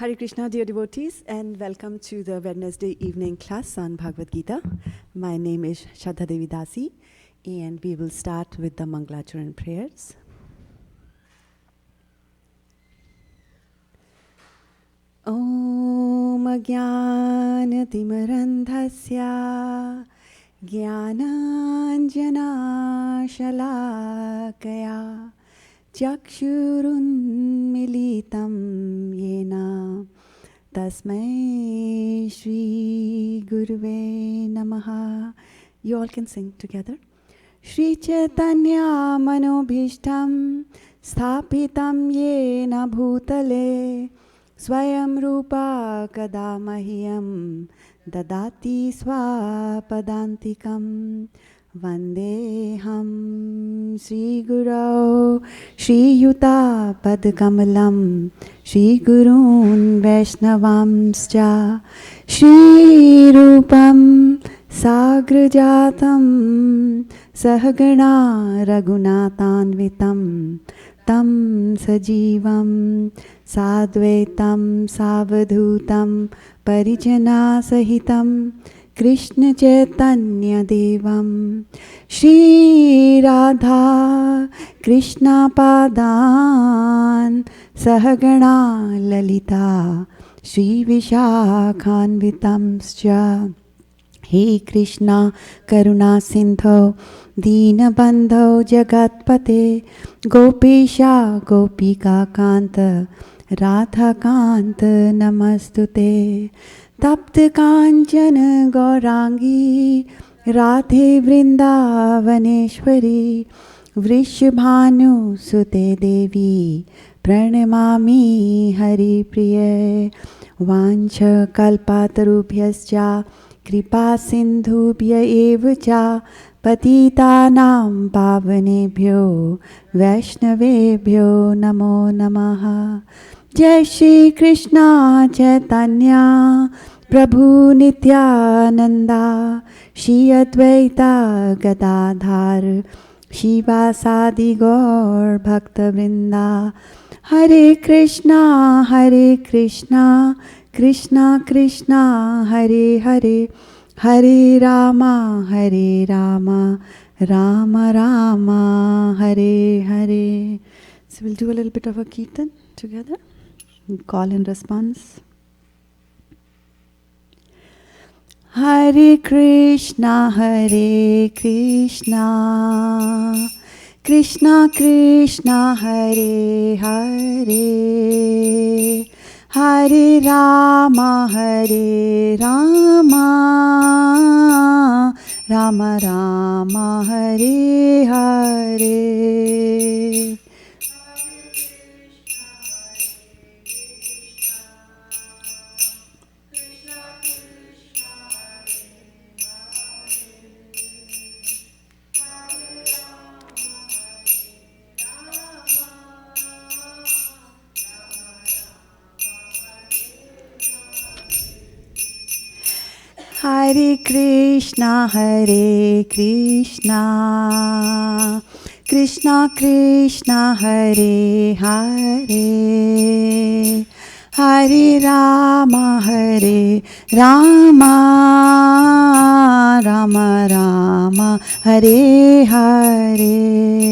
Hare Krishna, dear devotees, and welcome to the Wednesday evening class on Bhagavad Gita. My name is Shraddha Devi Dasi, and we will start with the Mangalacharan prayers. Om Jnanatimirandhasya Jnananjana Shalakaya Chakshurunmilitam Yena Tasmai Shri Guruve Namaha. You all can sing together. Shri Chaitanya Manobhishtam Sthapitam Yena Bhutale Swayam Rupa Kada Mahyam Dadati Swapadantikam Vandeham Sri Gurau Shri Yuta Padkamalam Shri Gurun Vaishnavamscha Shri Rupam Sagrajatam Sahagana Raghunatanvitam Tam Sajivam Sadvaitam Savadhutam Parijana Sahitam Krishna Chaitanya Devam Shri Radha Krishna Padan Sahagana Lalita Shri Vishakhanvitamscha He Krishna Karuna Sindho Deenabandho Jagatpate Gopesha Gopika Kanta Radha Kanta Namastute Tapta Kanchana Gaurangi Radhe Vrindavaneshwari Vrishabhanu Sute Devi Pranamami Hari Priye Vancha Kalpatarubhyascha Kripa Sindhubhya Evacha Patitanam Pavanebhyo Vaishnavebhyo Namo Namaha. Jai Shri Krishna Chaitanya Prabhu Nityananda Shri Advaita Gadadhar Shivasadi Gaur Bhakta Vrinda. Hare Krishna Krishna Krishna Hare Hare Hare Rama Rama Rama Hare Hare. So we'll do a little bit of a kirtan together. Call and response. Hare Krishna Krishna Krishna Hare Hare Hare Rama Rama Rama Hare Hare. Hare Krishna Krishna Krishna Hare Hare Hare Rama Rama Rama Hare Hare.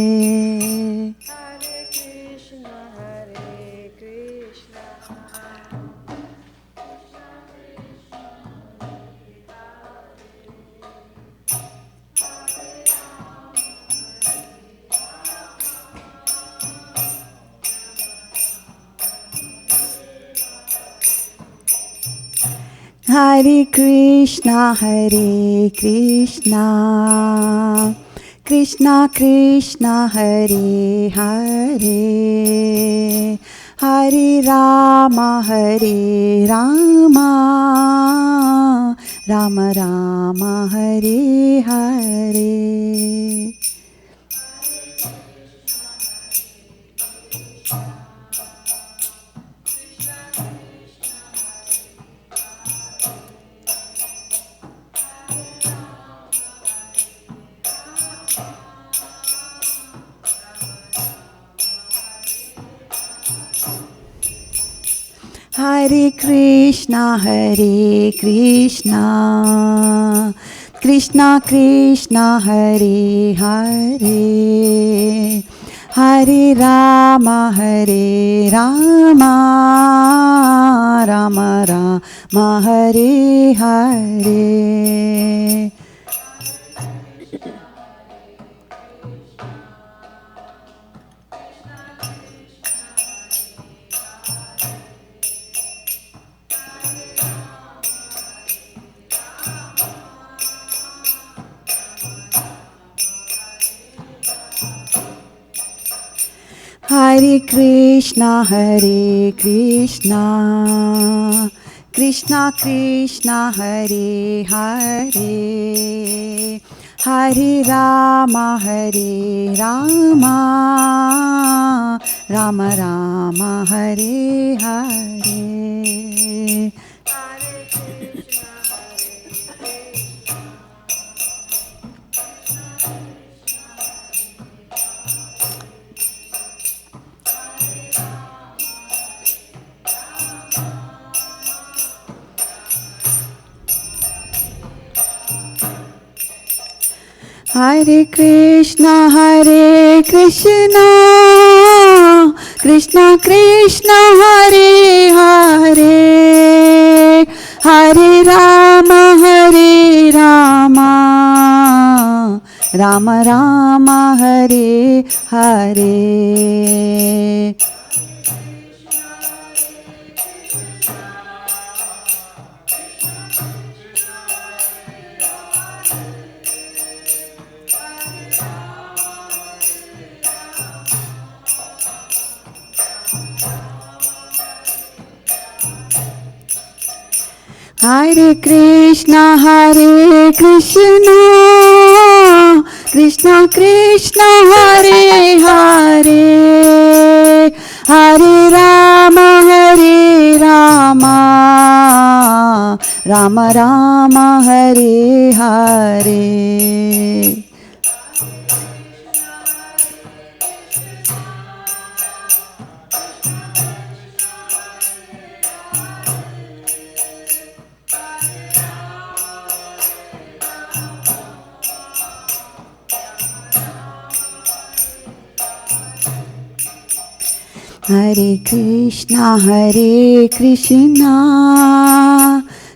Hare Krishna Krishna Krishna Hare Hare Hare Rama Rama Rama Hare Hare. Hare Krishna, Krishna Krishna, Hare Hare, Hare Rama, Rama Rama, Hare Hare. Hare Krishna, Krishna Krishna, Hare Hare, Hare Rama, Rama Rama, Hare Hare. Hare Krishna, Krishna Krishna, Hare Hare, Hare Rama, Rama Rama, Hare Hare. Hare Krishna, Krishna Krishna, Hare Hare, Hare Rama, Rama Rama, Hare Hare. Hare Krishna,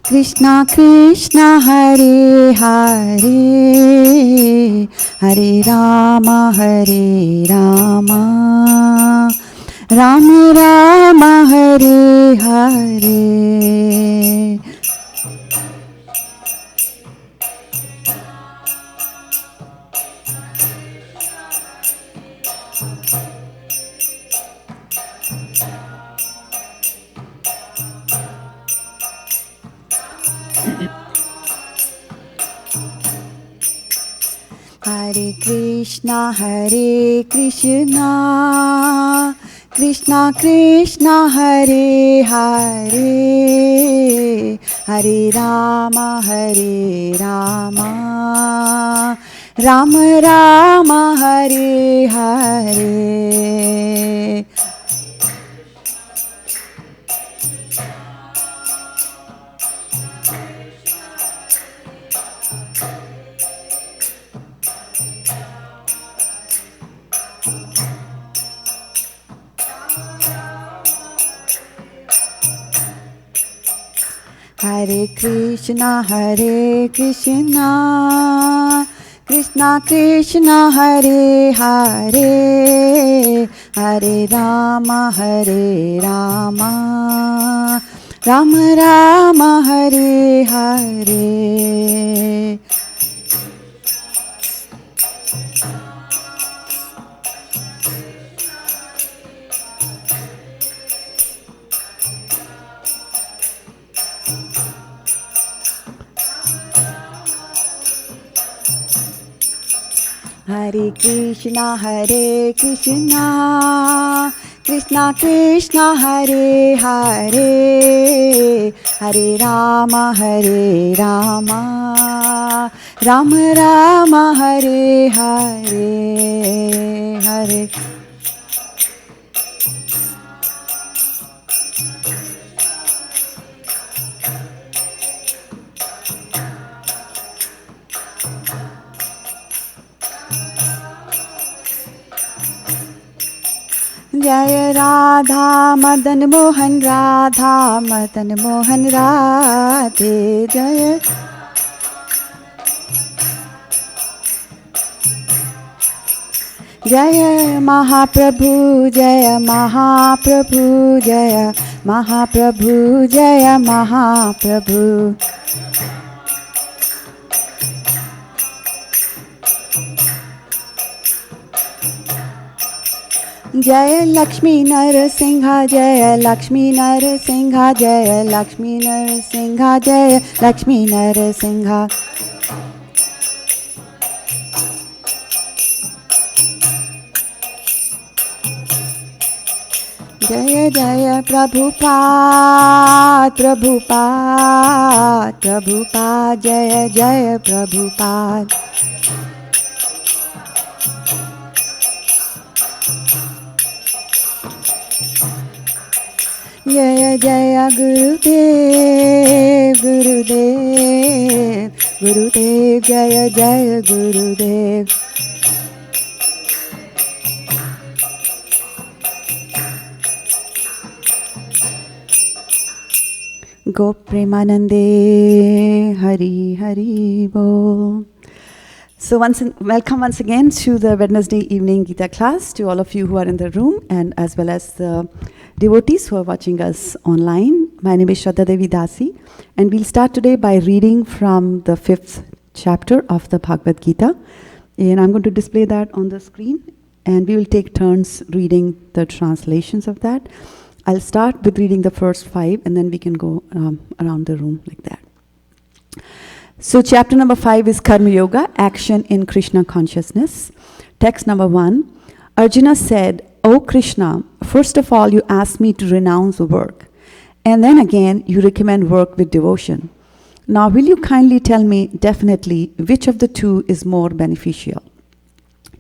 Krishna Krishna, Hare Hare, Hare Rama, Rama Rama, Hare Hare. Hare Krishna, Krishna Krishna, Hare Hare, Hare Rama, Rama Rama, Hare Hare. Hare Krishna, Krishna Krishna, Hare Hare, Hare Rama, Rama Rama, Hare Hare. Hare Krishna, Krishna Krishna, Hare Hare, Hare Rama, Rama Rama, Hare Hare. Hare Jaya Radha Madan Mohan Radha Madan Mohan Radhe Jaya Jaya Mahaprabhu Jaya Mahaprabhu Jaya Mahaprabhu Jaya Mahaprabhu Jaya Lakshmi Narasingha Jaya Lakshmi Narasingha Jaya Lakshmi Narasingha Jaya Lakshmi Narasingha Jaya Jaya Prabhupada Prabhupada Prabhupada Jaya Jaya Prabhupada Jaya Jaya Gurudev Gurudev Gurudev Jaya Jaya Gurudev Go Premanande Hari Hari Bo. So welcome once again to the Wednesday evening Gita class, to all of you who are in the room and as well as the devotees who are watching us online. My name is Shraddha Devi Dasi, and we'll start today by reading from the 5th chapter of the Bhagavad Gita. And I'm going to display that on the screen, and we will take turns reading the translations of that. I'll start with reading the first 5, and then we can go around the room like that. So chapter number 5 is Karma Yoga, Action in Krishna Consciousness. Text number 1. Arjuna said, O Krishna, first of all you ask me to renounce work, and then again you recommend work with devotion. Now will you kindly tell me definitely which of the two is more beneficial?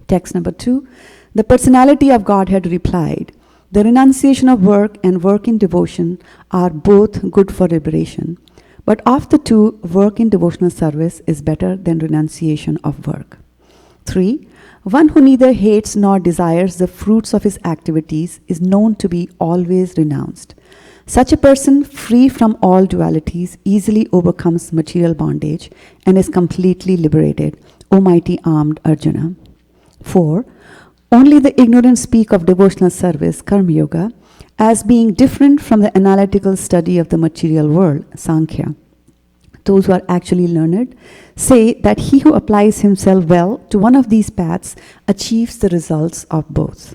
Text number 2. The personality of Godhead replied, the renunciation of work and work in devotion are both good for liberation. But of the two, work in devotional service is better than renunciation of work. 3. One who neither hates nor desires the fruits of his activities is known to be always renounced. Such a person, free from all dualities, easily overcomes material bondage and is completely liberated, O mighty armed Arjuna. 4. Only the ignorant speak of devotional service, Karma Yoga, as being different from the analytical study of the material world, Sankhya. Those who are actually learned say that he who applies himself well to one of these paths achieves the results of both.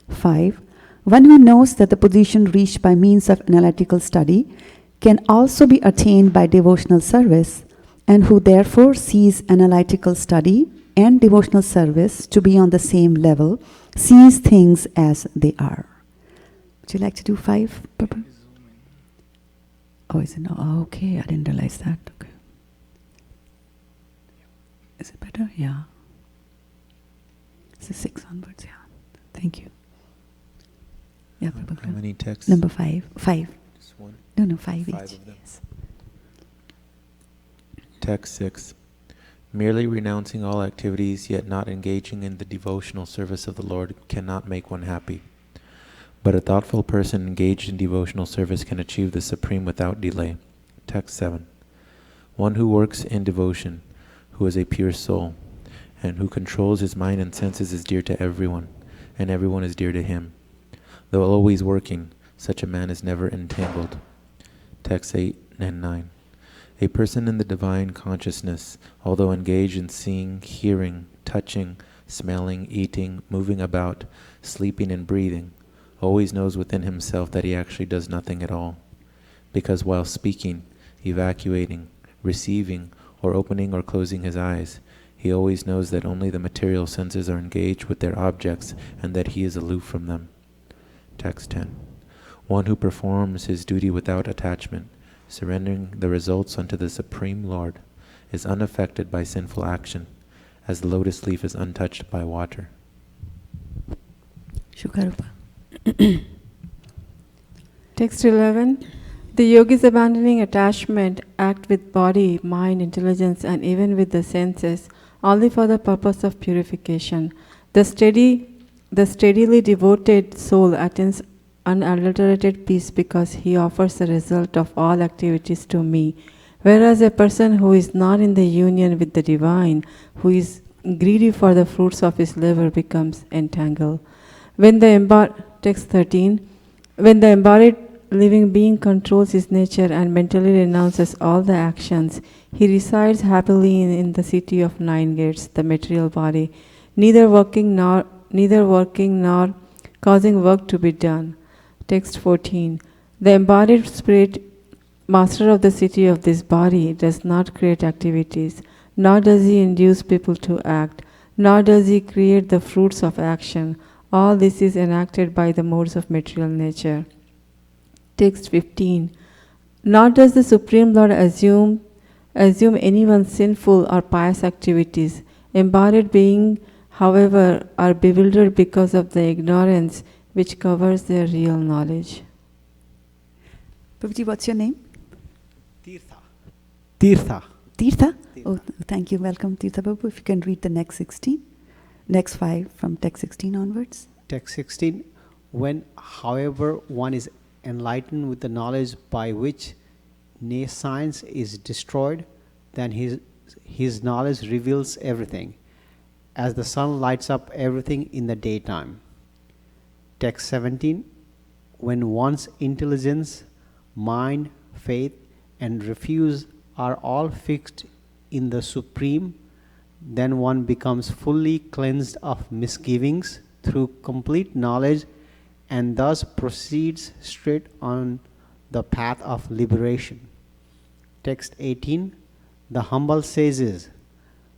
5. One who knows that the position reached by means of analytical study can also be attained by devotional service, and who therefore sees analytical study and devotional service to be on the same level, sees things as they are. Would you like to do 5, Papa? Oh, is it no? Oh, okay, I didn't realize that. Okay. Is it better? Yeah. It's 6 onwards, yeah. Thank you. Yeah, Papa. How many texts? Number 5. 5. Just one? No, 5 5 each. of them. Yes. Text 6. Merely renouncing all activities, yet not engaging in the devotional service of the Lord, cannot make one happy. But a thoughtful person engaged in devotional service can achieve the supreme without delay. Text 7. One who works in devotion, who is a pure soul, and who controls his mind and senses is dear to everyone, and everyone is dear to him. Though always working, such a man is never entangled. Text 8 and 9. A person in the divine consciousness, although engaged in seeing, hearing, touching, smelling, eating, moving about, sleeping and breathing, always knows within himself that he actually does nothing at all. Because while speaking, evacuating, receiving, or opening or closing his eyes, he always knows that only the material senses are engaged with their objects and that he is aloof from them. Text 10. One who performs his duty without attachment, surrendering the results unto the Supreme Lord, is unaffected by sinful action, as the lotus leaf is untouched by water. Shukarupa. Text 11. The yogis abandoning attachment act with body, mind, intelligence, and even with the senses, only for the purpose of purification. The steady The steadily devoted soul attains unadulterated peace because he offers the result of all activities to me. Whereas a person who is not in the union with the divine, who is greedy for the fruits of his labor, becomes entangled. Text 13, when the embodied living being controls his nature and mentally renounces all the actions, he resides happily in the city of 9 gates, the material body, neither working nor causing work to be done. Text 14. The embodied spirit, master of the city of this body, does not create activities, nor does he induce people to act, nor does he create the fruits of action. All this is enacted by the modes of material nature. Text 15. Nor does the Supreme Lord assume anyone's sinful or pious activities. Embodied beings, however, are bewildered because of the ignorance which covers their real knowledge. Prabhuji, what's your name? Tirtha. Tirtha? Tirtha. Oh, thank you. Welcome, Tirtha Babu. If you can read the next 5 from text 16 onwards. Text 16. When, however, one is enlightened with the knowledge by which science is destroyed, then his knowledge reveals everything, as the sun lights up everything in the daytime. Text 17. When one's intelligence, mind, faith, and refuse are all fixed in the Supreme, then one becomes fully cleansed of misgivings through complete knowledge and thus proceeds straight on the path of liberation. Text 18. The humble sages,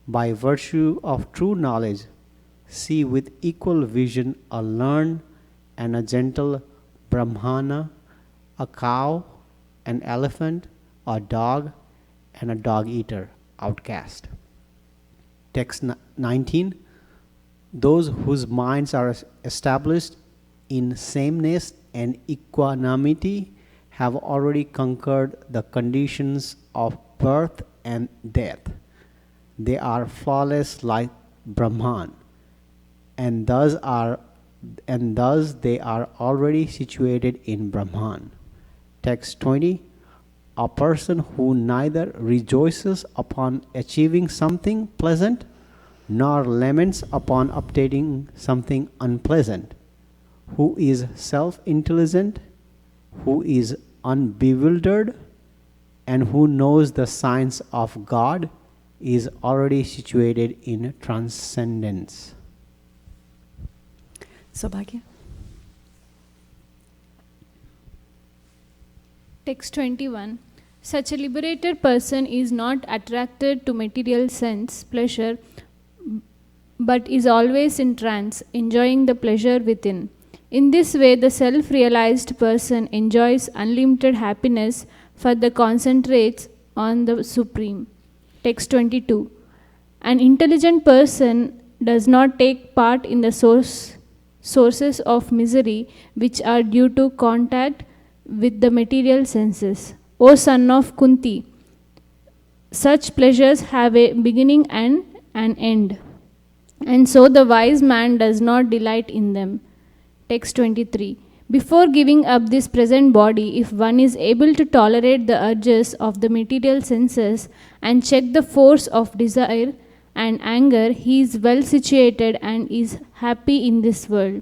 by virtue of true knowledge, see with equal vision a learned and a gentle Brahmana, a cow, an elephant, a dog, and a dog-eater outcast. Text 19. Those whose minds are established in sameness and equanimity have already conquered the conditions of birth and death. They are flawless like Brahman, and thus they are already situated in Brahman. Text 20. A person who neither rejoices upon achieving something pleasant nor laments upon obtaining something unpleasant, who is self-intelligent, who is unbewildered, and who knows the science of God, is already situated in transcendence. Saubhagya? Text 21. Such a liberated person is not attracted to material sense pleasure, but is always in trance, enjoying the pleasure within. In this way, the self-realized person enjoys unlimited happiness, for the concentrates on the Supreme. Text 22. An intelligent person does not take part in the sources of misery which are due to contact with the material senses. O son of Kunti, such pleasures have a beginning and an end, and so the wise man does not delight in them. Text 23. Before giving up this present body, if one is able to tolerate the urges of the material senses and check the force of desire and anger, he is well situated and is happy in this world.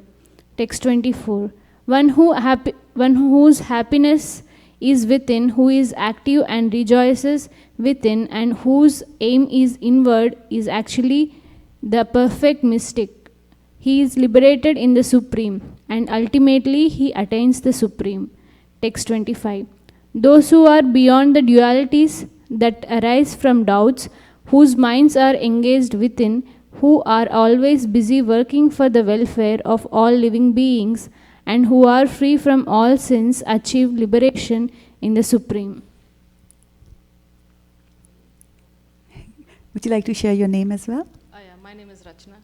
Text 24. One whose happiness is within, who is active and rejoices within, and whose aim is inward, is actually the perfect mystic. He is liberated in the Supreme, and ultimately he attains the Supreme. Text 25. Those who are beyond the dualities that arise from doubts, whose minds are engaged within, who are always busy working for the welfare of all living beings, and who are free from all sins, achieve liberation in the Supreme. Would you like to share your name as well? Oh yeah, my name is Rachna.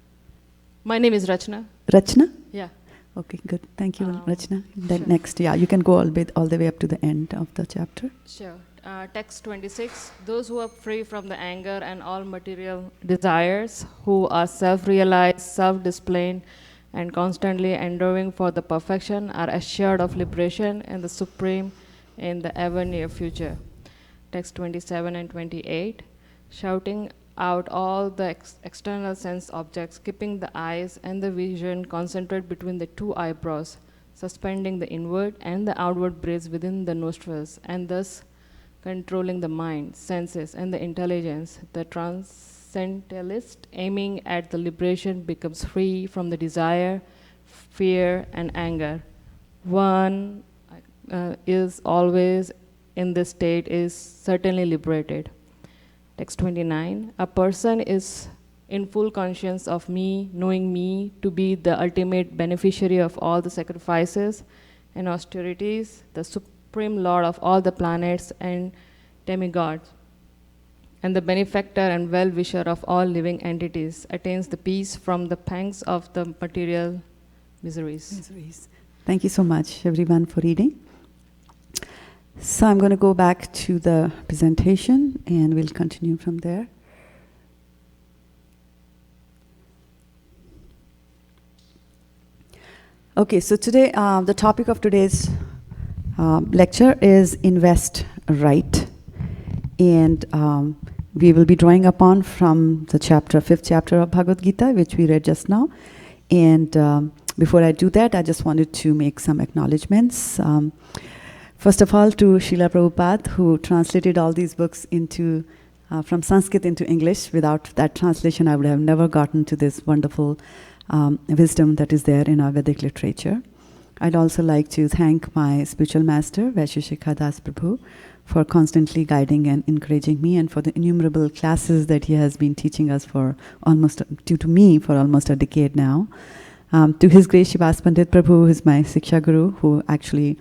My name is Rachna. Rachna? Yeah. Okay, good. Thank you, Rachna. Then sure. next, you can go all the way up to the end of the chapter. Sure. Text 26. Those who are free from the anger and all material desires, who are self-realized, self-disciplined, and constantly endeavoring for the perfection are assured of liberation and the supreme in the ever near future. Text 27 and 28, shouting out all the external sense objects, keeping the eyes and the vision concentrated between the two eyebrows, suspending the inward and the outward breaths within the nostrils, and thus controlling the mind, senses, and the intelligence. The transcendentalist, aiming at the liberation, becomes free from the desire, fear, and anger. One is always in this state is certainly liberated. Text 29, a person is in full conscience of me, knowing me to be the ultimate beneficiary of all the sacrifices and austerities, the supreme lord of all the planets and demigods, and the benefactor and well-wisher of all living entities, attains the peace from the pangs of the material miseries. Thank you so much, everyone, for reading. So I'm going to go back to the presentation, and we'll continue from there. Okay, so today, the topic of today's lecture is Invest Right. And we will be drawing upon from the fifth chapter of Bhagavad Gita, which we read just now. And before I do that, I just wanted to make some acknowledgements. First of all, to Srila Prabhupada, who translated all these books into from Sanskrit into English. Without that translation, I would have never gotten to this wonderful wisdom that is there in our Vedic literature. I'd also like to thank my spiritual master, Vaisheshika Das Prabhu, for constantly guiding and encouraging me, and for the innumerable classes that he has been teaching us for almost a decade now. To His Grace Shivas Pandit Prabhu, who is my Siksha Guru, who actually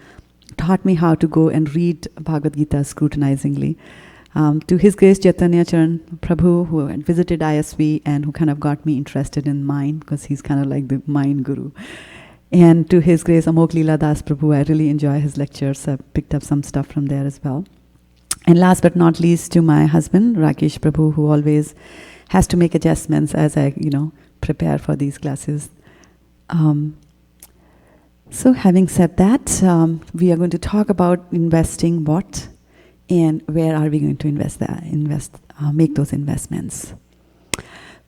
taught me how to go and read Bhagavad Gita scrutinizingly. To His Grace Chaitanya Charan Prabhu, who had visited ISV and who kind of got me interested in mind, because he's kind of like the mind guru. And to His Grace Amok Leela Das Prabhu, I really enjoy his lectures. I've picked up some stuff from there as well. And last but not least, to my husband, Rakesh Prabhu, who always has to make adjustments as I, prepare for these classes. So having said that, we are going to talk about investing what and where are we going to make those investments.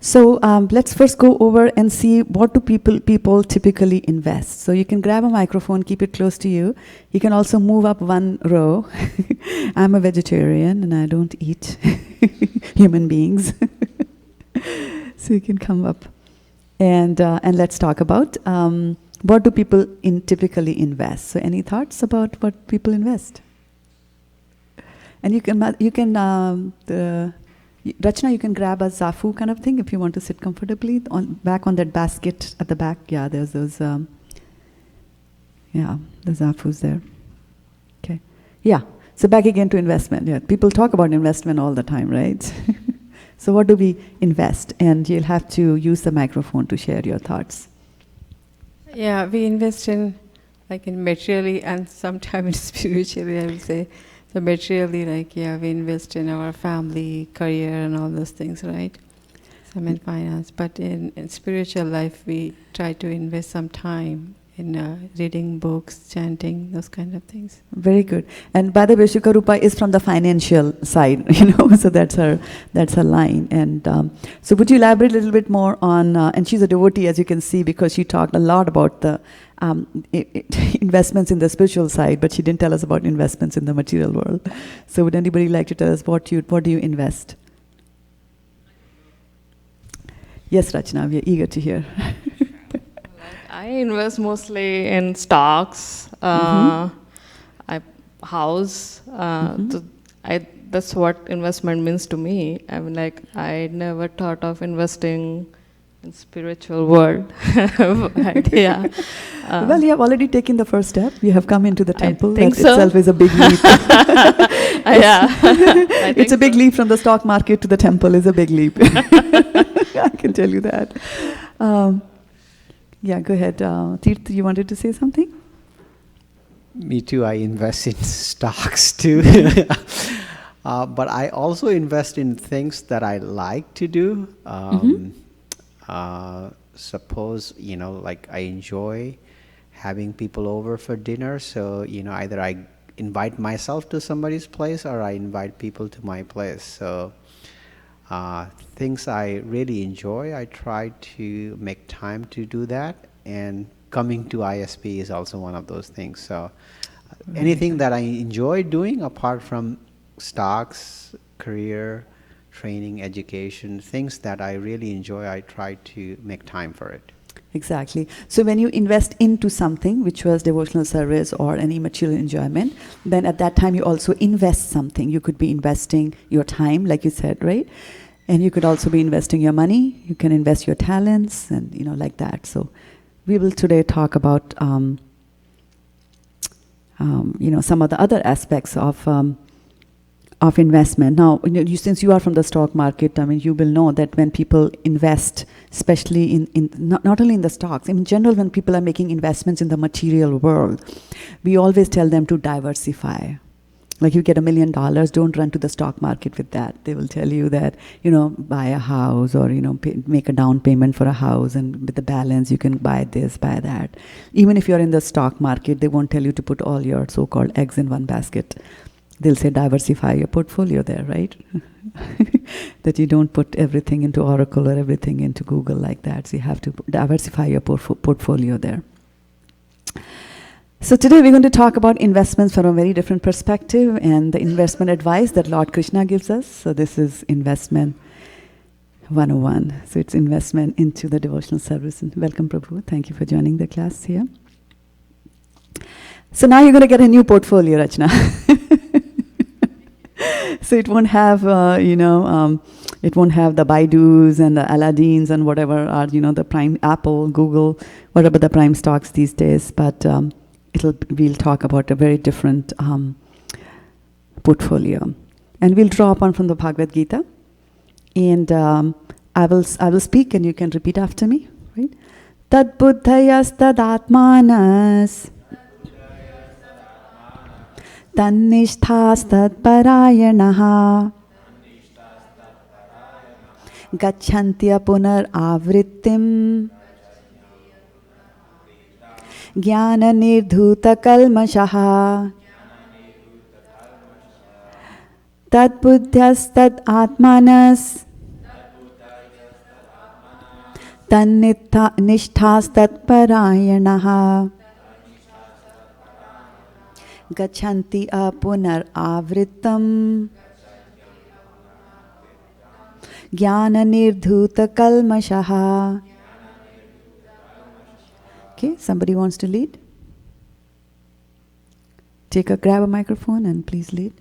So let's first go over and see what do people typically invest. So you can grab a microphone, keep it close to you. You can also move up one row. I'm a vegetarian and I don't eat human beings. So you can come up and let's talk about what do people typically invest. So any thoughts about what people invest? And you can Rachna, you can grab a zafu kind of thing if you want to sit comfortably back on that basket at the back. Yeah, there's those. The zafus there. Okay. Yeah. So back again to investment. Yeah, people talk about investment all the time, right? So what do we invest? And you'll have to use the microphone to share your thoughts. Yeah, we invest in materially and sometimes spiritually, I will say. So materially, we invest in our family, career, and all those things, right? Some in finance. But in spiritual life, we try to invest some time in reading books, chanting, those kind of things. Very good. And by the way, Shukarupa is from the financial side, so that's her line. And so would you elaborate a little bit more on, and she's a devotee, as you can see, because she talked a lot about the investments in the spiritual side, but she didn't tell us about investments in the material world. So would anybody like to tell us what do you invest? Yes, Rachna, we are eager to hear. I invest mostly in stocks, house. That's what investment means to me. I never thought of investing in spiritual world. But yeah. Well, you have already taken the first step. You have come into the temple. I think that so. itself is a big leap. It's a big so. leap from the stock market to the temple is a big leap. I can tell you that. Yeah, go ahead. Tirth, you wanted to say something? Me too. I invest in stocks too. But I also invest in things that I like to do. suppose, like I enjoy having people over for dinner, so, either I invite myself to somebody's place or I invite people to my place. So things I really enjoy, I try to make time to do that, and coming to ISP is also one of those things. So anything that I enjoy doing apart from stocks, career, training, education, things that I really enjoy, I try to make time for it. Exactly. So when you invest into something, which was devotional service or any material enjoyment, then at that time you also invest something. You could be investing your time, like you said, right? And you could also be investing your money. You can invest your talents and, like that. So we will today talk about, some of the other aspects of investment. Now, since you are from the stock market, you will know that when people invest, especially in not only in the stocks, in general, when people are making investments in the material world, we always tell them to diversify. Like you get $1 million, don't run to the stock market with that. They will tell you that, buy a house or, make a down payment for a house, and with the balance you can buy this, buy that. Even if you're in the stock market, they won't tell you to put all your so-called eggs in one basket. They'll say diversify your portfolio there, right? That you don't put everything into Oracle or everything into Google like that. So you have to diversify your portfolio there. So today we're going to talk about investments from a very different perspective and the investment advice that Lord Krishna gives us. So this is investment 101. So it's investment into the devotional service. And welcome, Prabhu. Thank you for joining the class here. So now you're going to get a new portfolio, Rachna. So it won't have, it won't have the Baidus and the Aladdins and whatever are, the prime Apple, Google, whatever the prime stocks these days. But we'll talk about a very different portfolio, and we'll draw upon from the Bhagavad Gita. And I will speak, and you can repeat after me, right? Tad buddhayas tad atmanas. Tannishthas tatparayanaha gacchantya punar avrittim jnana nirdhuta kalmashaha tad buddhyas tad atmanas tannishthas tatparayanaha gachanti apunar avritam jnana nirdhuta kalmashaha. Okay, somebody wants to lead? Grab a microphone and please lead.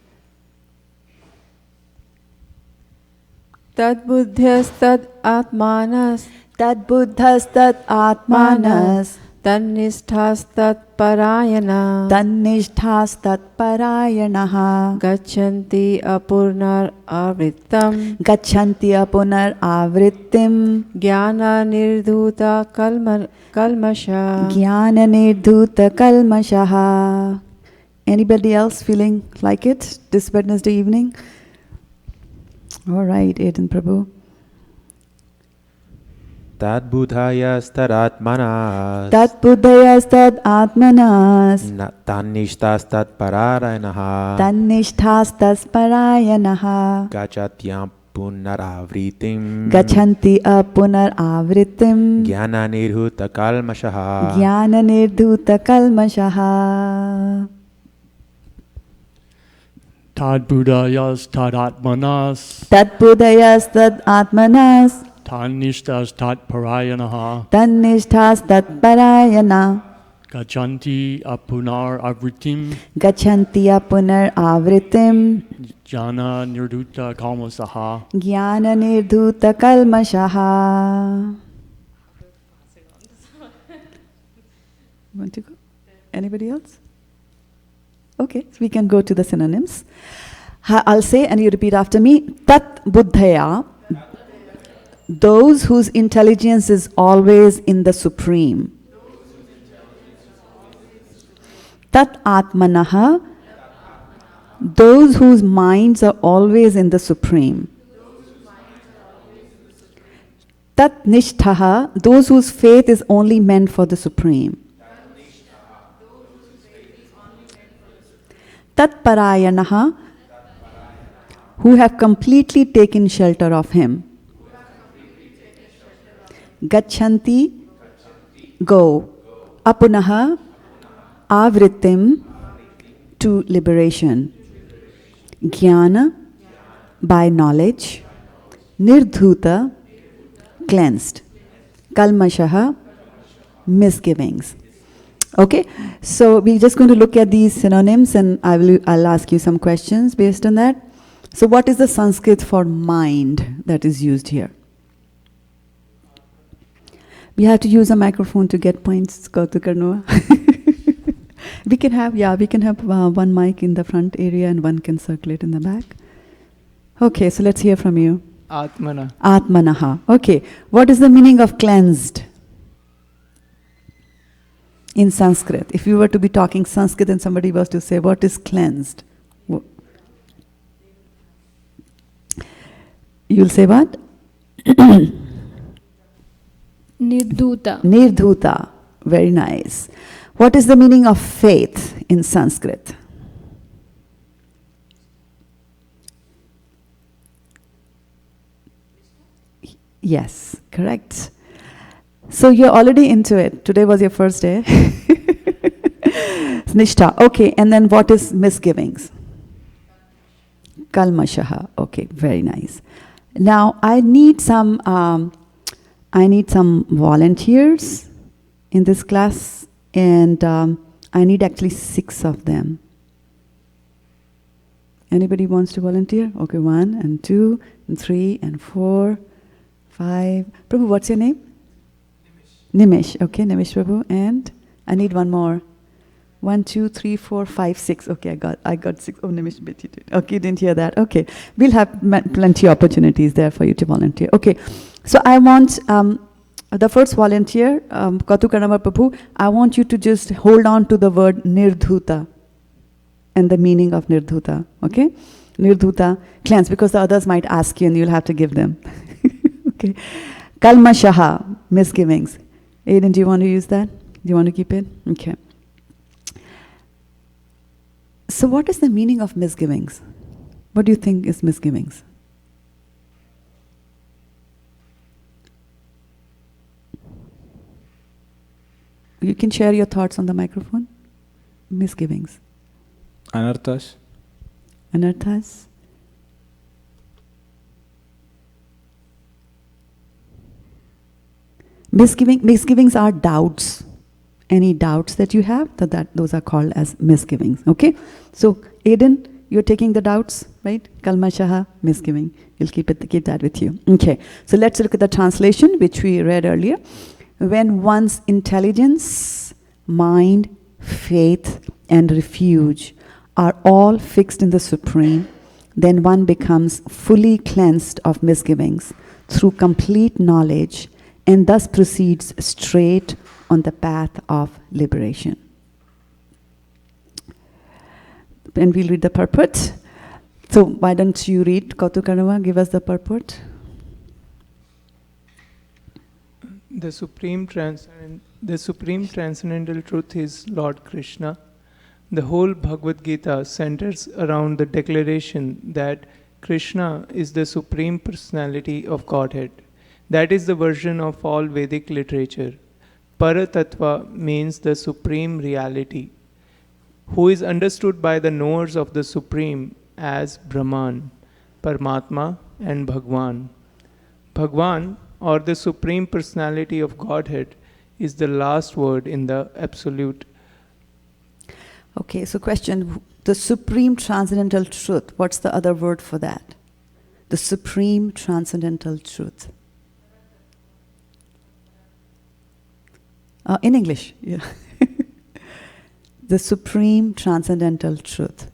Tad buddhyas tad atmanas. Tad buddhas tad atmanas. Tannishthas tat parayana. Tannishthas tat parayanaha. Gachanti apurnar avrittam. Gachanti apunar avrittim. Jnana nirdhuta kalmasha. Jnana nirdhuta kalmashaha. Anybody else feeling like it this Wednesday evening? All right, Aiden Prabhu. Tad buddhayas tad atmanas. Tat buddhayas tad atmanas. Tannishthas tad parayanaha. Tannishthas tas parayanaha. Gachatyam punaravritim. Gachanti apunar avritim. Jnana nirdhuta kalmashaha. Jnana nirdhuta kalmashaha. Tad buddhayas tad atmanas. Tat buddhayas tad atmanas. Tannishthas tat parayanaha. Tannishthas tat parayana. Gachanti apunar avritim. Gachanti apunar avritim. Jnana nirdhuta kalmasaha. Jnana nirdhuta kalmashaha. Want to go? Anybody else? Okay, so we can go to the synonyms. I'll say and you repeat after me. Tat buddhaya. Those whose intelligence is always in the Supreme. Tat atmanaha. Those whose minds are always in the Supreme. Tat nishthaha, those whose faith is only meant for the Supreme. Tat parayanaha, who have completely taken shelter of him. Gachanti, go. Apunaha, avritim, to liberation. Jnana, by knowledge. Nirdhuta, cleansed. Kalmashaha, misgivings. Okay, so we're just going to look at these synonyms and I'll ask you some questions based on that. So what is the Sanskrit for mind that is used here? We have to use a microphone to get points, Kautukarnoa. we can have one mic in the front area and one can circulate in the back. Okay, so let's hear from you. Atmana. Atmanaha. Okay, what is the meaning of cleansed in Sanskrit? If you were to be talking Sanskrit and somebody was to say, what is cleansed? You'll say what? Nirdhuta. Nirdhuta. Very nice. What is the meaning of faith in Sanskrit? Yes, correct. So you're already into it. Today was your first day. Nishtha. Okay, and then what is misgivings? Kalmashaha. Okay, very nice. Now I need some volunteers in this class, and I need actually 6 of them. Anybody wants to volunteer? Okay, 1 and 2 and 3 and 4, 5. Prabhu, what's your name? Nimish. Okay, Nimish Prabhu, and I need one more. 1, 2, 3, 4, 5, 6. Okay, I got 6. Oh, Nimish, bet you did. Okay, you didn't hear that. Okay, we'll have plenty of opportunities there for you to volunteer. Okay, so I want the first volunteer, Kautukarnama Prabhu, I want you to just hold on to the word Nirdhuta and the meaning of Nirdhuta. Okay, Nirdhuta, cleanse, because the others might ask you and you'll have to give them. Okay, Kalmashaha, misgivings. Aiden, do you want to use that? Do you want to keep it? Okay. So what is the meaning of misgivings? What do you think is misgivings? You can share your thoughts on the microphone. Misgivings. Anarthas. Anarthas. Misgivings are doubts. Any doubts that you have, those are called as misgivings. Okay? So, Aiden, you're taking the doubts, right? Kalmashaha, misgiving. You'll keep that with you. Okay. So let's look at the translation, which we read earlier. When one's intelligence, mind, faith, and refuge are all fixed in the Supreme, then one becomes fully cleansed of misgivings through complete knowledge and thus proceeds straight on the path of liberation. And we'll read the purport. So why don't you read, Kautukarnama, give us the purport. The supreme transcendental truth is Lord Krishna. The whole Bhagavad Gita centers around the declaration that Krishna is the Supreme Personality of Godhead. That is the version of all Vedic literature. Paratattva means the Supreme Reality, who is understood by the knowers of the Supreme as Brahman, Paramatma, and Bhagwan. Bhagwan, or the Supreme Personality of Godhead, is the last word in the Absolute. Okay, so question, the Supreme Transcendental Truth, what's the other word for that? The Supreme Transcendental Truth. In English, yeah. The Supreme Transcendental Truth.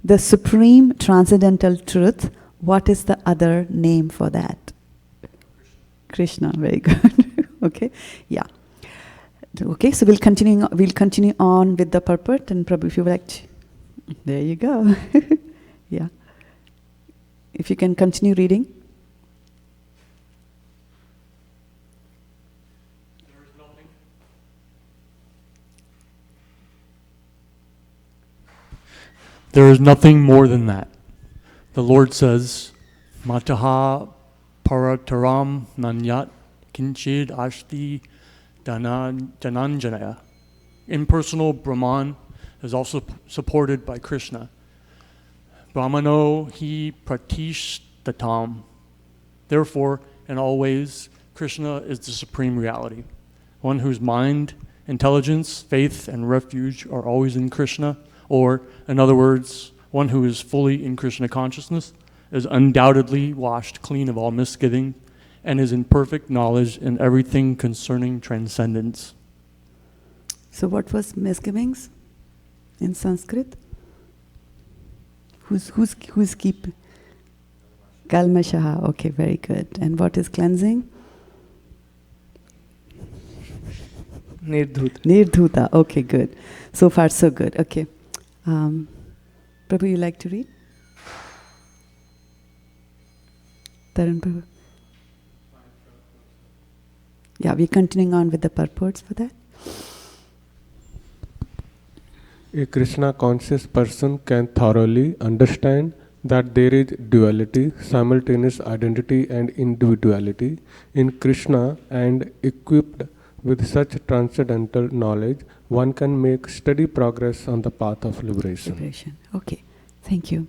The Supreme Transcendental Truth, what is the other name for that? Krishna, very good. Okay, yeah. Okay, so we'll continue on with the purport, and Prabhu, if you would like to, there you go. Yeah. if you can continue reading. There is nothing more than that. The Lord says, Mataha parataram nanyat kinchid ashti dhananjanaya. Impersonal Brahman is also supported by Krishna. Brahmano hi pratishtatam. Therefore, in all ways, Krishna is the supreme reality, one whose mind, intelligence, faith, and refuge are always in Krishna, or, in other words, one who is fully in Krishna consciousness, is undoubtedly washed clean of all misgiving, and is in perfect knowledge in everything concerning transcendence. So what was misgivings in Sanskrit? Who's keep? Kalmashaha. Okay, very good. And what is cleansing? Nirdhuta. Nirdhuta. Okay, good. So far, so good. Okay. Prabhu, you like to read? Tarun Prabhu. Yeah, we're continuing on with the purports for that. A Krishna conscious person can thoroughly understand that there is duality, simultaneous identity and individuality in Krishna, and equipped with such transcendental knowledge, one can make steady progress on the path of liberation. Okay, thank you.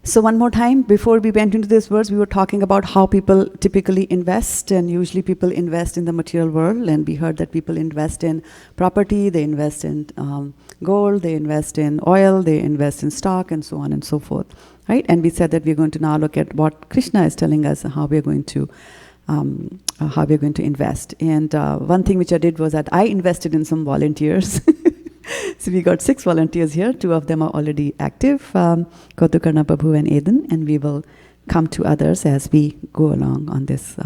So one more time, before we went into this verse, we were talking about how people typically invest, and usually people invest in the material world, and we heard that people invest in property, they invest in gold, they invest in oil, they invest in stock, and so on and so forth, right? And we said that we're going to now look at what Krishna is telling us, how we're going to invest. And one thing which I did was that I invested in some volunteers. So we got 6 volunteers here. 2 of them are already active, Kotukarna Prabhu and Eden, and we will come to others as we go along on this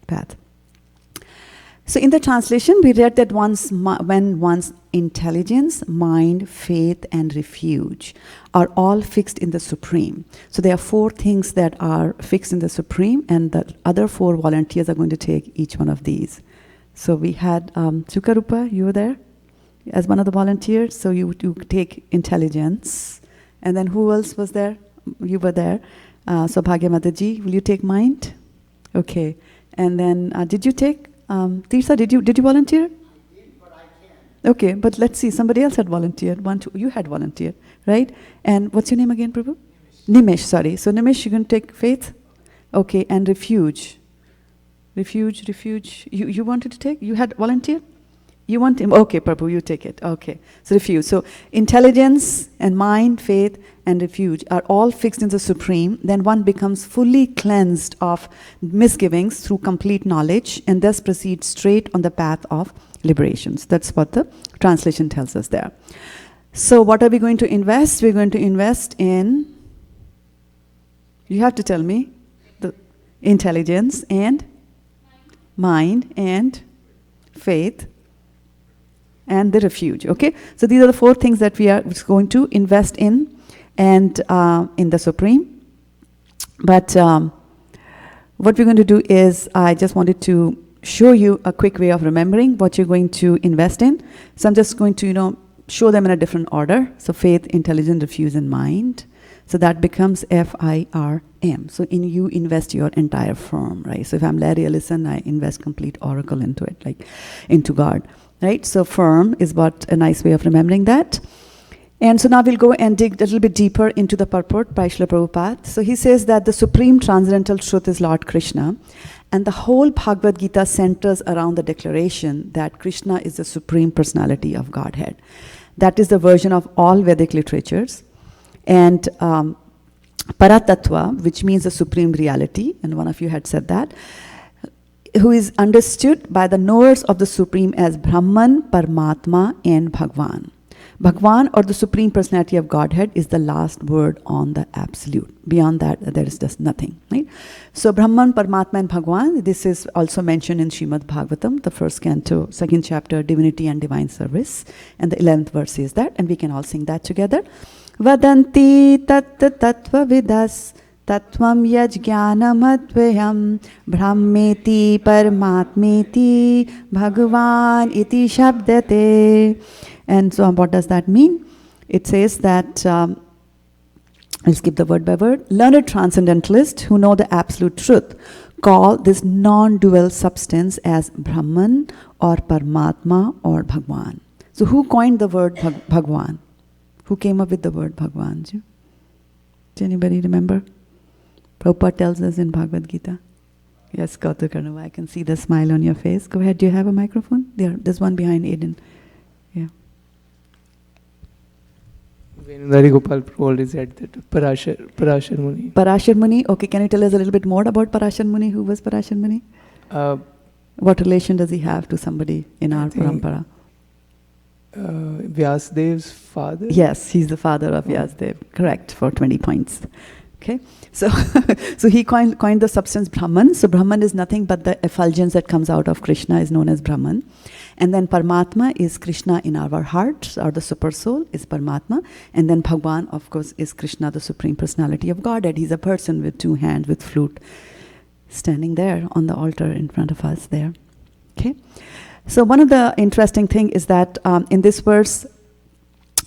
path. So in the translation, we read that when one's intelligence, mind, faith, and refuge are all fixed in the Supreme. So there are 4 things that are fixed in the Supreme, and the other 4 volunteers are going to take each one of these. So we had Sukarupa, you were there as one of the volunteers. So you take intelligence. And then who else was there? You were there. So Bhagya Mataji, will you take mind? Okay. And then did you take, Tirsa, did you volunteer? But I can. Okay, but let's see, somebody else had volunteered. You had volunteered, right? And what's your name again, Prabhu? Nimesh, sorry. So Nimesh, you're going to take faith? Okay, and refuge. Refuge. You wanted to take? You had volunteered? You want him? Okay, Prabhu, you take it. Okay. So refuge. So intelligence and mind, faith, and refuge are all fixed in the Supreme. Then one becomes fully cleansed of misgivings through complete knowledge, and thus proceeds straight on the path of liberations. That's what the translation tells us there. So what are we going to invest? We're going to invest in, you have to tell me, the intelligence and mind and faith and the refuge. Okay, so these are the 4 things that we are going to invest in, and in the Supreme. But what we're going to do is, I just wanted to show you a quick way of remembering what you're going to invest in. So I'm just going to, show them in a different order. So faith, intelligence, refuge, and mind. So that becomes FIRM. So you invest your entire firm, right? So if I'm Larry Ellison, I invest complete Oracle into it, like into God, right? So firm is what a nice way of remembering that. And so now we'll go and dig a little bit deeper into the purport by Srila Prabhupada. So he says that the supreme transcendental truth is Lord Krishna, and the whole Bhagavad Gita centers around the declaration that Krishna is the supreme personality of Godhead. That is the version of all Vedic literatures. And Paratattva, which means the supreme reality, and one of you had said that, who is understood by the knowers of the Supreme as Brahman, Paramatma, and Bhagwan. Bhagwan, or the Supreme Personality of Godhead, is the last word on the Absolute. Beyond that, there is just nothing, right? So Brahman, Paramatma, and Bhagwan, this is also mentioned in Srimad Bhagavatam, the 1st canto, 2nd chapter, Divinity and Divine Service, and the 11th verse is that, and we can all sing that together. Vadanti tat tattva vidas Tattvam yaj jnanamadvayam brahmeti paramatmeti bhagavan iti shabdate. And so what does that mean? It says that, I'll skip the word by word, learned transcendentalists who know the absolute truth call this non-dual substance as Brahman or Paramatma or Bhagwan. So who coined the word Bhagwan? Who came up with the word Bhagwan? Does anybody remember? Prabhupada tells us in Bhagavad Gita. Yes, Kautuk Karnava, I can see the smile on your face. Go ahead, do you have a microphone? There's one behind Aiden. Yeah. Venudari Gopal already said that Parashar Muni. Parashar Muni, okay, can you tell us a little bit more about Parashar Muni? Who was Parashar Muni? What relation does he have to somebody in our parampara? Vyasdev's father? Yes, he's the father of Vyasdev. Correct, for 20 points. Okay, so so he coined the substance Brahman. So Brahman is nothing but the effulgence that comes out of Krishna is known as Brahman. And then Paramatma is Krishna in our hearts, or the super soul is Paramatma. And then Bhagwan, of course, is Krishna, the Supreme Personality of Godhead. He's a person with two hands, with flute, standing there on the altar in front of us there. Okay, so one of the interesting thing is that in this verse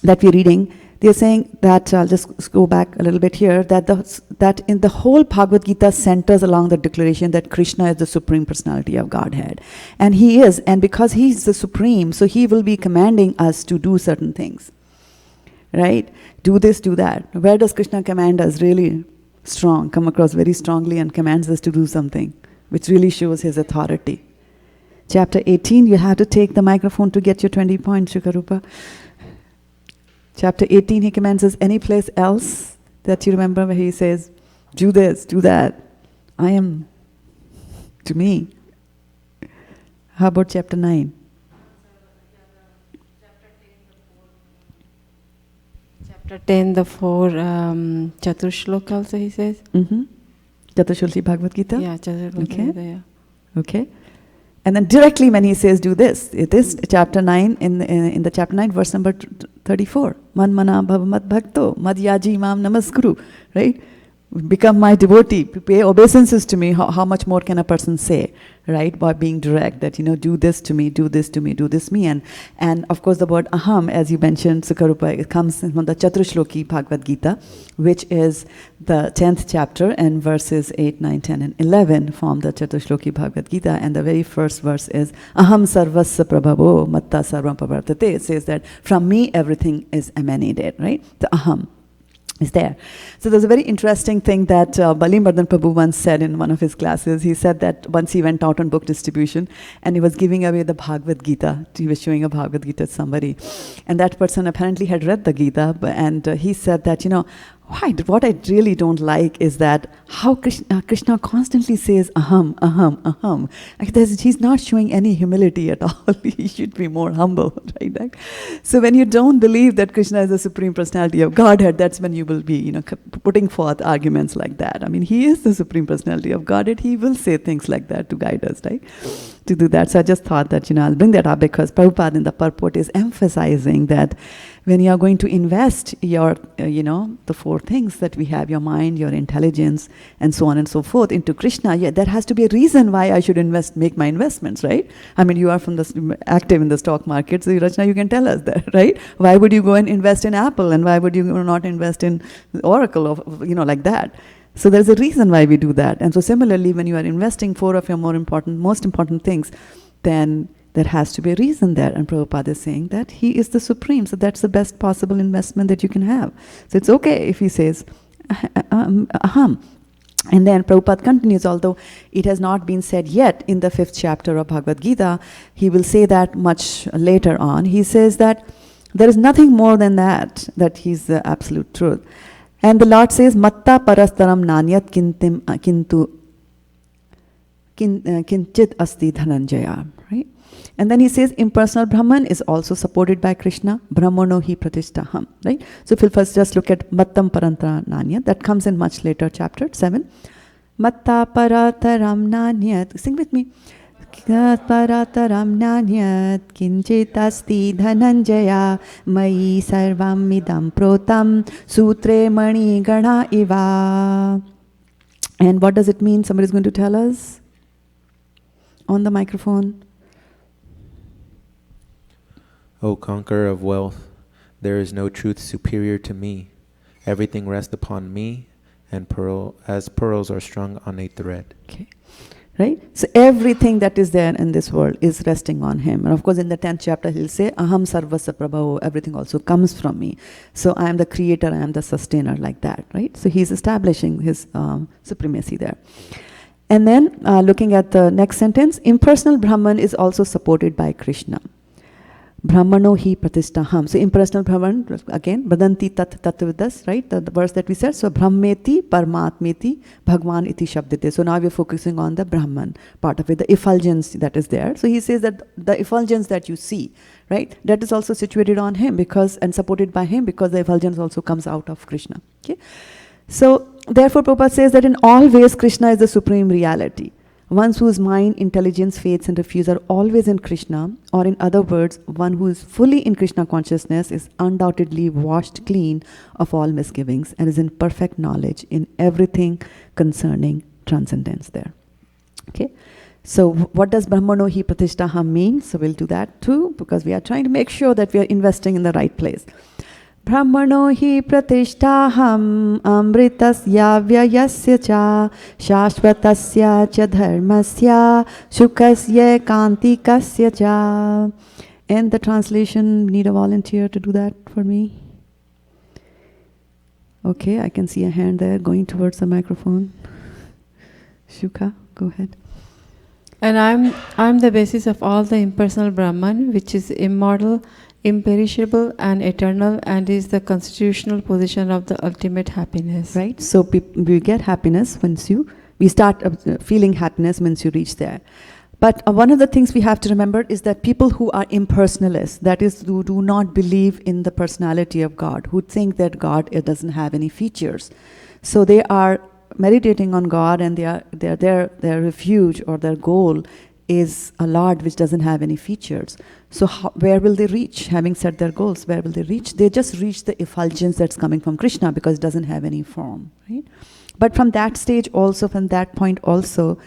that we're reading, they're saying that, I'll just go back a little bit here, that in the whole Bhagavad Gita centers along the declaration that Krishna is the Supreme Personality of Godhead. And he is, and because he's the Supreme, so he will be commanding us to do certain things. Right? Do this, do that. Where does Krishna command us? Really strong, come across very strongly and commands us to do something, which really shows his authority. Chapter 18, you have to take the microphone to get your 20 points, Shukarupa. Chapter 18, he commands us any place else that you remember where he says, do this, do that. I am to me. How about chapter 9? Chapter 10, the four Chaturshloka also he says. Chaturshloki Bhagavad Gita? Yeah, Chaturshloka. Okay. Yeah. Okay. And then directly when he says do this, it is chapter 9, in the chapter 9, verse number 34. Man mana bhava mad bhakto, mad yaji mam namaskuru. Right? Become my devotee, pay obeisances to me. How much more can a person say, right? By being direct, that, do this to me, do this to me, do this me. And of course the word aham, as you mentioned, Sukarupa, it comes from the Chaturshloki Bhagavad Gita, which is the 10th chapter, and verses 8, 9, 10, and 11 form the Chaturshloki Bhagavad Gita. And the very first verse is, aham sarvasya prabhavo matta sarvam pavartate. It says that from me everything is emanated, right? The aham is there. So there's a very interesting thing that Balimardhan Prabhu once said in one of his classes. He said that once he went out on book distribution and he was giving away the Bhagavad Gita. He was showing a Bhagavad Gita to somebody. And that person apparently had read the Gita, and he said that, what I really don't like is that how Krishna constantly says aham, aham, aham. He's not showing any humility at all. He should be more humble, right? So when you don't believe that Krishna is the Supreme Personality of Godhead, that's when you will be, putting forth arguments like that. I mean, he is the Supreme Personality of Godhead. He will say things like that to guide us, right? To do that. So I just thought that, I'll bring that up because Prabhupada in the purport is emphasizing that when you are going to invest your, the four things that we have, your mind, your intelligence, and so on and so forth, into Krishna, there has to be a reason why I should make my investments, right? I mean, you are active in the stock market, so Rachna, you can tell us that, right? Why would you go and invest in Apple, and why would you not invest in Oracle, or, like that? So there's a reason why we do that. And so similarly, when you are investing four of your most important things, then there has to be a reason there. And Prabhupada is saying that he is the Supreme. So that's the best possible investment that you can have. So it's okay if he says, aham. And then Prabhupada continues, although it has not been said yet in the 5th chapter of Bhagavad Gita, he will say that much later on. He says that there is nothing more than that he's the absolute truth. And the Lord says, matta parastaram nanyat kintu kinchit asti dhananjaya, right? And then he says, impersonal Brahman is also supported by Krishna. Brahmano hi pratishtaham, right? So if we'll first just look at mattam parantara nanyat, that comes in much later chapter 7. Matta parataram nanyat. Sing with me. Parataram nanyat kinchit asti dhananjaya mayi sarvam idam protam sutre mani gana iva. And what does it mean? Somebody's going to tell us on the microphone. O conqueror of wealth, there is no truth superior to me. Everything rests upon me, and as pearls are strung on a thread. Okay. Right? So everything that is there in this world is resting on him. And of course in the 10th chapter he'll say, Aham sarvasya prabhavo, everything also comes from me. So I am the creator, I am the sustainer, like that, right? So he's establishing his supremacy there. And then looking at the next sentence, impersonal Brahman is also supported by Krishna. Brahmano hi pratishtaham. So impersonal Brahman, again, Badanti tat tatvidas, right? The verse that we said. So Brahmeti Paramatmeti Bhagwan iti shabdite. So now we're focusing on the Brahman part of it, the effulgence that is there. So he says that the effulgence that you see, right? That is also situated on him because and supported by him because the effulgence also comes out of Krishna. Okay. So therefore Prabhupada says that in all ways Krishna is the supreme reality. One whose mind, intelligence, faith and refuse are always in Krishna, or in other words, one who is fully in Krishna consciousness is undoubtedly washed clean of all misgivings and is in perfect knowledge in everything concerning transcendence there. Okay. So what does Brahmano hi pratishtaham mean? So we'll do that too, because we are trying to make sure that we are investing in the right place. Brahmano hi pratishtaham amritasya vyayasya cha shashvatasya cha dharmasya shukasya kantikasya cha. And the translation, need a volunteer to do that for me? Okay, I can see a hand there going towards the microphone. Shuka, go ahead. And I'm the basis of all the impersonal Brahman, which is immortal, imperishable and eternal, and is the constitutional position of the ultimate happiness. Right? So we get happiness we start feeling happiness once you reach there. But one of the things we have to remember is that people who are impersonalists, that is, who do not believe in the personality of God, who think that God doesn't have any features. So they are meditating on God, and their refuge or their goal is a Lord which doesn't have any features. So where will they reach? Having set their goals, where will they reach? They just reach the effulgence that's coming from Krishna because it doesn't have any form. Right? But from that stage also, from that point also,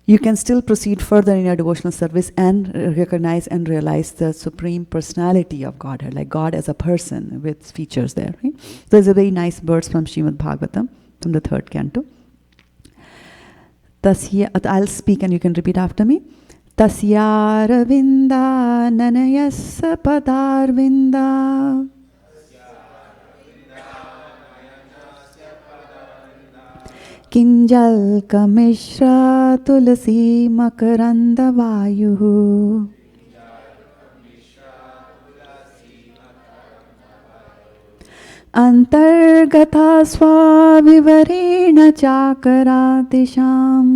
you can still proceed further in your devotional service and recognize and realize the supreme personality of Godhead, like God as a person with features there. Right? So there's a very nice verse from Srimad Bhagavatam, from the 3rd canto. I'll speak and you can repeat after me. Tasyara vinda nanayasa padarvinda Kinjal kamishra tulasi makaranda vayu Antargata swavivarena chakaratisham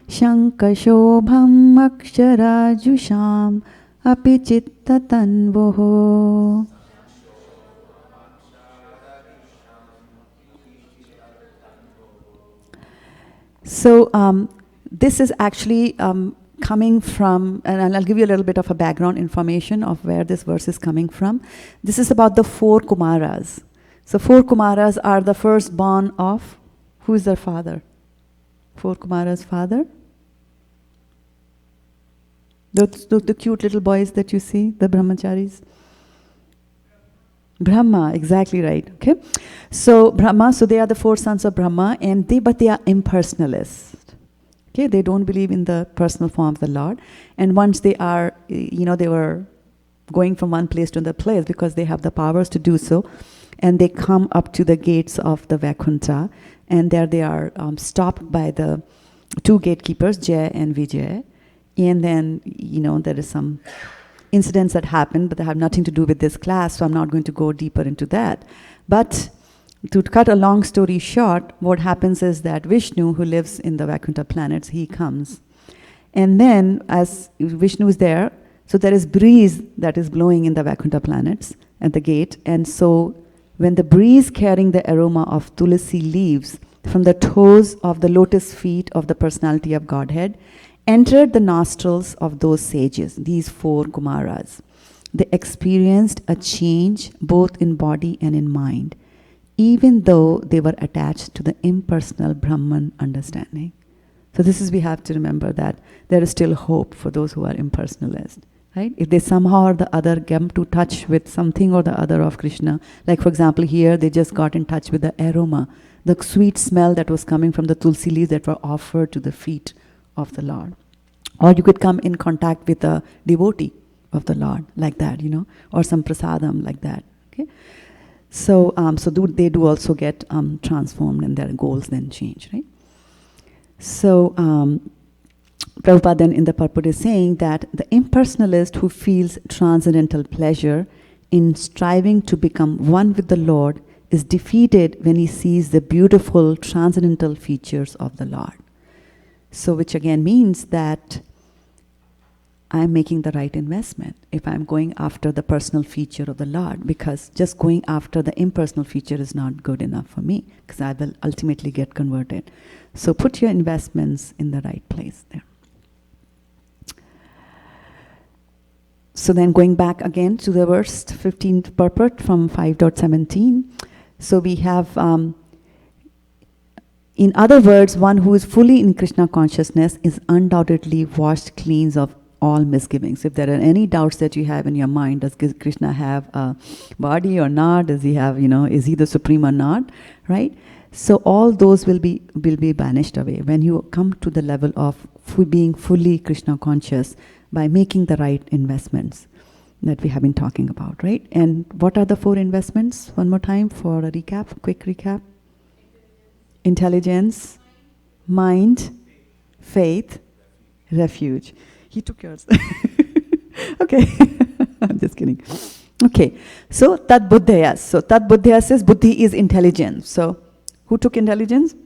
Shankashobham aksharajusham api chitta tanvoho. So this is actually coming from, and I'll give you a little bit of a background information of where this verse is coming from. This is about the 4 Kumaras. So 4 Kumaras are the firstborn of, who is their father? 4 Kumaras' father? The cute little boys that you see, the brahmacharis. Brahma, exactly right. Okay, so Brahma, so they are the 4 sons of Brahma, and they are impersonalists. Okay, they don't believe in the personal form of the Lord, and once they are, they were going from one place to another place because they have the powers to do so, and they come up to the gates of the Vaikuntha, and there they are stopped by the 2 gatekeepers, Jay and Vijay, and then there is some incidents that happen, but they have nothing to do with this class, so I'm not going to go deeper into that. But to cut a long story short, what happens is that Vishnu, who lives in the Vaikuntha planets, he comes. And then, as Vishnu is there, so there is breeze that is blowing in the Vaikuntha planets at the gate, and so when the breeze carrying the aroma of tulsi leaves from the toes of the lotus feet of the personality of Godhead entered the nostrils of those sages, these 4 Kumaras, they experienced a change both in body and in mind, even though they were attached to the impersonal Brahman understanding. So this is, we have to remember that there is still hope for those who are impersonalist, right? If they somehow or the other come to touch with something or the other of Krishna, like for example here, they just got in touch with the aroma, the sweet smell that was coming from the tulsi leaves that were offered to the feet of the Lord. Or you could come in contact with a devotee of the Lord, like that, you know, or some prasadam like that, okay? So, they do also get transformed and their goals then change, right? So, Prabhupada then in the purport is saying that the impersonalist who feels transcendental pleasure in striving to become one with the Lord is defeated when he sees the beautiful transcendental features of the Lord. So, which again means that I'm making the right investment if I'm going after the personal feature of the Lord, because just going after the impersonal feature is not good enough for me, because I will ultimately get converted. So put your investments in the right place there. So then going back again to the verse 15th purport from 5.17. So we have, in other words, one who is fully in Krishna consciousness is undoubtedly washed clean of all misgivings. If there are any doubts that you have in your mind, does Krishna have a body or not? Does he have, is he the supreme or not? Right? So all those will be banished away when you come to the level of being fully Krishna conscious by making the right investments that we have been talking about, right? And what are the 4 investments? One more time for a recap, quick recap. Intelligence, mind, faith, refuge. He took yours. Okay. I'm just kidding. Okay. So, Tad Buddhayas. So, Tad Buddhayas says Buddhi is intelligence. So, who took intelligence?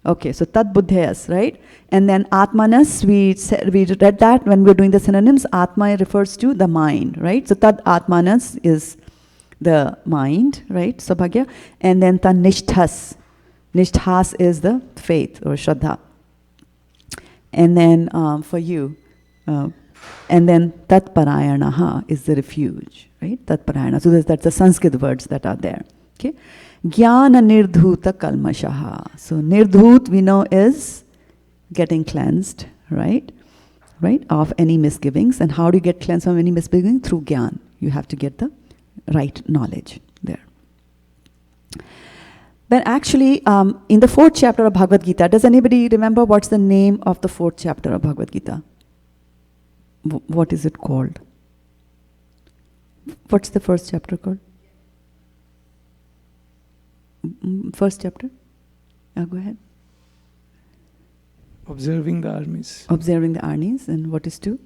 Okay. So, Tad Buddhayas, right? And then Atmanas, we read that when we're doing the synonyms, Atma refers to the mind, right? So, Tad Atmanas is the mind, right? Sabhagya. And then Tad Nishthas. Nishthas is the faith or Shraddha. And then for you, and then Tat Parayanaha is the refuge, right? Tat Parayana. So that's the Sanskrit words that are there. Okay. Jnana Nirdhuta Kalmashaha. So Nirdhut we know is getting cleansed, right? Right? Of any misgivings. And how do you get cleansed from any misgivings? Through Gyan. You have to get the right knowledge there. Then actually, in the 4th chapter of Bhagavad Gita, does anybody remember what's the name of the 4th chapter of Bhagavad Gita? What is it called? What's the 1st chapter called? 1st chapter? Go ahead. Observing the armies. Observing the armies. And what is 2?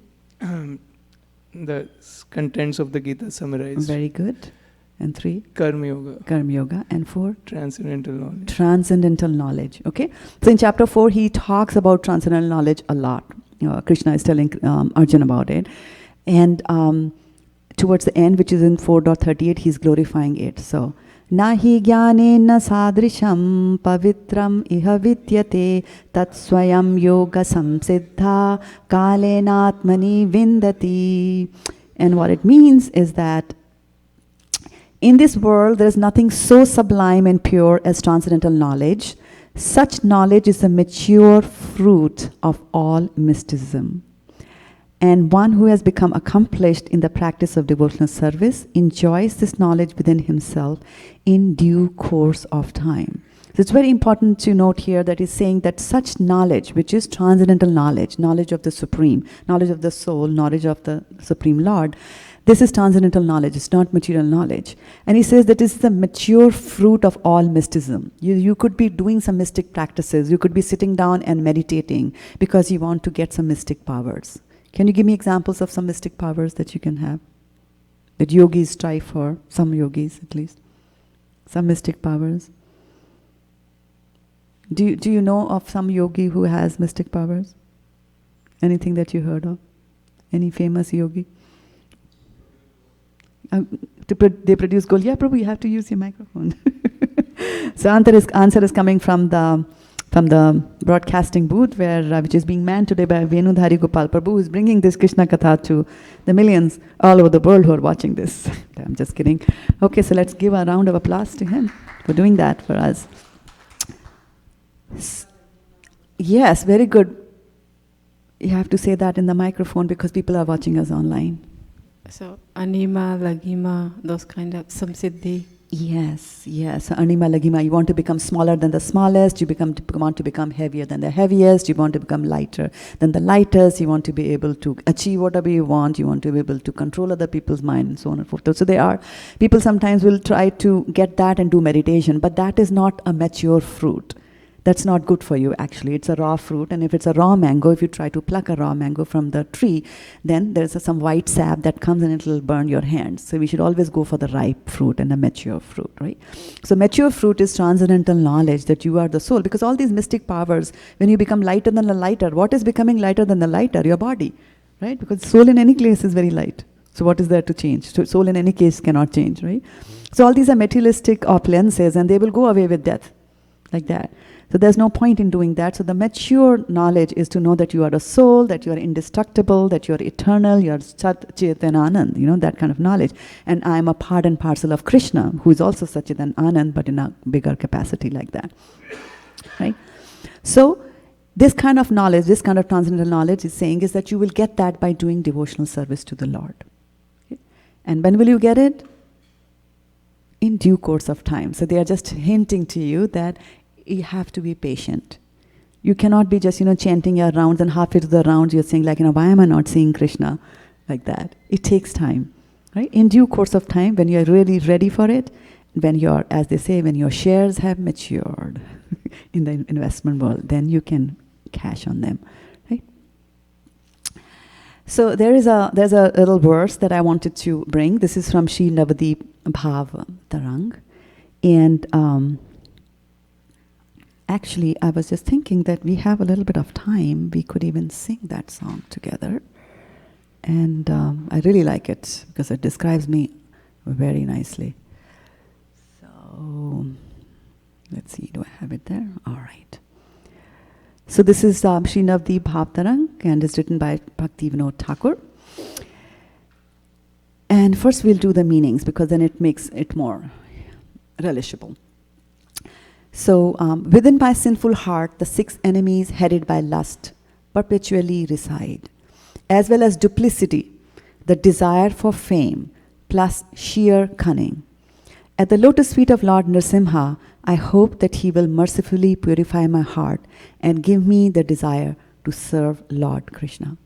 The contents of the Gita summarized. Very good. And 3? Karma Yoga. Karma Yoga. And 4? Transcendental knowledge. Transcendental knowledge. Okay. So in chapter 4, he talks about transcendental knowledge a lot. Krishna is telling Arjuna about it. And towards the end, which is in 4.38, he's glorifying it. So, Nahi jnanena sadrisham pavitram iha vidyate tat swayam yoga samsiddha kalenatmani vindati. And what it means is that in this world, there is nothing so sublime and pure as transcendental knowledge. Such knowledge is the mature fruit of all mysticism. And one who has become accomplished in the practice of devotional service enjoys this knowledge within himself in due course of time. So it's very important to note here that he's saying that such knowledge, which is transcendental knowledge, knowledge of the Supreme, knowledge of the soul, knowledge of the Supreme Lord, this is transcendental knowledge, it's not material knowledge. And he says that this is the mature fruit of all mysticism. You could be doing some mystic practices, you could be sitting down and meditating because you want to get some mystic powers. Can you give me examples of some mystic powers that you can have? That yogis strive for, some yogis at least. Some mystic powers. Do you know of some yogi who has mystic powers? Anything that you heard of? Any famous yogi? They produce gold. Yeah, Prabhu, you have to use your microphone. So answer is coming from the broadcasting booth, which is being manned today by Venudhari Gopal Prabhu, who is bringing this Krishna Katha to the millions all over the world who are watching this. I'm just kidding. Okay, so let's give a round of applause to him for doing that for us. Yes, very good. You have to say that in the microphone because people are watching us online. So, anima, lagima, those kind of samsiddhi. Yes. So anima lagima, you want to become smaller than the smallest, you want to become heavier than the heaviest, you want to become lighter than the lightest, you want to be able to achieve whatever you want to be able to control other people's mind, and so on and so forth. So people sometimes will try to get that and do meditation, but that is not a mature fruit. That's not good for you, actually. It's a raw fruit, and if it's a raw mango, if you try to pluck a raw mango from the tree, then there's some white sap that comes and it'll burn your hands. So we should always go for the ripe fruit and the mature fruit, right? So mature fruit is transcendental knowledge that you are the soul, because all these mystic powers, when you become lighter than the lighter, what is becoming lighter than the lighter? Your body, right? Because soul in any case is very light. So what is there to change? So soul in any case cannot change, right? So all these are materialistic opulences, and they will go away with death, like that. So there's no point in doing that. So the mature knowledge is to know that you are a soul, that you are indestructible, that you are eternal, you are Sat Chit and Anand, that kind of knowledge. And I am a part and parcel of Krishna, who is also Sat and Anand, but in a bigger capacity like that. Right? So this kind of knowledge, this kind of transcendental knowledge is saying is that you will get that by doing devotional service to the Lord. Okay? And when will you get it? In due course of time. So they are just hinting to you that you have to be patient. You cannot be just, chanting your rounds, and halfway to the rounds you're saying like, why am I not seeing Krishna? Like that. It takes time, right? In due course of time, when you're really ready for it, when as they say, when your shares have matured in the investment world, then you can cash on them, right? So there's a little verse that I wanted to bring. This is from Sri Navadip Bhav Tarang. And actually, I was just thinking that we have a little bit of time. We could even sing that song together. And I really like it because it describes me very nicely. So, let's see, do I have it there? All right. So this is Sri Navadip Bhavtarang, and it's written by Bhakti Vinod Thakur. And first we'll do the meanings, because then it makes it more relishable. So, within my sinful heart, the 6 enemies headed by lust perpetually reside, as well as duplicity, the desire for fame, plus sheer cunning. At the lotus feet of Lord Nrsimha, I hope that he will mercifully purify my heart and give me the desire to serve Lord Krishna.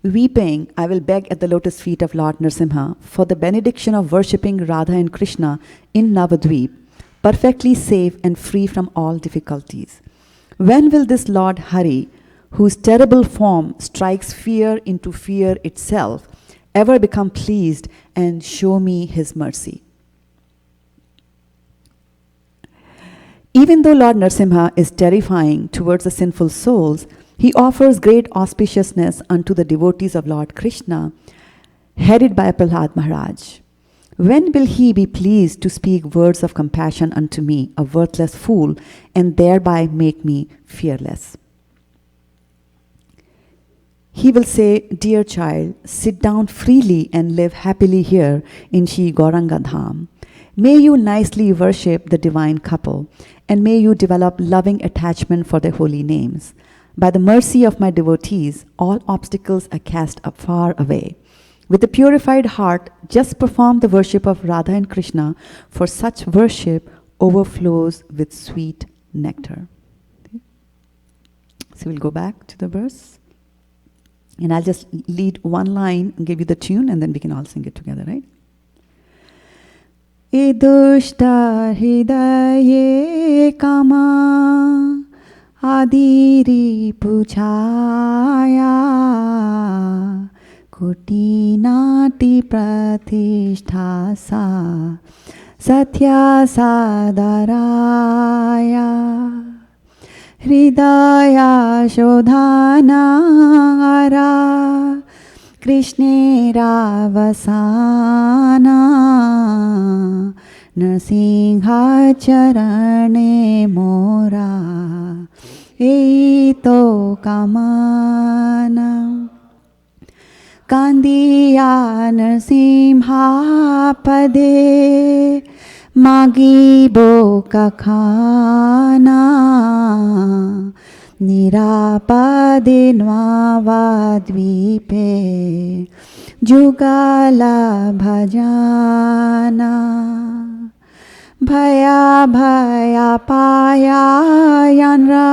Weeping, I will beg at the lotus feet of Lord Nrsimha for the benediction of worshipping Radha and Krishna in Navadvip, perfectly safe and free from all difficulties. When will this Lord Hari, whose terrible form strikes fear into fear itself, ever become pleased and show me his mercy? Even though Lord Nrsimha is terrifying towards the sinful souls, he offers great auspiciousness unto the devotees of Lord Krishna, headed by Prahlad Maharaj. When will he be pleased to speak words of compassion unto me, a worthless fool, and thereby make me fearless? He will say, dear child, sit down freely and live happily here in Shri Gauranga Dham. May you nicely worship the divine couple, and may you develop loving attachment for their holy names. By the mercy of my devotees, all obstacles are cast up far away. With a purified heart, just perform the worship of Radha and Krishna, for such worship overflows with sweet nectar. Okay. So we'll go back to the verse. And I'll just lead one line and give you the tune, and then we can all sing it together, right? Idushta hidaye kama Adiri puchaya Kutinati pratisthasa Satya sadaraya Hridaya shodhanara कृष्णेरावसाना नरसिंहाचरणे मोरा एतो कामना कांदिया नरसिंहापदे मागिबो कखाना निरापदे द्वीपे जुगाला भजाना भया भया पाया यानरा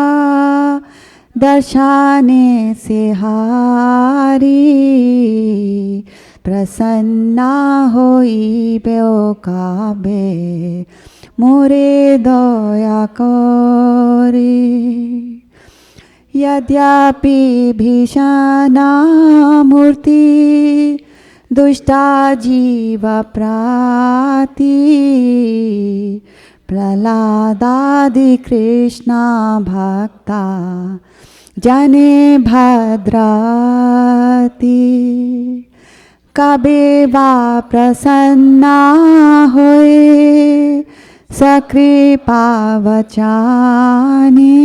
दर्शने से हारी प्रसन्ना होई बेओ काबे मोरे दया करे यद्यपि भीषणा मूर्ति दुष्टा जीव प्राति प्रहलादादि कृष्णा भक्ता जने भद्राति कबे वा प्रसन्ना होए सकृपा वचाने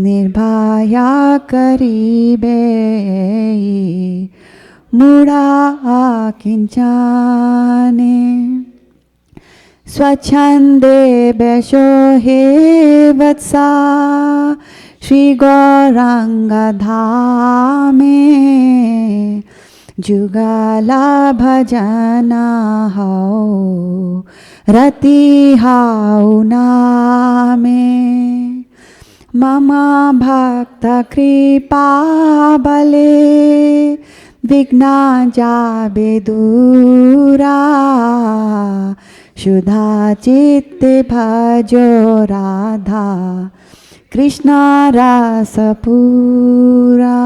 निर्भया करीबे मूढ़ा किंचाने स्वच्छंदे बेशो हे वत्सा श्री गौरांग धामे जुगाला भजना हो रति हाउ नामे ममा भक्त कृपा बले विघ्ना जाबे दूरा शुद्धा चित्ते भजो राधा कृष्णा रस पूरा.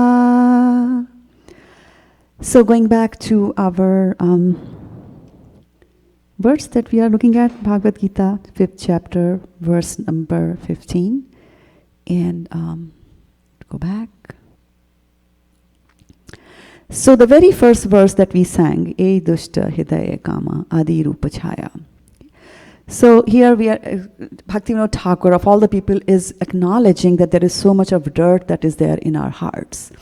So going back to our verse that we are looking at, Bhagavad Gita, 5th chapter, verse number 15. And go back. So the very first verse that we sang, E Dushta Hidaya Kama Adi Rupa Chaya. So here we are, Bhaktivinoda Thakur of all the people is acknowledging that there is so much of dirt that is there in our hearts.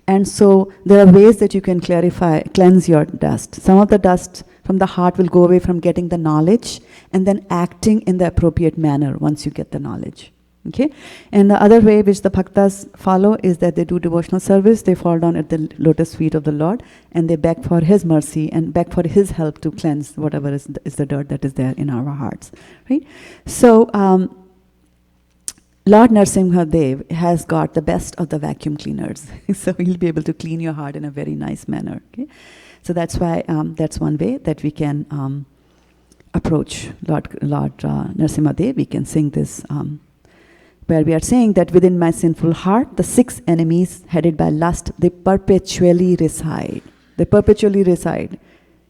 And so there are ways that you can cleanse your dust. Some of the dust from the heart will go away from getting the knowledge and then acting in the appropriate manner once you get the knowledge. Okay? And the other way which the bhaktas follow is that they do devotional service, they fall down at the lotus feet of the Lord and they beg for His mercy and beg for His help to cleanse whatever is the dirt that is there in our hearts. Right? So, Lord Narasimha Dev has got the best of the vacuum cleaners. So He'll be able to clean your heart in a very nice manner. Okay? So that's why, that's one way that we can approach Lord Narasimha Dev. We can sing this where we are saying that within my sinful heart, the 6 enemies headed by lust, they perpetually reside. They perpetually reside.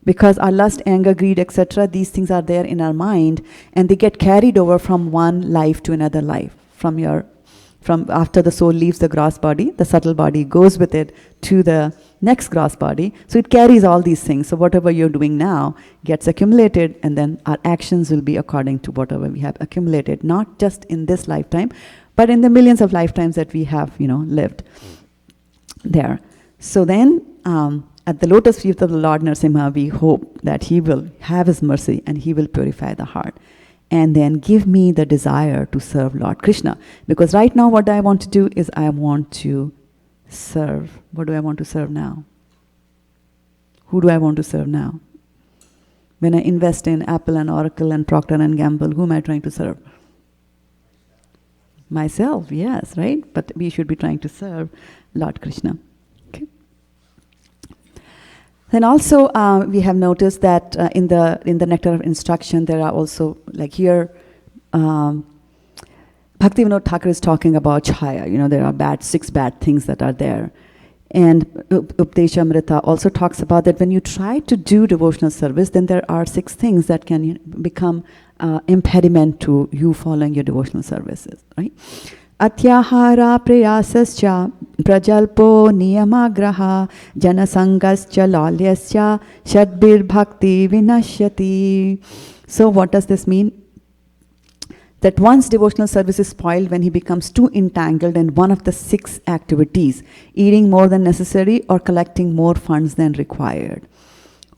Because our lust, anger, greed, etc., these things are there in our mind and they get carried over from one life to another life. From after the soul leaves the gross body, the subtle body goes with it to the next gross body. So it carries all these things. So whatever you're doing now gets accumulated and then our actions will be according to whatever we have accumulated, not just in this lifetime, but in the millions of lifetimes that we have, lived there. So then, at the lotus feet of the Lord Narasimha, we hope that He will have His mercy and He will purify the heart. And then give me the desire to serve Lord Krishna. Because right now what I want to do is I want to serve. What do I want to serve now? Who do I want to serve now? When I invest in Apple and Oracle and Procter and Gamble, who am I trying to serve? Myself, yes, right? But we should be trying to serve Lord Krishna. Okay. Then also we have noticed that in the Nectar of Instruction there are also, like here, Bhaktivinoda Thakur is talking about chaya. There are 6 bad things that are there. And Updeshamrita also talks about that when you try to do devotional service, then there are 6 things that can become impediment to you following your devotional services, right? Atyahara prayasascha prajalpo niyamagraha janasangascha lalyascha shadbir bhakti vinashyati. So what does this mean? That one's devotional service is spoiled when he becomes too entangled in one of the 6 activities, eating more than necessary or collecting more funds than required,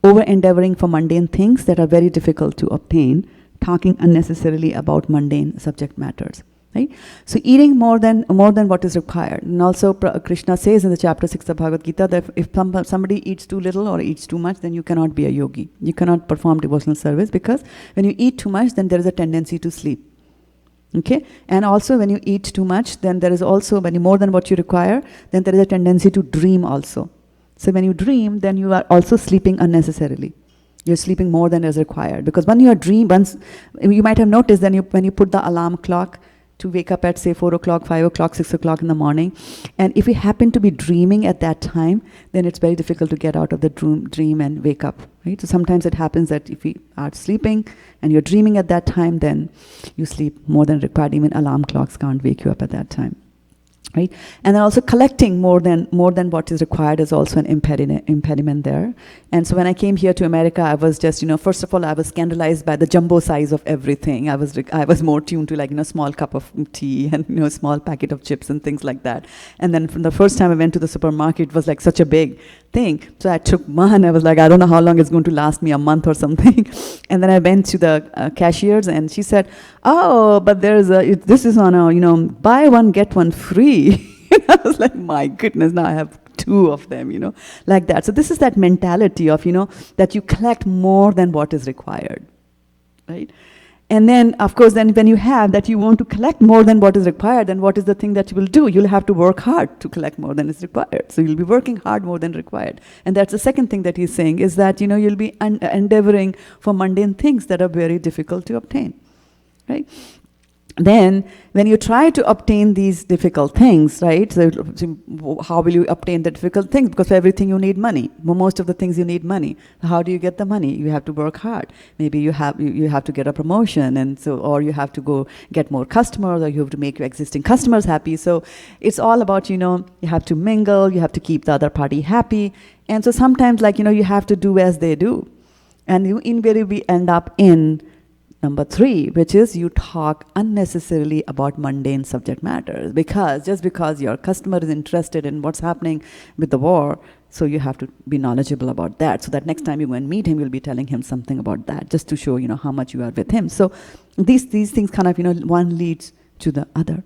over-endeavoring for mundane things that are very difficult to obtain, talking unnecessarily about mundane subject matters. Right? So eating more than what is required. And also Krishna says in the chapter 6 of Bhagavad Gita that if somebody eats too little or eats too much, then you cannot be a yogi. You cannot perform devotional service, because when you eat too much, then there is a tendency to sleep. Okay? And also when you eat too much, then there is also, when you more than what you require, then there is a tendency to dream also. So when you dream, then you are also sleeping unnecessarily. You're sleeping more than is required. Because when you you might have noticed that when you put the alarm clock to wake up at say 4 o'clock, 5 o'clock, 6 o'clock in the morning, and if you happen to be dreaming at that time, then it's very difficult to get out of the dream and wake up. Right? So sometimes it happens that if you are sleeping and you're dreaming at that time, then you sleep more than required. Even alarm clocks can't wake you up at that time. Right? And then also collecting more than what is required is also an impediment there. And so when I came here to America, I was just, first of all, I was scandalized by the jumbo size of everything. I was more tuned to small cup of tea and small packet of chips and things like that. And then from the first time I went to the supermarket, it was like such a big thing. So I took one. I was like, I don't know how long it's going to last me, a month or something. And then I went to the cashiers, and she said, "Oh, but this is on a buy one get one free." I was like, my goodness, now I have 2 of them, like that. So this is that mentality of, that you collect more than what is required, right? And then, of course, then when you have that you want to collect more than what is required, then what is the thing that you will do? You'll have to work hard to collect more than is required. So you'll be working hard more than required. And that's the second thing that he's saying, is that, you'll be endeavoring for mundane things that are very difficult to obtain, right? Then, when you try to obtain these difficult things, right, so how will you obtain the difficult things? Because for everything you need money. Most of the things you need money. How do you get the money? You have to work hard. Maybe you have to get a promotion, and so, or you have to go get more customers, or you have to make your existing customers happy. So it's all about, you have to mingle, you have to keep the other party happy. And so sometimes, you have to do as they do. And you invariably end up in number 3, which is you talk unnecessarily about mundane subject matters, just because your customer is interested in what's happening with the war, so you have to be knowledgeable about that, so that next time you go and meet him, you'll be telling him something about that, just to show, how much you are with him. So these things kind of, one leads to the other.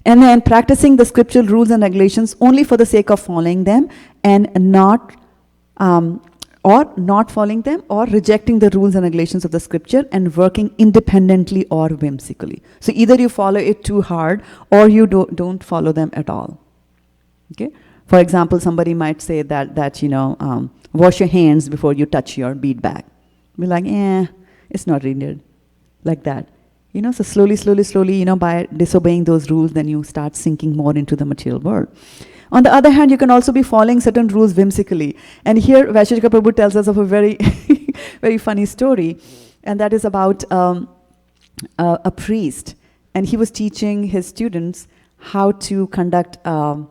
And then practicing the scriptural rules and regulations only for the sake of following them, and not following them, or rejecting the rules and regulations of the scripture and working independently or whimsically. So either you follow it too hard, or you don't follow them at all. Okay? For example, somebody might say that wash your hands before you touch your bead bag. Be like, it's not needed. Like that. So slowly, by disobeying those rules, then you start sinking more into the material world. On the other hand, you can also be following certain rules whimsically. And here, Vaisheshika Prabhu tells us of a very, very funny story. And that is about a priest. And he was teaching his students how to conduct a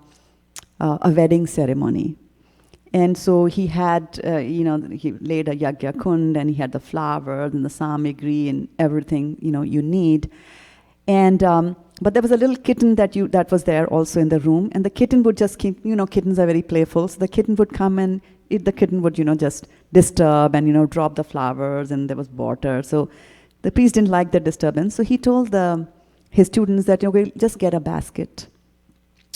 wedding ceremony. And so he had, he laid a yagya kund, and he had the flowers and the samagri and everything, you need. And but there was a little kitten that was there also in the room, and the kitten would just keep, kittens are very playful, so the kitten would come, and the kitten would, just disturb and, drop the flowers, and there was water. So the priest didn't like the disturbance, so he told his students that, we'll just get a basket.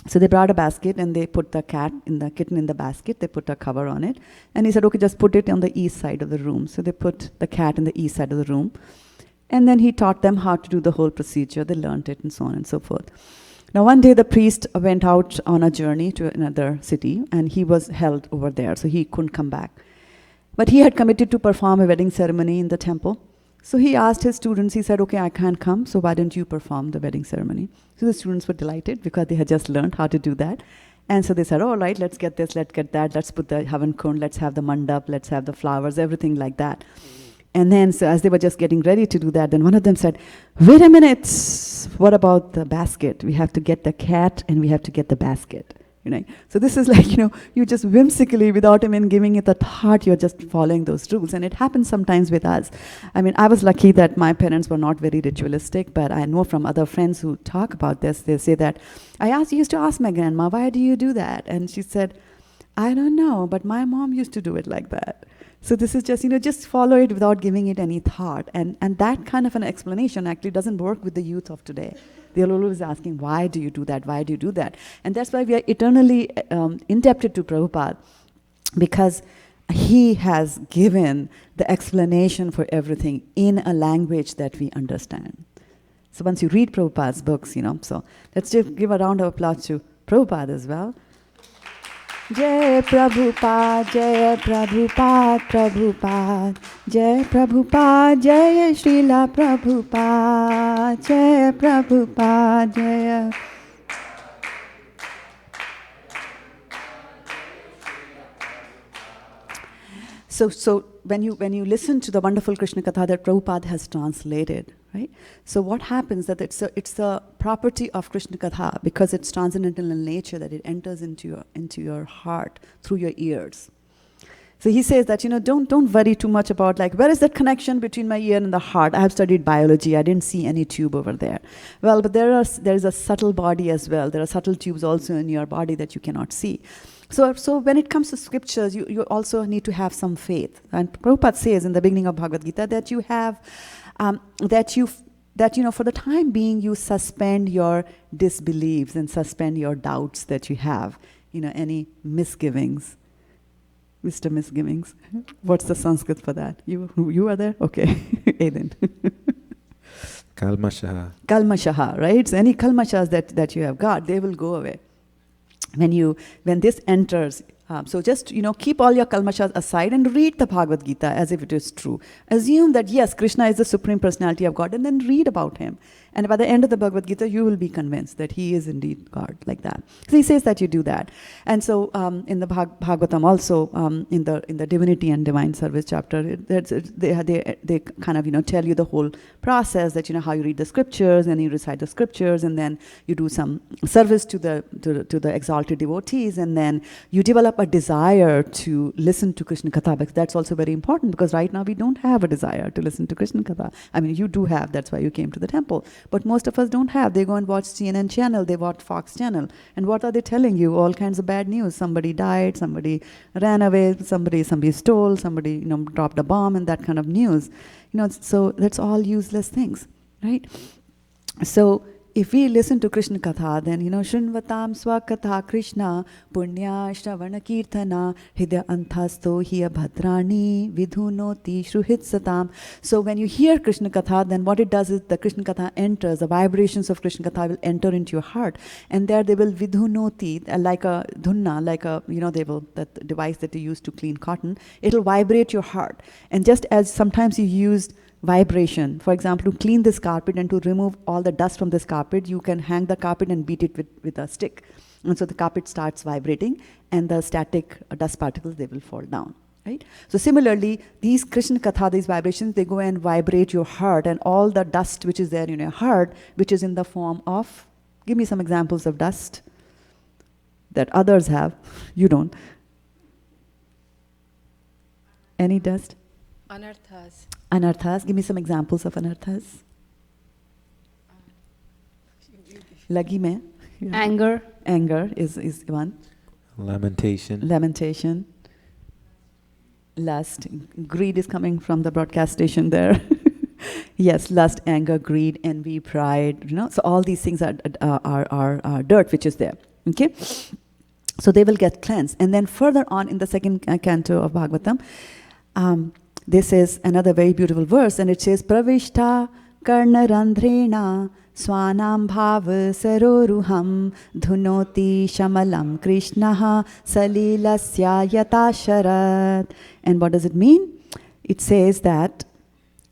So they brought a basket, and they put the kitten in the basket, they put a cover on it, and he said, okay, just put it on the east side of the room. So they put the cat in the east side of the room. And then he taught them how to do the whole procedure. They learned it and so on and so forth. Now one day the priest went out on a journey to another city, and he was held over there, so he couldn't come back. But he had committed to perform a wedding ceremony in the temple. So he asked his students, he said, okay, I can't come, so why don't you perform the wedding ceremony? So the students were delighted because they had just learned how to do that. And so they said, all right, let's get this, let's get that, let's put the havan kund, let's have the mandap, let's have the flowers, everything like that. And then, so as they were just getting ready to do that, then one of them said, "Wait a minute, what about the basket? We have to get the cat and we have to get the basket." You know? So this is like, you just whimsically, without even giving it a thought, you're just following those rules. And it happens sometimes with us. I mean, I was lucky that my parents were not very ritualistic, but I know from other friends who talk about this, they say that, used to ask my grandma, "Why do you do that?" And she said, "I don't know, but my mom used to do it like that." So this is just, just follow it without giving it any thought. And that kind of an explanation actually doesn't work with the youth of today. They're always asking, "Why do you do that? Why do you do that?" And that's why we are eternally indebted to Prabhupada, because he has given the explanation for everything in a language that we understand. So once you read Prabhupada's books, so let's just give a round of applause to Prabhupada as well. Jai Prabhupada, Jai Prabhupada, Prabhupada, Jai Prabhupada, Jai Srila Prabhupada, Jai Prabhupada, Jai. So when you listen to the wonderful Krishna Katha that Prabhupada has translated, right? So what happens that it's a property of Krishna Katha, because it's transcendental in nature, that it enters into your heart through your ears. So he says that, don't worry too much about where is that connection between my ear and the heart? I have studied biology. I didn't see any tube over there. Well, but there is a subtle body as well. There are subtle tubes also in your body that you cannot see. So when it comes to scriptures, you also need to have some faith. And Prabhupada says in the beginning of Bhagavad Gita that you have, for the time being, you suspend your disbeliefs and suspend your doubts that you have, any misgivings. Mr. Misgivings. What's the Sanskrit for that? You are there? Okay. Aiden. Kalmashaha. Kalmashaha, right? So any kalmashas that you have got, they will go away. When this enters, so just keep all your kalmashas aside and read the Bhagavad Gita as if it is true. Assume that yes, Krishna is the Supreme Personality of God, and then read about him. And by the end of the Bhagavad Gita, you will be convinced that he is indeed God, like that. So he says that you do that. And so in the Bhagavatam also, in the Divinity and Divine Service chapter, they kind of tell you the whole process, that how you read the scriptures and you recite the scriptures, and then you do some service to the exalted devotees, and then you develop a desire to listen to Krishna Katha, because that's also very important, because right now we don't have a desire to listen to Krishna Katha. I mean, you do have, that's why you came to the temple. But most of us don't have. They go and watch CNN channel, they watch Fox channel. And what are they telling you? All kinds of bad news. Somebody died, somebody ran away, somebody stole, somebody dropped a bomb, and that kind of news. So that's all useless things, right? So if we listen to Krishna Katha, then, Shunvatam Swakatha Krishna, Punya Shravana Kirtana, Hidya Anthasto Hiya Bhadrani, Vidhunoti Shruhit Satam. So when you hear Krishna Katha, then what it does is the Krishna Katha enters, the vibrations of Krishna Katha will enter into your heart. And there they will vidhunoti, like a dhunna, that device that you use to clean cotton, it'll vibrate your heart. And just as sometimes you used vibration, for example, to clean this carpet and to remove all the dust from this carpet, you can hang the carpet and beat it with a stick. And so the carpet starts vibrating, and the static dust particles, they will fall down, right? So similarly, these Krishna Katha, these vibrations, they go and vibrate your heart, and all the dust which is there in your heart, which is in the form of, give me some examples of dust that others have, you don't. Any dust? Anarthas. Anarthas. Give me some examples of anarthas. Lagi mein. Yeah. Anger. Anger is one. Lamentation. Lust. Greed is coming from the broadcast station there. Yes, lust, anger, greed, envy, pride. So all these things are dirt which is there. Okay. So they will get cleansed. And then further on in the second canto of Bhagavatam, this is another very beautiful verse, and it says, Pravishta karna randhrena swanam bhav saroruham dhunoti shamalam krishnaha salilasya yatasharat. And what does it mean? It says that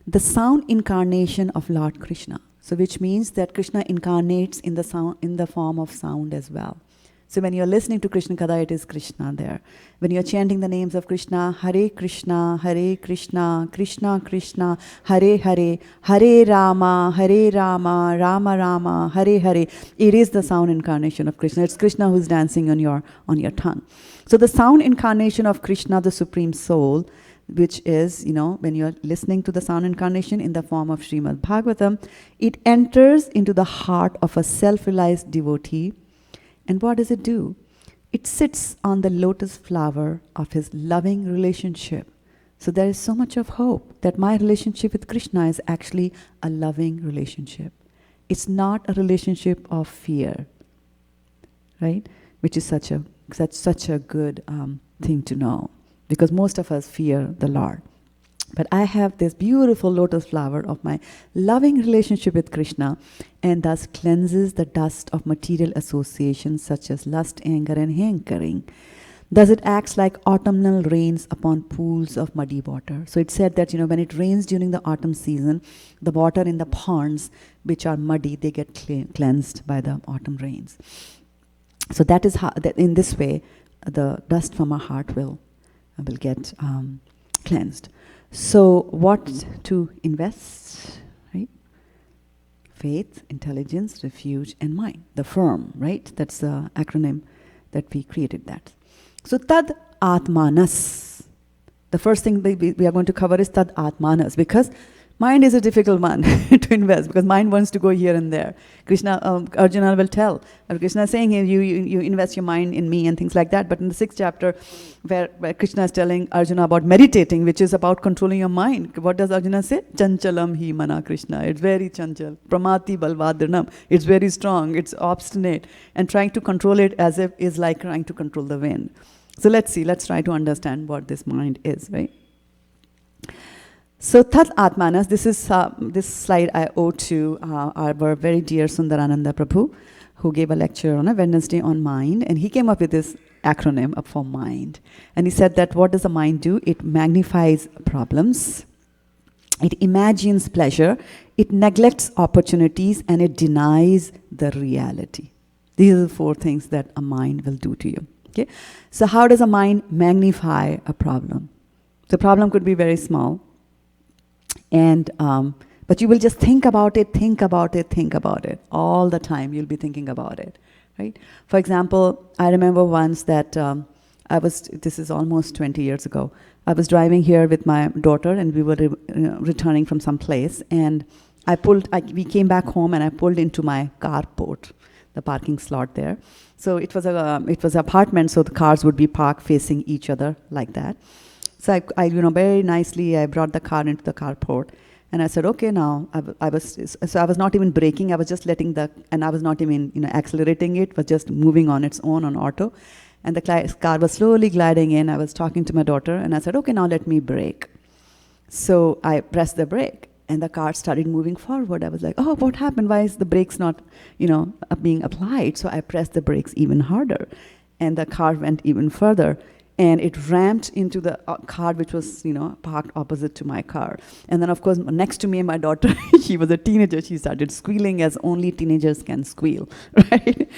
the sound incarnation of Lord Krishna. So which means that Krishna incarnates in the form of sound as well. So when you're listening to Krishna Katha, it is Krishna there. When you're chanting the names of Krishna, Hare Krishna, Krishna Krishna, Hare Hare, Hare Rama, Rama Rama, Hare Hare. It is the sound incarnation of Krishna. It's Krishna who's dancing on your tongue. So the sound incarnation of Krishna, the Supreme Soul, which is, when you're listening to the sound incarnation in the form of Srimad Bhagavatam, it enters into the heart of a self-realized devotee. And what does it do? It sits on the lotus flower of his loving relationship. So there is so much of hope that my relationship with Krishna is actually a loving relationship. It's not a relationship of fear, right? Which is such a good thing to know, because most of us fear the Lord. But I have this beautiful lotus flower of my loving relationship with Krishna, and thus cleanses the dust of material associations such as lust, anger, and hankering. Thus it acts like autumnal rains upon pools of muddy water. So it said that, when it rains during the autumn season, the water in the ponds, which are muddy, they get cleansed by the autumn rains. So that is how, that in this way, the dust from our heart will get cleansed. So what to invest, right? Faith, intelligence, refuge, and mind. The firm, right? That's the acronym that we created that. So Tad Atmanas. The first thing we are going to cover is Tad Atmanas, because mind is a difficult one to invest, because mind wants to go here and there. Arjuna will tell. Krishna is saying here, you invest your mind in me and things like that. But in the 6th chapter, where Krishna is telling Arjuna about meditating, which is about controlling your mind, what does Arjuna say? Chanchalam hi mana Krishna. It's very chanchal. Pramati balvadranam. It's very strong. It's obstinate. And trying to control it as if is like trying to control the wind. So let's see. Let's try to understand what this mind is, right? So Tat Atmanas, this slide I owe to our very dear Sundarananda Prabhu, who gave a lecture on a Wednesday on mind, and he came up with this acronym up for mind. And he said that what does the mind do? It magnifies problems, it imagines pleasure, it neglects opportunities, and it denies the reality. These are the 4 things that a mind will do to you. Okay? So how does a mind magnify a problem? The problem could be very small. And but you will just think about it all the time. You'll be thinking about it, right? For example, I remember once that this is almost 20 years ago. I was driving here with my daughter, and we were returning from some place, and we came back home, and I pulled into my carport, the parking slot there. So it was an apartment, so the cars would be parked facing each other like that. So I very nicely, I brought the car into the carport, and I said, okay, now, I was not even braking, I was just and I was not even, accelerating it, was just moving on its own on auto. And the car was slowly gliding in. I was talking to my daughter, and I said, okay, now let me brake. So I pressed the brake, and the car started moving forward. I was like, oh, what happened? Why is the brakes not, being applied? So I pressed the brakes even harder, and the car went even further. And it ramped into the car which was, parked opposite to my car. And then, of course, next to me, my daughter, she was a teenager. She started squealing as only teenagers can squeal, right?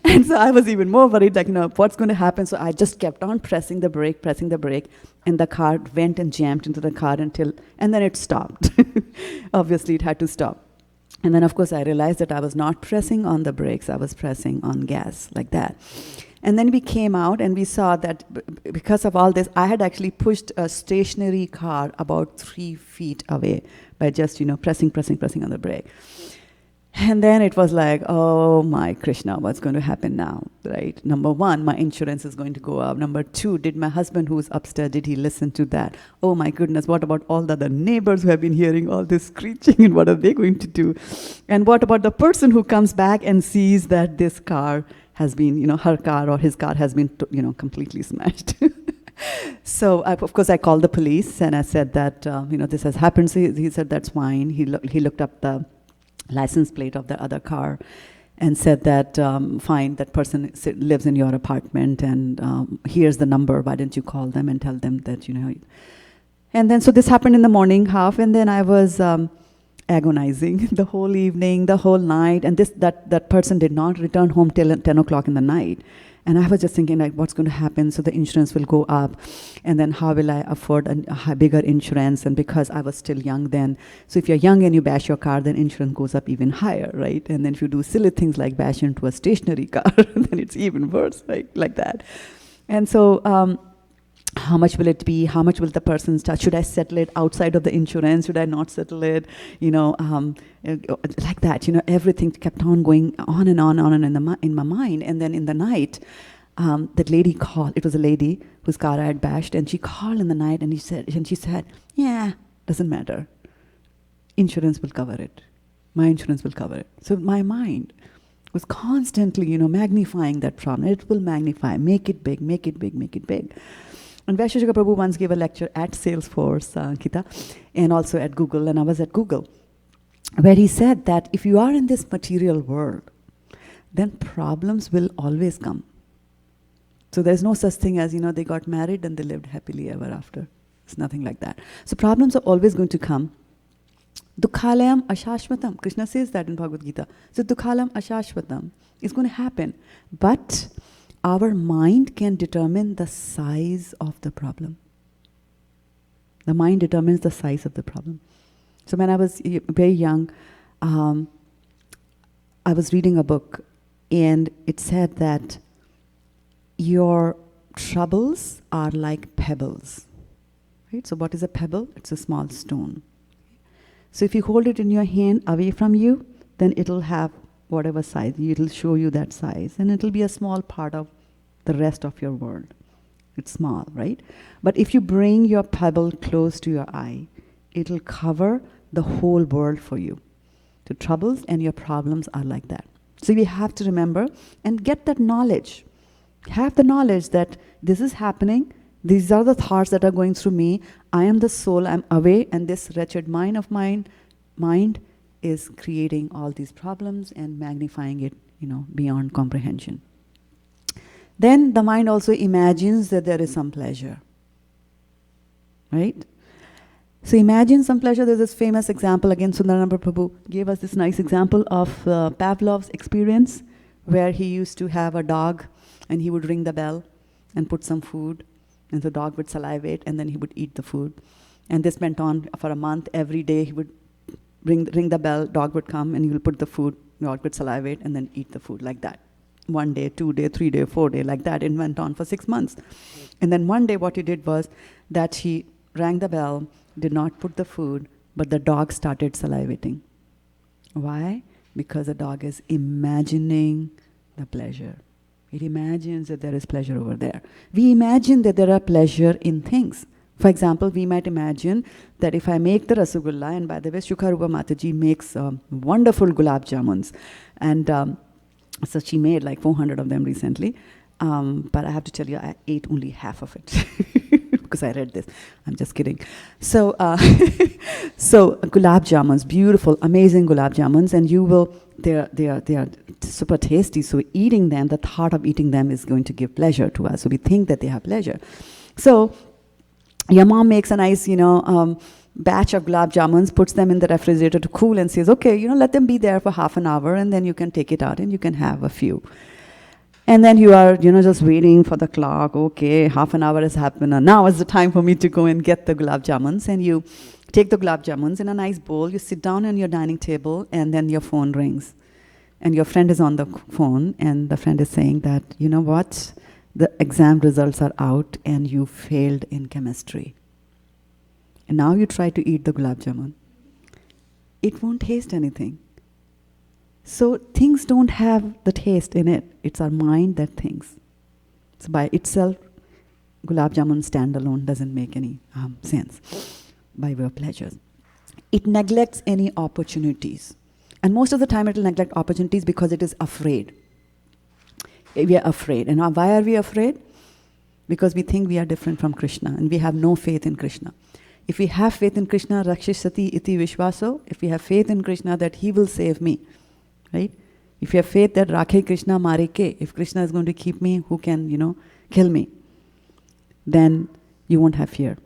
And so I was even more worried, like, what's going to happen? So I just kept on pressing the brake, and the car went and jammed into the car and then it stopped. Obviously, it had to stop. And then, of course, I realized that I was not pressing on the brakes. I was pressing on gas, like that. And then we came out, and we saw that because of all this, I had actually pushed a stationary car about 3 feet away by just, pressing on the brake. And then it was like, oh my Krishna, what's going to happen now, right? Number 1, my insurance is going to go up. Number 2, did my husband who's upstairs, did he listen to that? Oh my goodness, what about all the other neighbors who have been hearing all this screeching, and what are they going to do? And what about the person who comes back and sees that this car has been, her car or his car has been, completely smashed. So, of course, I called the police, and I said that, this has happened. So he said, that's fine. He looked up the license plate of the other car and said that, fine, that person lives in your apartment, and here's the number. Why don't you call them and tell them that, And then, so this happened in the morning half, and then I was agonizing the whole evening, the whole night, and that person did not return home till 10 o'clock in the night. And I was just thinking, like, what's going to happen? So the insurance will go up, and then how will I afford a bigger insurance? And because I was still young then, so if you're young and you bash your car, then insurance goes up even higher, right? And then if you do silly things like bash into a stationary car, then it's even worse, right? Like that. And so, how much will it be? How much will the person start? Should I settle it outside of the insurance? Should I not settle it? Like that. Everything kept on going on and on in my mind. And then in the night, that lady called. It was a lady whose car I had bashed, and she called in the night, and she said, "Yeah, doesn't matter. Insurance will cover it. My insurance will cover it." So my mind was constantly, magnifying that problem. It will magnify, make it big, make it big, make it big. And Vaisheshika Prabhu once gave a lecture at Salesforce, Kita, and also at Google, and I was at Google, where he said that if you are in this material world, then problems will always come. So there's no such thing as, they got married and they lived happily ever after. It's nothing like that. So problems are always going to come. Dukhalayam ashashvatam. Krishna says that in Bhagavad Gita. So dukhalayam ashashvatam is going to happen. But our mind can determine the size of the problem. The mind determines the size of the problem. So when I was very young, I was reading a book, and it said that your troubles are like pebbles. Right? So what is a pebble? It's a small stone. So if you hold it in your hand away from you, then it'll have whatever size. It'll show you that size, and it'll be a small part of the rest of your world. It's small, right? But if you bring your pebble close to your eye, it'll cover the whole world for you. The troubles and your problems are like that. So we have to remember and get that knowledge. Have the knowledge that this is happening. These are the thoughts that are going through me. I am the soul, I'm away, and this wretched mind of mine, is creating all these problems and magnifying it, beyond comprehension. Then the mind also imagines that there is some pleasure, right? So imagine some pleasure. There's this famous example, again, Sundarananda Prabhu gave us this nice example of Pavlov's experience, where he used to have a dog, and he would ring the bell and put some food, and the dog would salivate, and then he would eat the food. And this went on for a month. Every day he would ring the bell, dog would come, and he would put the food, dog would salivate, and then eat the food, like that. 1 day, 2 day, 3 day, 4 day, like that. It went on for 6 months. And then one day what he did was that he rang the bell, did not put the food, but the dog started salivating. Why? Because the dog is imagining the pleasure. It imagines that there is pleasure over there. We imagine that there are pleasure in things. For example, we might imagine that if I make the rasagulla, and by the way, Shukharupa Mataji makes wonderful gulab jamuns, and so she made like 400 of them recently. But I have to tell you, I ate only half of it because I read this. I'm just kidding. So, so gulab jamuns, beautiful, amazing gulab jamuns, and they are super tasty. So eating them, the thought of eating them is going to give pleasure to us. So we think that they have pleasure. So your mom makes a nice, batch of gulab jamuns, puts them in the refrigerator to cool, and says, okay, let them be there for half an hour, and then you can take it out and you can have a few. And then you are, just waiting for the clock. Okay, half an hour has happened, and now is the time for me to go and get the gulab jamuns. And you take the gulab jamuns in a nice bowl, you sit down on your dining table, and then your phone rings. And your friend is on the phone, and the friend is saying that, you know what, the exam results are out, and you failed in chemistry. And now you try to eat the gulab jamun. It won't taste anything. So things don't have the taste in it. It's our mind that thinks. So by itself, gulab jamun standalone doesn't make any sense by way of pleasures. It neglects any opportunities. And most of the time it will neglect opportunities because it is afraid. We are afraid. And why are we afraid? Because we think we are different from Krishna, and we have no faith in Krishna. If we have faith in Krishna, rakshishati iti vishvaso, if we have faith in Krishna that he will save me, right? If you have faith that rakhe Krishna mare ke, if Krishna is going to keep me, who can, kill me, then you won't have fear.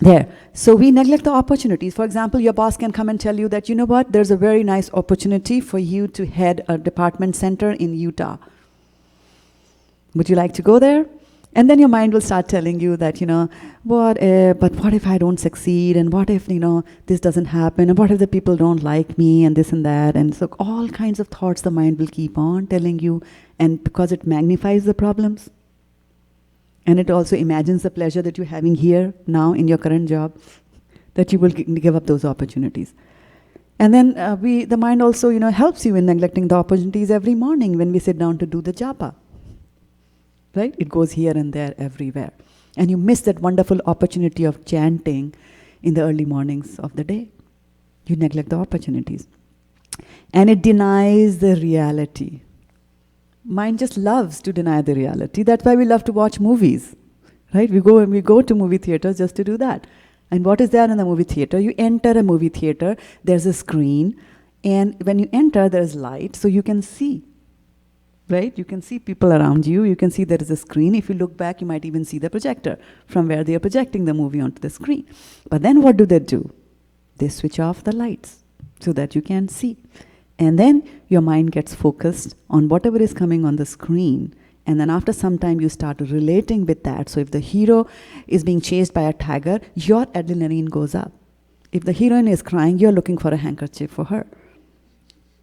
There. So we neglect the opportunities. For example, your boss can come and tell you that, you know what, there's a very nice opportunity for you to head a department center in Utah. Would you like to go there? And then your mind will start telling you that, but what if I don't succeed? And what if, this doesn't happen? And what if the people don't like me and this and that? And so all kinds of thoughts the mind will keep on telling you. And because it magnifies the problems. And it also imagines the pleasure that you're having here, now, in your current job, that you will give up those opportunities. And then the mind also, helps you in neglecting the opportunities every morning when we sit down to do the japa. Right? It goes here and there, everywhere. And you miss that wonderful opportunity of chanting in the early mornings of the day. You neglect the opportunities. And it denies the reality. Mind just loves to deny the reality. That's why we love to watch movies. Right? We go to movie theaters just to do that. And what is there in the movie theater? You enter a movie theater, there's a screen, and when you enter, there's light, so you can see. Right? You can see people around you. You can see there is a screen. If you look back, you might even see the projector from where they are projecting the movie onto the screen. But then what do? They switch off the lights so that you can see. And then your mind gets focused on whatever is coming on the screen. And then after some time, you start relating with that. So if the hero is being chased by a tiger, your adrenaline goes up. If the heroine is crying, you're looking for a handkerchief for her.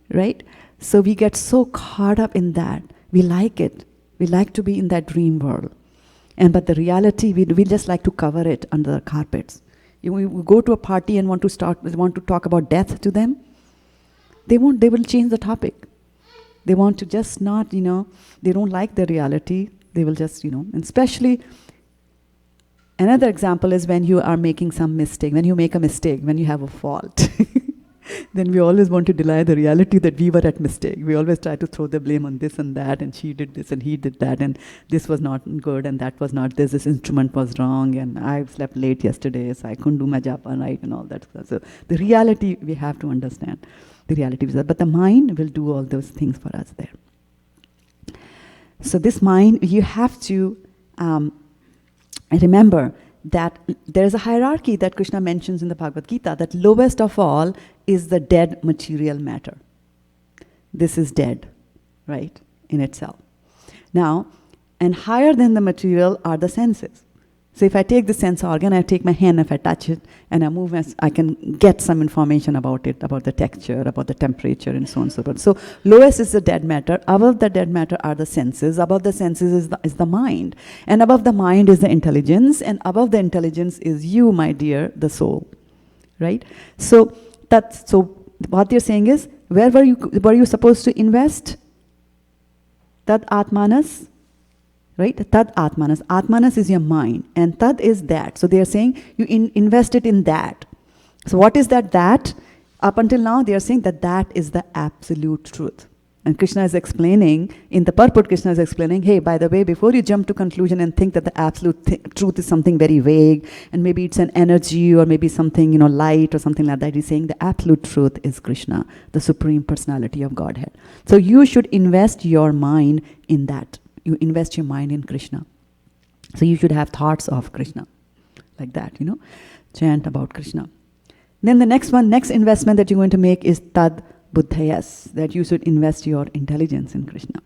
Right? So we get so caught up in that. We like it. We like to be in that dream world. But the reality, we just like to cover it under the carpets. We go to a party and want to talk about death to them. They will change the topic. They want to just not, they don't like the reality. They will just, and especially, another example is when you are making some mistake, when you make a mistake, when you have a fault. Then we always want to deny the reality that we were at mistake. We always try to throw the blame on this and that, and she did this and he did that, and this was not good and that was not this instrument was wrong, and I slept late yesterday, so I couldn't do my japa right and all that stuff. So the reality, we have to understand. The reality is that, but the mind will do all those things for us there. So this mind, you have to remember that there is a hierarchy that Krishna mentions in the Bhagavad Gita, that lowest of all is the dead material matter. This is dead, right, in itself. Now, and higher than the material are the senses. So if I take the sense organ, I take my hand, if I touch it, and I move, I can get some information about it, about the texture, about the temperature, and so on and so forth. So lowest is the dead matter. Above the dead matter are the senses. Above the senses is the mind. And above the mind is the intelligence. And above the intelligence is you, my dear, the soul. Right? So what they're saying is, where were you supposed to invest? Tad Atmanas. Right? Tad Atmanas. Atmanas is your mind. And Tad is that. So they are saying you invest it in that. So what is that? Up until now they are saying that is the absolute truth. And Krishna is explaining, in the purport Krishna is explaining, hey, by the way, before you jump to conclusion and think that the absolute truth is something very vague, and maybe it's an energy or maybe something, light or something like that, he's saying the absolute truth is Krishna, the Supreme Personality of Godhead. So you should invest your mind in that. You invest your mind in Krishna. So you should have thoughts of Krishna. Like that, chant about Krishna. Then the next investment that you're going to make is Tad Buddhayas, that you should invest your intelligence in Krishna.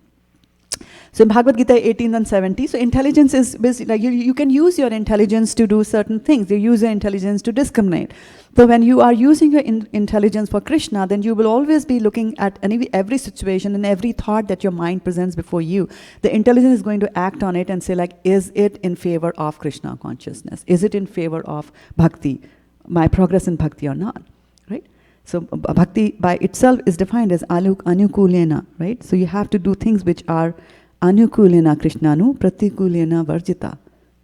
So in Bhagavad Gita 18 and 70, so intelligence is basically, like you can use your intelligence to do certain things. You use your intelligence to discriminate. So when you are using your intelligence for Krishna, then you will always be looking at every situation and every thought that your mind presents before you. The intelligence is going to act on it and say, like, is it in favor of Krishna consciousness? Is it in favor of bhakti, my progress in bhakti or not? Right? So bhakti by itself is defined as anukulena, right? So you have to do things which are anukulena krishnanu pratikulena varjita.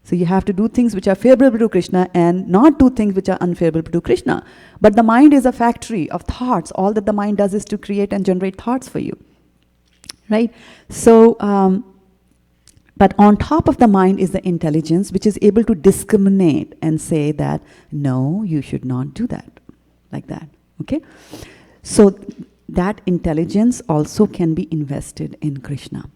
So you have to do things which are favorable to Krishna and not do things which are unfavorable to Krishna. But the mind is a factory of thoughts. All that the mind does is to create and generate thoughts for you. Right? So, but on top of the mind is the intelligence, which is able to discriminate and say that, no, you should not do that. Like that. Okay? So that intelligence also can be invested in Krishna.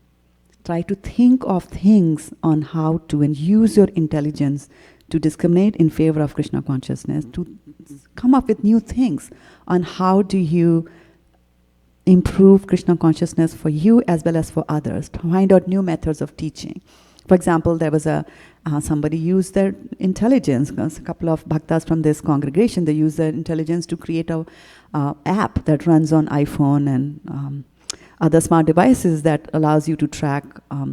Try to think of things on how to, and use your intelligence to discriminate in favor of Krishna consciousness, to come up with new things on how do you improve Krishna consciousness for you as well as for others, to find out new methods of teaching. For example, there was somebody used their intelligence, a couple of bhaktas from this congregation, they used their intelligence to create a app that runs on iPhone and other smart devices that allows you to track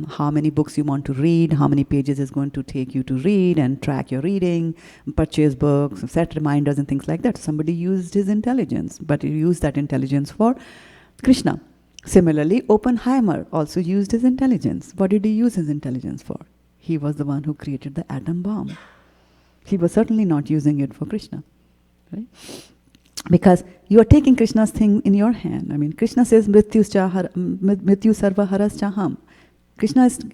how many books you want to read, how many pages it's going to take you to read, and track your reading, purchase books, set reminders and things like that. Somebody used his intelligence, but he used that intelligence for Krishna. Similarly, Oppenheimer also used his intelligence. What did he use his intelligence for? He was the one who created the atom bomb. He was certainly not using it for Krishna, right? Because you are taking Krishna's thing in your hand. I mean, Krishna says, Mrityu sarva haras chaham.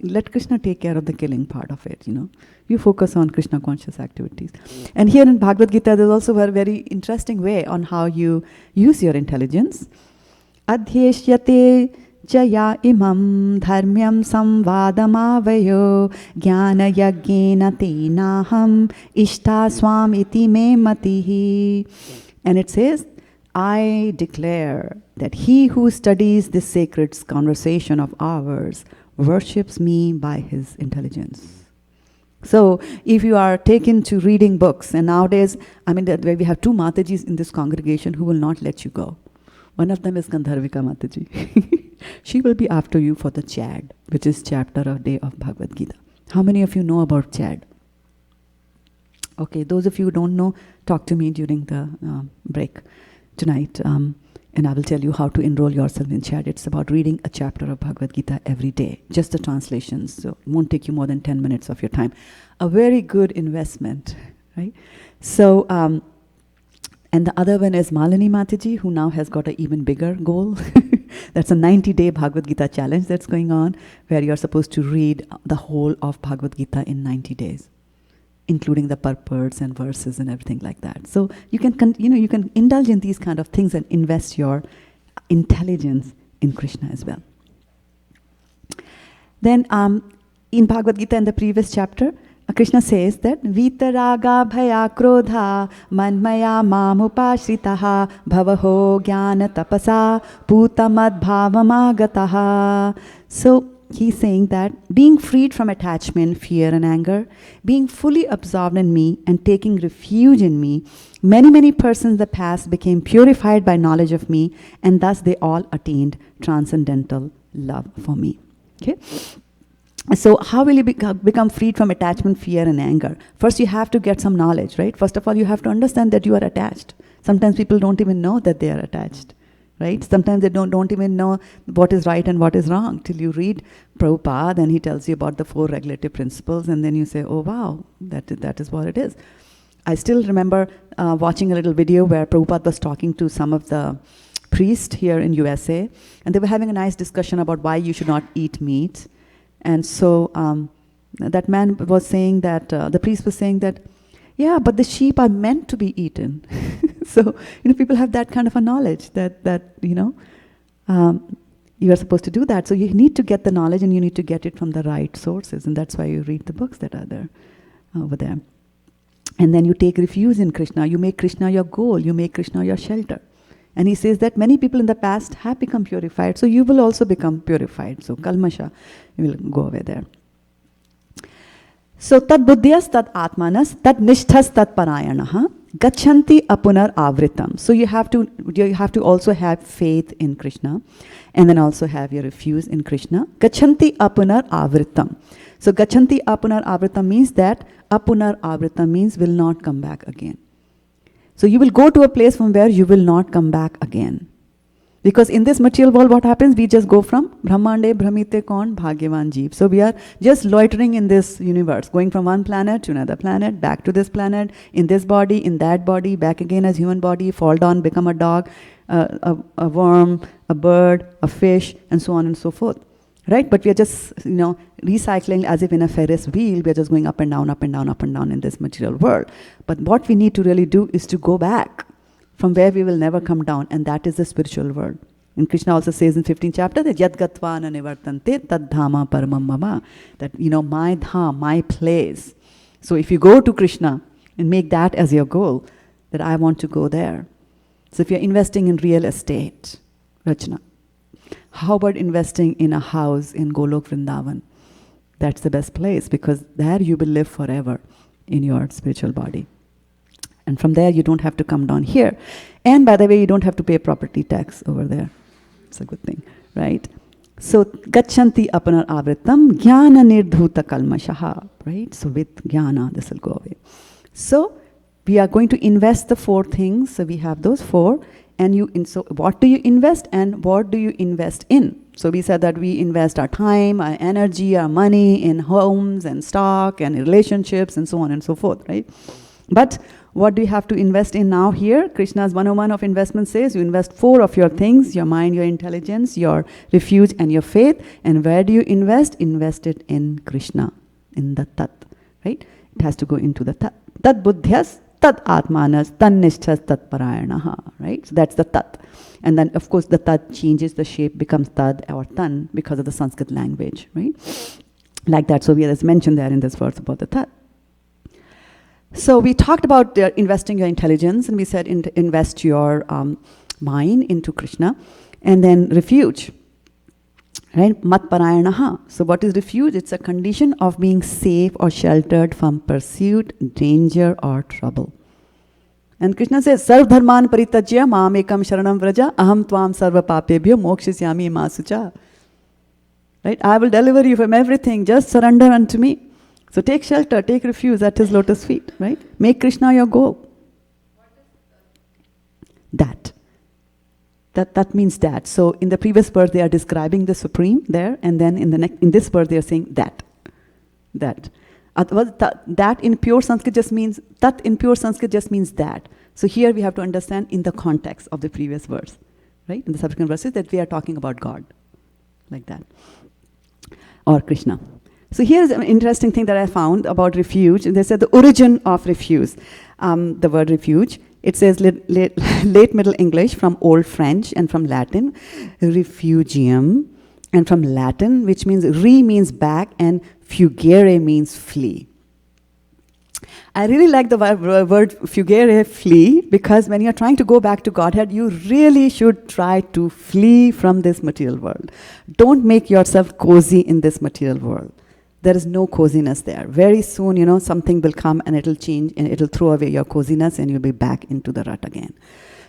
Let Krishna take care of the killing part of it, you know. You focus on Krishna conscious activities. And here in Bhagavad Gita, there's also a very interesting way on how you use your intelligence. Adhyeshyate jaya imam dharmyam samvadamavayo jnana yagnena tenaham ishta swam iti me matihi. And it says, I declare that he who studies this sacred conversation of ours worships me by his intelligence. So if you are taken to reading books, and nowadays, I mean, we have two Matajis in this congregation who will not let you go. One of them is Gandharvika Mataji. She will be after you for the Chad, which is chapter a day of Bhagavad Gita. How many of you know about Chad? Okay, those of you who don't know, talk to me during the break tonight, and I will tell you how to enroll yourself in Chad. It's about reading a chapter of Bhagavad Gita every day, just the translations, so it won't take you more than 10 minutes of your time. A very good investment, right? So, and the other one is Malini Mataji, who now has got an even bigger goal. That's a 90-day Bhagavad Gita challenge that's going on, where you're supposed to read the whole of Bhagavad Gita in 90 days, including the purports and verses and everything like that. So you can, you can indulge in these kind of things and invest your intelligence in Krishna as well. Then in Bhagavad Gita in the previous chapter, Krishna says that Vitaraga bhaya krodha manmaya mamupashritaha bhavaho jnana tapasa putamad bhavamagataha. So he's saying that being freed from attachment, fear and anger, being fully absorbed in me and taking refuge in me, many persons in the past became purified by knowledge of me, and thus they all attained transcendental love for me. Okay? So how will you become freed from attachment, fear and anger? First you have to get some knowledge, right? First of all, you have to understand that you are attached. Sometimes people don't even know that they are attached, right? Sometimes they don't even know what is right and what is wrong till you read Prabhupada and he tells you about the 4 regulative principles, and then you say, oh wow, that is what it is. I still remember watching a little video where Prabhupada was talking to some of the priests here in USA, and they were having a nice discussion about why you should not eat meat. And so that man was saying that, the priest was saying that, yeah, but the sheep are meant to be eaten. So, people have that kind of a knowledge that you are supposed to do that. So you need to get the knowledge and you need to get it from the right sources. And that's why you read the books that are there, over there. And then you take refuge in Krishna. You make Krishna your goal. You make Krishna your shelter. And he says that many people in the past have become purified, so you will also become purified. So kalmasha, you will go away there. So tad buddhyas tad atmanas tad nishthas tad parayanaha gachanti apunar avritam. So you have to also have faith in Krishna, and then also have your refuge in Krishna. Gachanti apunar avritam. So gachanti apunar avritam means that apunar avritam means will not come back again. So you will go to a place from where you will not come back again. Because in this material world, what happens? We just go from Brahmande Brahmite Kon Bhagyavan Jeev. So we are just loitering in this universe, going from one planet to another planet, back to this planet, in this body, in that body, back again as human body, fall down, become a dog, a worm, a bird, a fish, and so on and so forth. Right? But we are just, recycling as if in a Ferris wheel. We are just going up and down, up and down, up and down in this material world. But what we need to really do is to go back from where we will never come down, and that is the spiritual world. And Krishna also says in 15th chapter that Yad Gatva na nivartante tad dhama paramam mama. That, my dham, my place, So if you go to Krishna and make that as your goal, that I want to go there. So if you're investing in real estate, Rachna, how about investing in a house in Golok Vrindavan? That's the best place, because there you will live forever in your spiritual body. And from there you don't have to come down here. And by the way, you don't have to pay property tax over there. It's a good thing, right? So, gachanti apanar avritam jnana nirdhuta kalmashaha, right? So with jnana, this will go away. So, we are going to invest the 4 things. So we have those 4. And so what do you invest and what do you invest in? So we said that we invest our time, our energy, our money in homes and stock and relationships and so on and so forth, right? But what do you have to invest in now here? Krishna's 101 of investment says you invest 4 of your things, your mind, your intelligence, your refuge and your faith. And where do you invest? Invest it in Krishna, in the Tat, right? It has to go into the Tat. Tat buddhyas, Tat atmanas, tan nishchas, tat parayanaha, right? So that's the Tat. And then of course the Tat changes the shape, becomes Tad or Tan because of the Sanskrit language, right? Like that, so we have mentioned there in this verse about the Tat. So we talked about investing your intelligence, and we said invest your mind into Krishna, and then refuge, right? Mat parayanaha. So what is refuge? It's a condition of being safe or sheltered from pursuit, danger, or trouble. And Krishna says, Sarv dharman paritajya mam ekam sharanam vraja aham tvam sarva papebhyo mokshisyami masucha. Right? I will deliver you from everything. Just surrender unto me. So take shelter, take refuge at his lotus feet, right? Make Krishna your goal. That means that. So in the previous verse they are describing the Supreme there, and then in this verse they are saying that. That in pure Sanskrit just means, Tat in pure Sanskrit just means that. So here we have to understand in the context of the previous verse, right? In the subsequent verses that we are talking about God, like that. Or Krishna. So here's an interesting thing that I found about refuge. They said the origin of refuge, the word refuge. It says late Middle English from Old French and from Latin, refugium, and from Latin, which means means back and fugere means flee. I really like the word fugere, flee, because when you're trying to go back to Godhead, you really should try to flee from this material world. Don't make yourself cozy in this material world. There is no coziness there. Very soon, something will come and it'll change and it'll throw away your coziness and you'll be back into the rut again.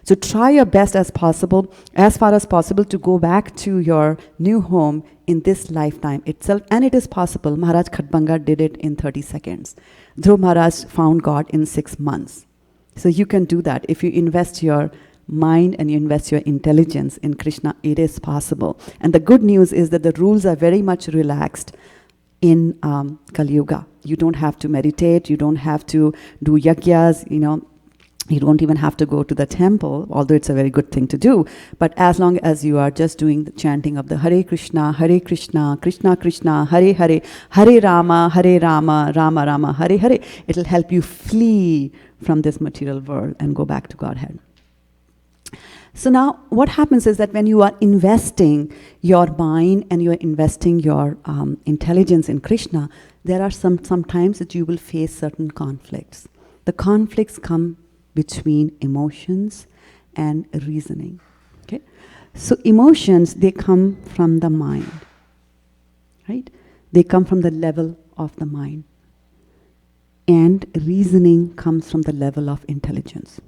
So try your best as far as possible to go back to your new home in this lifetime itself. And it is possible. Maharaj Khatbanga did it in 30 seconds. Dhruv Maharaj found God in 6 months. So you can do that. If you invest your mind and you invest your intelligence in Krishna, it is possible. And the good news is that the rules are very much relaxed in Kali Yuga. You don't have to meditate, you don't have to do yagyas, you don't even have to go to the temple, although it's a very good thing to do. But as long as you are just doing the chanting of the Hare Krishna, Krishna Krishna, Hare Hare, Hare Rama, Rama Rama, Hare Hare, it'll help you flee from this material world and go back to Godhead. So now what happens is that when you are investing your mind and you are investing your intelligence in Krishna, there are some times that you will face certain conflicts. The conflicts come between emotions and reasoning. Okay? So emotions, they come from the mind. Right? They come from the level of the mind. And reasoning comes from the level of intelligence.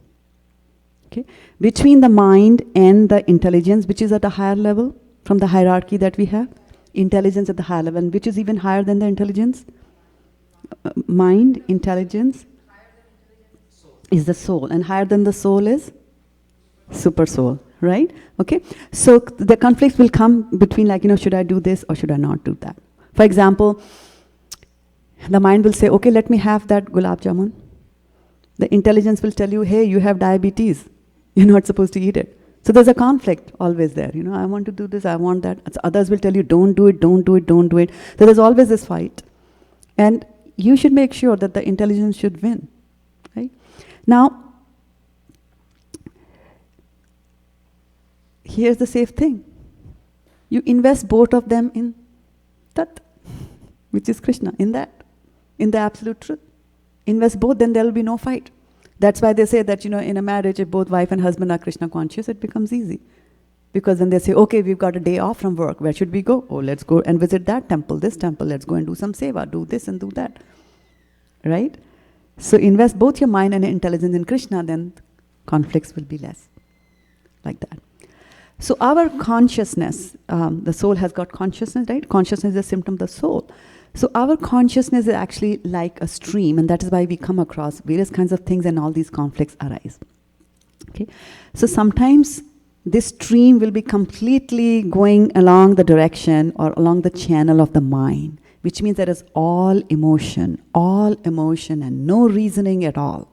Okay? Between the mind and the intelligence, which is at a higher level from the hierarchy that we have, intelligence at the higher level, which is even higher than the intelligence? Mind, intelligence is the soul, and higher than the soul is super soul, right? Okay, so the conflicts will come between should I do this or should I not do that? For example, the mind will say, okay, let me have that gulab jamun. The intelligence will tell you, hey, you have diabetes. You're not supposed to eat it. So there's a conflict always there. I want to do this, I want that. Others will tell you, don't do it, don't do it, don't do it. So there's always this fight. And you should make sure that the intelligence should win. Right? Now, here's the safe thing. You invest both of them in Tat, which is Krishna, in that, in the absolute truth. Invest both, then there will be no fight. That's why they say that, in a marriage, if both wife and husband are Krishna conscious, it becomes easy. Because then they say, okay, we've got a day off from work. Where should we go? Oh, let's go and visit that temple, this temple. Let's go and do some seva, do this and do that. Right? So invest both your mind and intelligence in Krishna, then conflicts will be less. Like that. So our consciousness, the soul has got consciousness, right? Consciousness is a symptom of the soul. So our consciousness is actually like a stream, and that is why we come across various kinds of things and all these conflicts arise. Okay? So sometimes this stream will be completely going along the direction or along the channel of the mind, which means there is all emotion and no reasoning at all.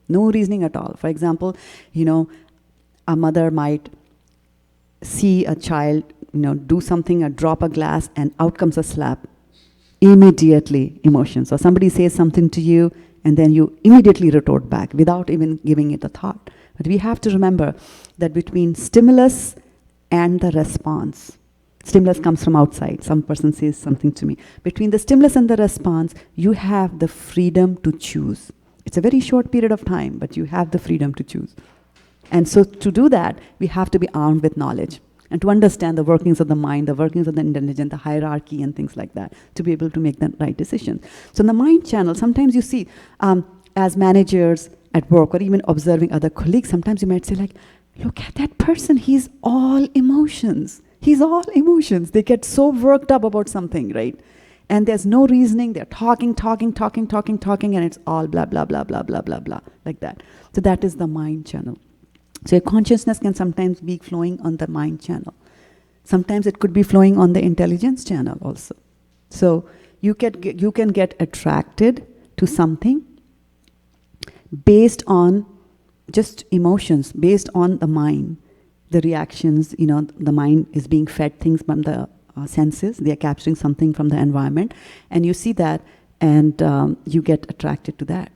No reasoning at all. For example, a mother might see a child, do something, drop a glass, and out comes a slap. Immediately emotions. So somebody says something to you, and then you immediately retort back without even giving it a thought. But we have to remember that between stimulus and the response, stimulus comes from outside. Some person says something to me. Between the stimulus and the response, you have the freedom to choose. It's a very short period of time, but you have the freedom to choose. And so to do that, we have to be armed with knowledge and to understand the workings of the mind, the workings of the intelligence, the hierarchy and things like that, to be able to make the right decision. So in the mind channel, sometimes you see, as managers at work or even observing other colleagues, sometimes you might say like, look at that person, he's all emotions. He's all emotions. They get so worked up about something, right? And there's no reasoning. They're talking, and it's all blah, blah, blah, blah, blah, blah, blah, like that. So that is the mind channel. So your consciousness can sometimes be flowing on the mind channel. Sometimes it could be flowing on the intelligence channel also. So you can get attracted to something based on just emotions, based on the mind, the reactions. The mind is being fed things from the senses. They are capturing something from the environment, and you see that, and you get attracted to that.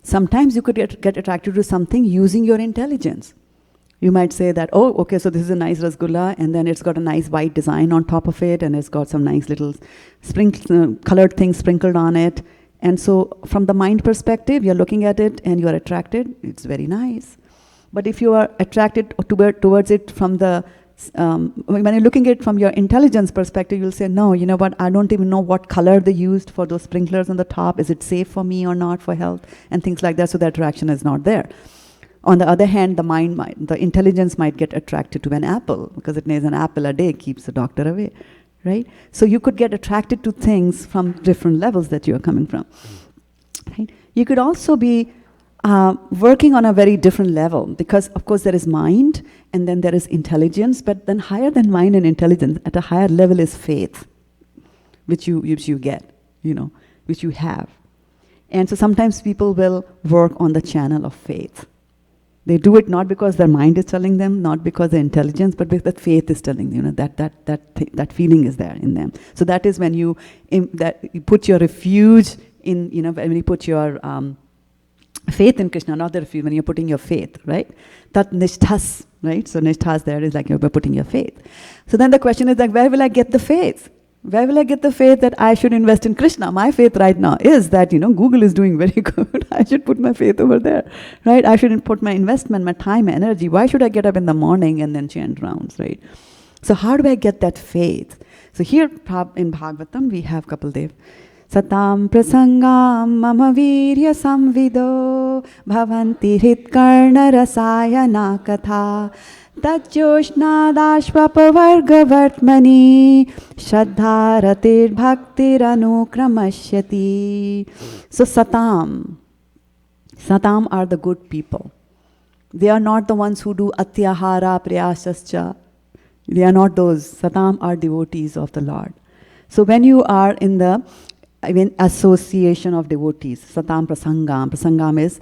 Sometimes you could get attracted to something using your intelligence. You might say that, oh, okay, so this is a nice rasgulla, and then it's got a nice white design on top of it, and it's got some nice little colored things sprinkled on it. And so from the mind perspective, you're looking at it and you're attracted. It's very nice. But if you are attracted towards it from the, when you're looking at it from your intelligence perspective, you'll say, no, you know what, I don't even know what color they used for those sprinklers on the top. Is it safe for me or not for health? And things like that, so the attraction is not there. On the other hand, the intelligence might get attracted to an apple, because it knows an apple a day keeps the doctor away, right? So you could get attracted to things from different levels that you're coming from, right? You could also be working on a very different level, because of course there is mind and then there is intelligence, but then higher than mind and intelligence, at a higher level, is faith, which you get, which you have. And so sometimes people will work on the channel of faith. They do it not because their mind is telling them, not because their intelligence, but because that faith is telling them, that feeling is there in them. So that is when you put your refuge in, when you put your faith in Krishna, not the refuge, when you're putting your faith, right? Tat nishthas, right? So nishthas there is like you're putting your faith. So then the question is like, where will I get the faith? Where will I get the faith that I should invest in Krishna? My faith right now is that, Google is doing very good. I should put my faith over there, right? I shouldn't put my investment, my time, my energy. Why should I get up in the morning and then chant rounds, right? So how do I get that faith? So here in Bhagavatam, we have Kapildev. Satam prasangam mama virya samvido bhavanti hritkarna rasayana katha Tajjoshnadashvapavargavartmani Shraddharatir bhaktiranukramashati. So Satam are the good people. They are not the ones who do atyahara priyasascha. They are not those. Satam are devotees of the Lord. So when you are in the association of devotees, Satam prasangam is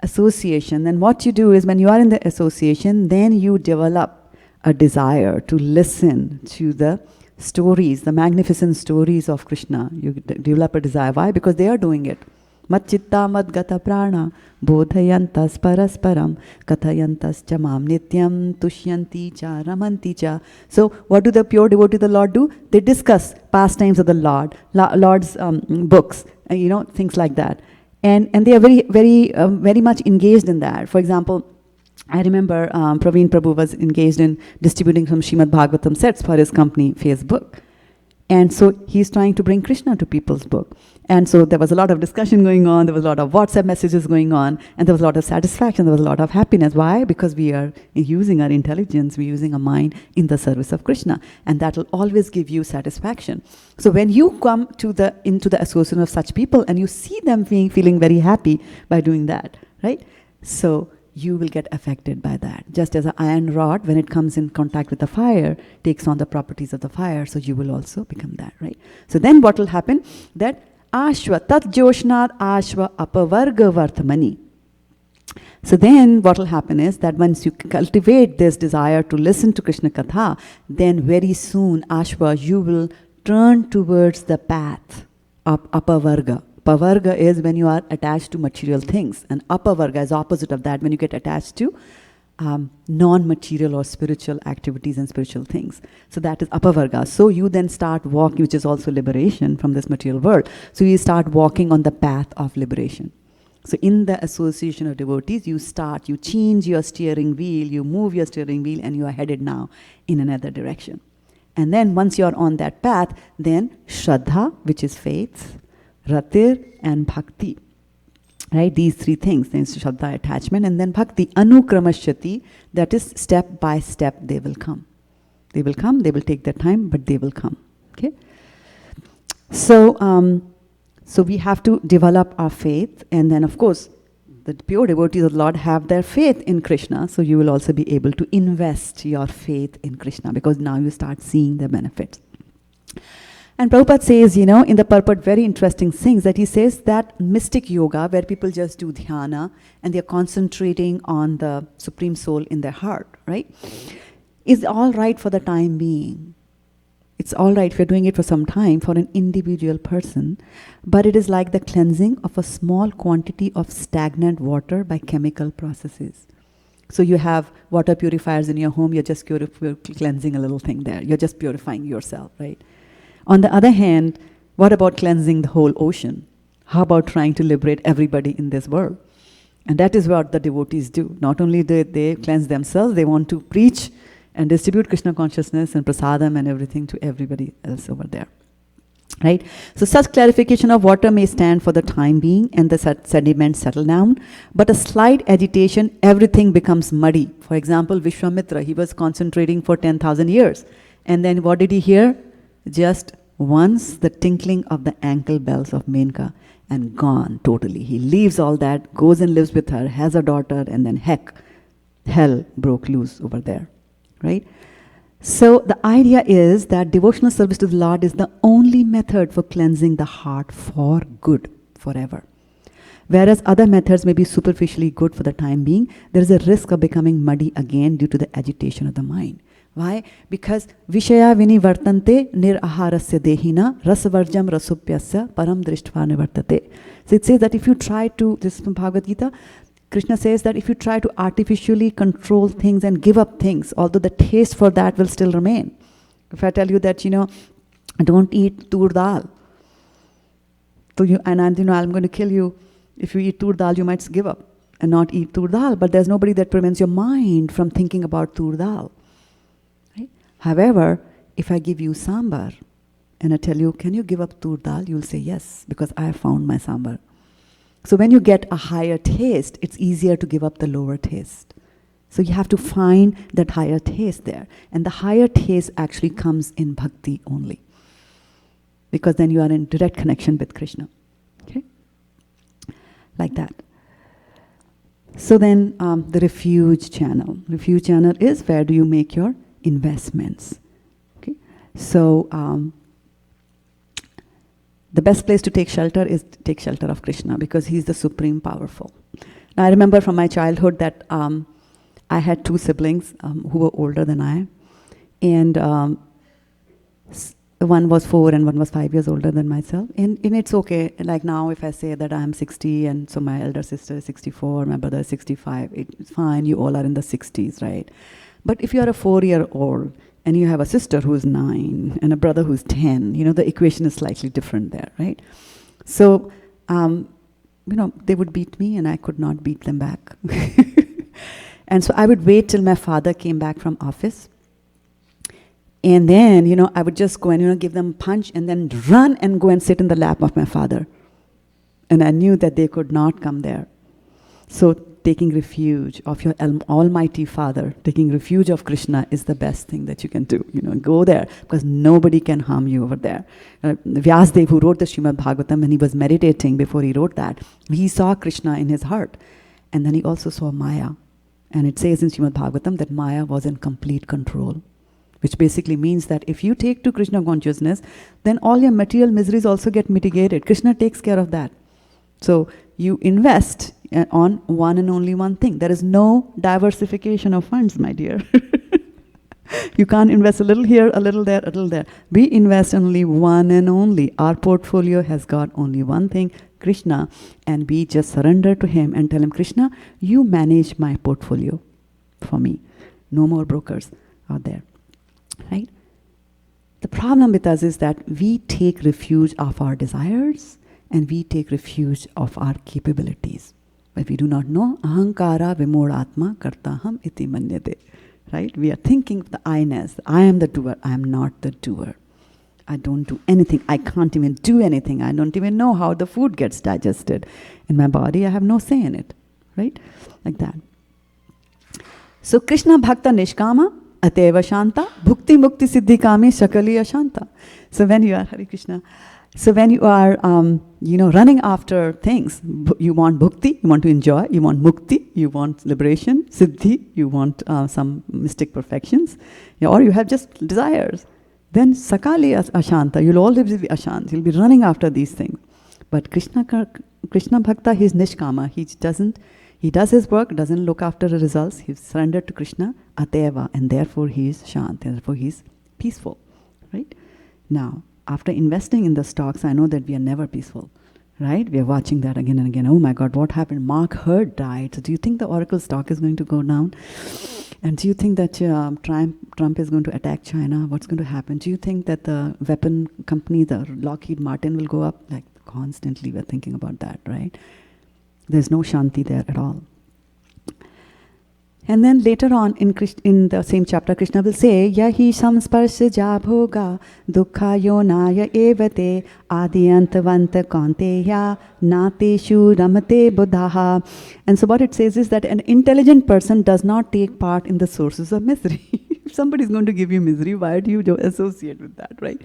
association, then what you do is when you are in the association, then you develop a desire to listen to the stories, the magnificent stories of Krishna. You develop a desire. Why? Because they are doing it. Mat chitta mad gata prana bodhayantas parasparam kathayantas chamam nityam tushyanti cha ramanti cha. So what do the pure devotees of the Lord do? They discuss pastimes of the Lord's books, things like that. And they are very much engaged in that. For example, I remember Praveen Prabhu was engaged in distributing some Srimad Bhagavatam sets for his company, Facebook. And so he's trying to bring Krishna to people's book. And so there was a lot of discussion going on, there was a lot of WhatsApp messages going on, and there was a lot of satisfaction, there was a lot of happiness. Why? Because we are using our intelligence, we're using our mind in the service of Krishna. And that will always give you satisfaction. So when you come into the association of such people and you see them feeling very happy by doing that, right? So you will get affected by that. Just as an iron rod, when it comes in contact with the fire, takes on the properties of the fire, so you will also become that, right? So then what will happen? That ashva tat joshnad ashva apavarga vartamani. So then what will happen is that once you cultivate this desire to listen to Krishna Katha, then very soon, ashva, you will turn towards the path of apavarga. Pavarga is when you are attached to material things, and apavarga is opposite of that, when you get attached to non-material or spiritual activities and spiritual things. So that is apavarga. So you then start walking, which is also liberation from this material world. So you start walking on the path of liberation. So in the association of devotees, you change your steering wheel, you move your steering wheel, and you are headed now in another direction. And then once you are on that path, then Shraddha, which is faith, Ratir and Bhakti, right? These three things, then Shraddha, attachment, and then Bhakti, Anukramashyati, that is step by step they will come. They will come, they will take their time, but they will come, okay? So, so we have to develop our faith, and then of course, the pure devotees of the Lord have their faith in Krishna, so you will also be able to invest your faith in Krishna, because now you start seeing the benefits. And Prabhupada says, in the purport, very interesting things, that he says that mystic yoga, where people just do dhyana and they're concentrating on the Supreme Soul in their heart, right, is all right for the time being. It's all right if you're doing it for some time for an individual person, but it is like the cleansing of a small quantity of stagnant water by chemical processes. So you have water purifiers in your home, you're just cleansing a little thing there. You're just purifying yourself, right? On the other hand, what about cleansing the whole ocean? How about trying to liberate everybody in this world? And that is what the devotees do. Not only do they cleanse themselves, they want to preach and distribute Krishna consciousness and prasadam and everything to everybody else over there. Right? So such clarification of water may stand for the time being and the sediments settle down, but a slight agitation, everything becomes muddy. For example, Vishwamitra, he was concentrating for 10,000 years. And then what did he hear? Just once the tinkling of the ankle bells of Menka, and gone totally. He leaves all that, goes and lives with her, has a daughter, and then hell broke loose over there. Right? So the idea is that devotional service to the Lord is the only method for cleansing the heart for good, forever. Whereas other methods may be superficially good for the time being, there is a risk of becoming muddy again due to the agitation of the mind. Why? Because Vishaya vinivartante niraharasya dehina rasavarjam rasupyasya param drishtva nivartate. So it says that if you try to, this is from Bhagavad Gita, Krishna says that if you try to artificially control things and give up things, although the taste for that will still remain. If I tell you that, don't eat tur dal, so I'm going to kill you. If you eat tur dal, you might give up and not eat tur dal, but there's nobody that prevents your mind from thinking about tur dal. Right? However, if I give you sambar and I tell you, can you give up tur dal? You'll say yes, because I have found my sambar. So when you get a higher taste, it's easier to give up the lower taste. So you have to find that higher taste there. And the higher taste actually comes in bhakti only, because then you are in direct connection with Krishna. Okay? Like that. So then the refuge channel. Refuge channel is where do you make your investments. Okay? So the best place to take shelter is to take shelter of Krishna, because he's the supreme powerful. Now, I remember from my childhood that I had two siblings who were older than I. And one was 4 and one was 5 years older than myself. And it's okay. Like now, if I say that I'm 60 and so my elder sister is 64, my brother is 65, it's fine. You all are in the 60s, right? But if you are a 4-year-old and you have a sister who's 9 and a brother who's 10, the equation is slightly different there, right? So they would beat me and I could not beat them back. And so I would wait till my father came back from office. And then, I would just go and, give them a punch and then run and go and sit in the lap of my father. And I knew that they could not come there. So taking refuge of your Almighty Father, taking refuge of Krishna is the best thing that you can do. Go there because nobody can harm you over there. Vyasdev, who wrote the Srimad Bhagavatam, when he was meditating before he wrote that, he saw Krishna in his heart. And then he also saw Maya. And it says in Srimad Bhagavatam that Maya was in complete control. Which basically means that if you take to Krishna consciousness, then all your material miseries also get mitigated. Krishna takes care of that. So you invest on one and only one thing. There is no diversification of funds, my dear. You can't invest a little here, a little there, a little there. We invest only one and only. Our portfolio has got only one thing, Krishna, and we just surrender to him and tell him, Krishna, you manage my portfolio for me. No more brokers out there. Right? The problem with us is that we take refuge of our desires and we take refuge of our capabilities. But we do not know, ahankara vimodatma kartaham iti manyate. Right? We are thinking of the I-ness. I am the doer. I am not the doer. I don't do anything. I can't even do anything. I don't even know how the food gets digested in my body. I have no say in it. Right? Like that. So Krishna Bhakta Nishkama Ateva Shanta, Bhukti Mukti Siddhi Kami Shakaliya Shanta. So when you are, Hare Krishna, so when you are, running after things, you want bhukti, you want to enjoy, you want mukti, you want liberation, siddhi, you want some mystic perfections, or you have just desires. Then Sakali Ashanta, you'll always be ashant, you'll be running after these things. But Krishna Bhakta, he's nishkama, he does his work, doesn't look after the results. He's surrendered to Krishna, ateva, and therefore he is shant, and therefore he is peaceful. Right? Now, after investing in the stocks, I know that we are never peaceful. Right? We are watching that again and again. Oh my God, what happened? Mark Hurd died. So do you think the Oracle stock is going to go down? And do you think that Trump is going to attack China? What's going to happen? Do you think that the weapon company, the Lockheed Martin, will go up? Like constantly we're thinking about that, right? There's no shanti there at all. And then later on in the same chapter, Krishna will say, Yahi samsparsha jabhoga dukkha yonaya evate adiyantavanta kanteya nateshu ramate buddhaha. And so what it says is that an intelligent person does not take part in the sources of misery. If somebody is going to give you misery, why do you associate with that, right?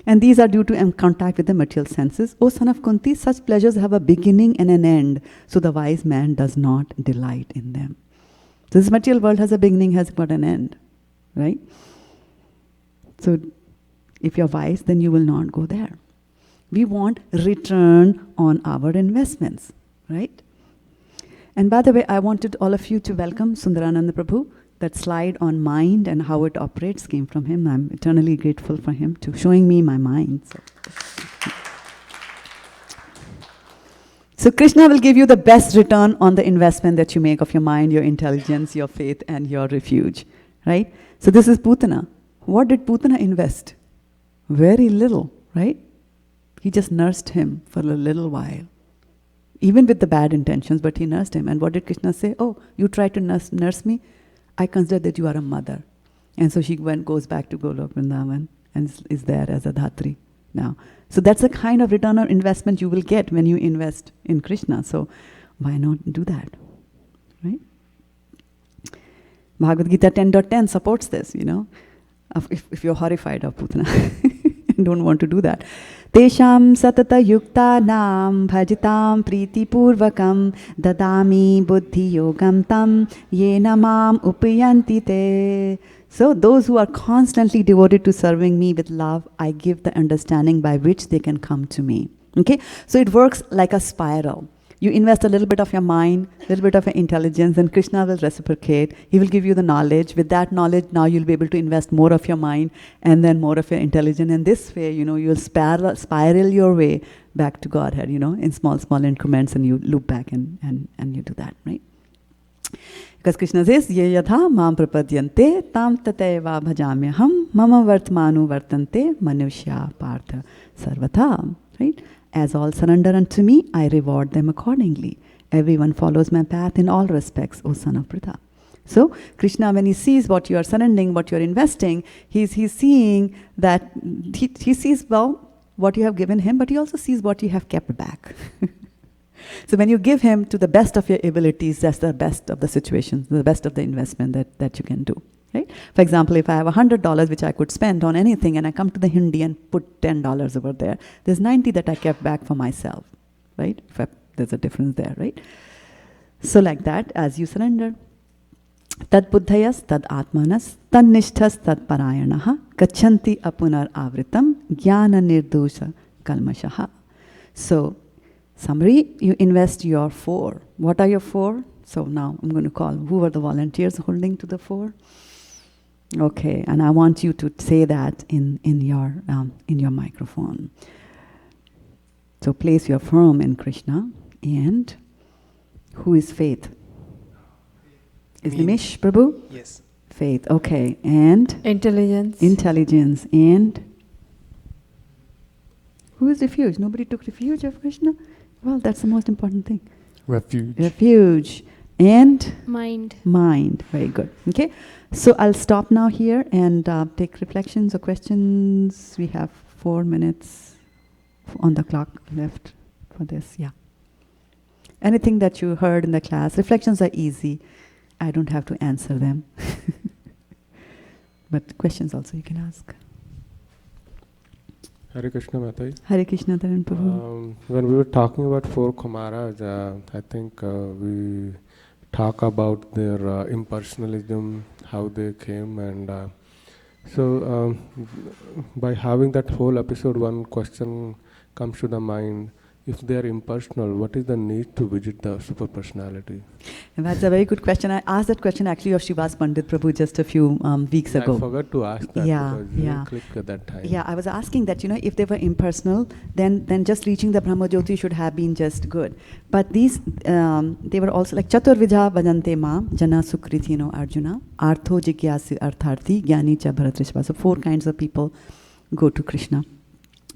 And these are due to contact with the material senses. O son of Kunti, such pleasures have a beginning and an end, so the wise man does not delight in them. So this material world has a beginning, has got an end, right? So if you're wise, then you will not go there. We want return on our investments, right? And by the way, I wanted all of you to welcome Sundarananda Prabhu. That slide on mind and how it operates came from him. I'm eternally grateful for him to showing me my mind. So Krishna will give you the best return on the investment that you make of your mind, your intelligence, your faith, and your refuge, right? So this is Putana. What did Putana invest? Very little, right? He just nursed him for a little while. Even with the bad intentions, but he nursed him. And what did Krishna say? Oh, you tried to nurse me? I consider that you are a mother. And so she goes back to Golok Vrindavan and is there as a Dhatri now. So that's the kind of return on investment you will get when you invest in Krishna. So why not do that, right? Bhagavad Gita 10.10 supports this, if you're horrified of Putana and don't want to do that. Tesham satata yukta nam bhajitam priti purvakam dadami buddhi yogam tam yena mam upayanti te. So those who are constantly devoted to serving me with love, I give the understanding by which they can come to me. Okay? So it works like a spiral. You invest a little bit of your mind, a little bit of your intelligence, and Krishna will reciprocate. He will give you the knowledge. With that knowledge, now you'll be able to invest more of your mind and then more of your intelligence. And this way, you'll spiral your way back to Godhead, in small, small increments, and you loop back and you do that, right? Because Krishna says, Ye yatha mam prapadyante tam tateva bhajamyaham mama vartmanu vartante manushya partha sarvatha, right? As all surrender unto me, I reward them accordingly. Everyone follows my path in all respects, O son of Pritha. So Krishna, when he sees what you are surrendering, what you are investing, he's seeing that he sees, well, what you have given him, but he also sees what you have kept back. So when you give him to the best of your abilities, that's the best of the situation, the best of the investment that you can do. Right? For example, if I have $100 which I could spend on anything, and I come to the Hindi and put $10 over there, there's 90 that I kept back for myself. Right? There's a difference there, right? So like that, as you surrender, tad buddhayas, tad atmanas, tad nishthas, tad parayanaha, gachanti apunar avritam, jnana nirdosha kalmashaha. So, summary, you invest your 4. What are your 4? So now I'm going to call, who are the volunteers holding to the 4? Okay, and I want you to say that in your microphone. So place your firm in Krishna. And who is Faith? Is Nimish Prabhu? Yes. Faith, okay. And? Intelligence. Intelligence. And? Who is refuge? Nobody took refuge of Krishna? Well, that's the most important thing. Refuge. Refuge. And? Mind. Mind. Very good. Okay. So I'll stop now here and take reflections or questions. We have 4 minutes on the clock left for this. Yeah. Anything that you heard in the class. Reflections are easy. I don't have to answer them. But questions also you can ask. Hare Krishna Mataji. Hare Krishna Dharan Prabhu. When we were talking about 4 Kumaras, I think we talk about their impersonalism, how they came, and so by having that whole episode, one question comes to the mind. If they are impersonal, what is the need to visit the super personality? And that's a very good question. I asked that question actually of Shivas Pandit Prabhu just a few weeks ago. I forgot to ask that because you didn't click at that time. Yeah, I was asking that, if they were impersonal, then just reaching the Brahmajyoti should have been just good. But these, they were also like Chaturvidha Bhajante Ma, Jana Sukrithino Arjuna, Artho Jigyasi Artharthi, Gyani Cha Bharatrishva. So 4 kinds of people go to Krishna.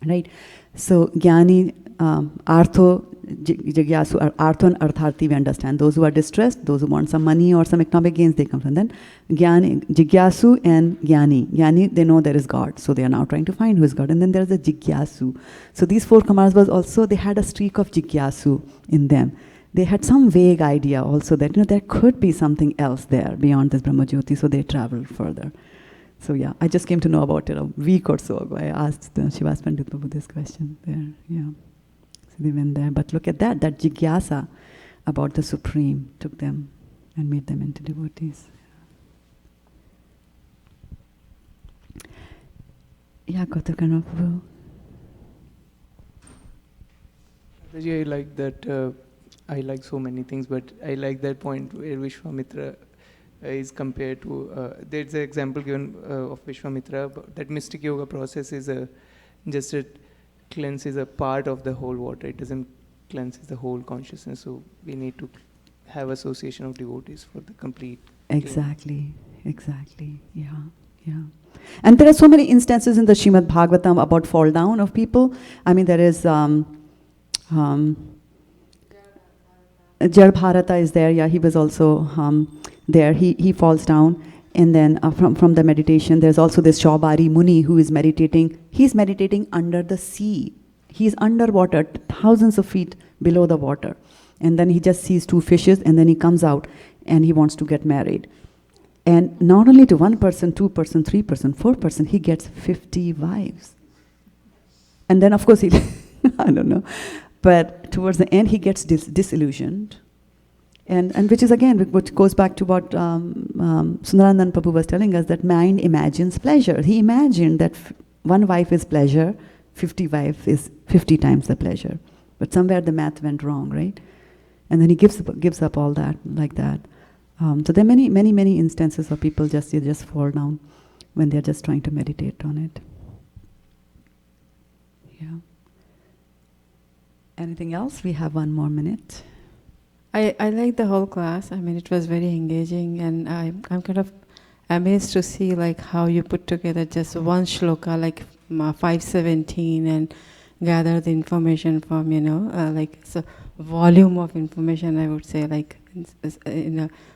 Right? So Gyani, Artho, Jigyasu, Artho and Artharthi we understand. Those who are distressed, those who want some money or some economic gains, they come from. Then Gyani, Jigyasu and Gyani. Gyani, they know there is God, so they are now trying to find who is God. And then there is a Jigyasu. So these 4 Kumaras was also, they had a streak of Jigyasu in them. They had some vague idea also that, there could be something else there beyond this Brahmajyoti, so they traveled further. So yeah, I just came to know about it a week or so ago. I asked Shivas Pandit Prabhu this question there. Yeah, so they went there. But look at that jigyasa about the Supreme took them and made them into devotees. Yeah, Kotakarna Prabhu. I like that. I like so many things, but I like that point where Vishwamitra is compared to, there's an example given of Vishwamitra, that mystic yoga process is just a cleanses a part of the whole water. It doesn't cleanses the whole consciousness. So we need to have association of devotees for the complete. Exactly. Yeah. And there are so many instances in the Srimad Bhagavatam about fall down of people. I mean, there is Jal Bharata is there. Yeah, he was also there. He falls down. And then from the meditation, there's also this Shaubari Muni who is meditating. He's meditating under the sea. He's underwater, thousands of feet below the water. And then he just sees 2 fishes, and then he comes out and he wants to get married. And not only to 1 person, 2 person, 3 person, 4 person, he gets 50 wives. And then of course he, I don't know, but towards the end he gets disillusioned. And which is again, which goes back to what Sundaranand Prabhu was telling us, that mind imagines pleasure. He imagined that 1 wife is pleasure, 50 wife is 50 times the pleasure. But somewhere the math went wrong, right? And then he gives up all that, like that. So there are many instances of people just fall down when they're just trying to meditate on it. Yeah. Anything else? We have 1 more minute. I like the whole class. I mean, it was very engaging, and I'm kind of amazed to see like how you put together just one shloka, like 517, and gather the information from, like it's a volume of information, I would say, like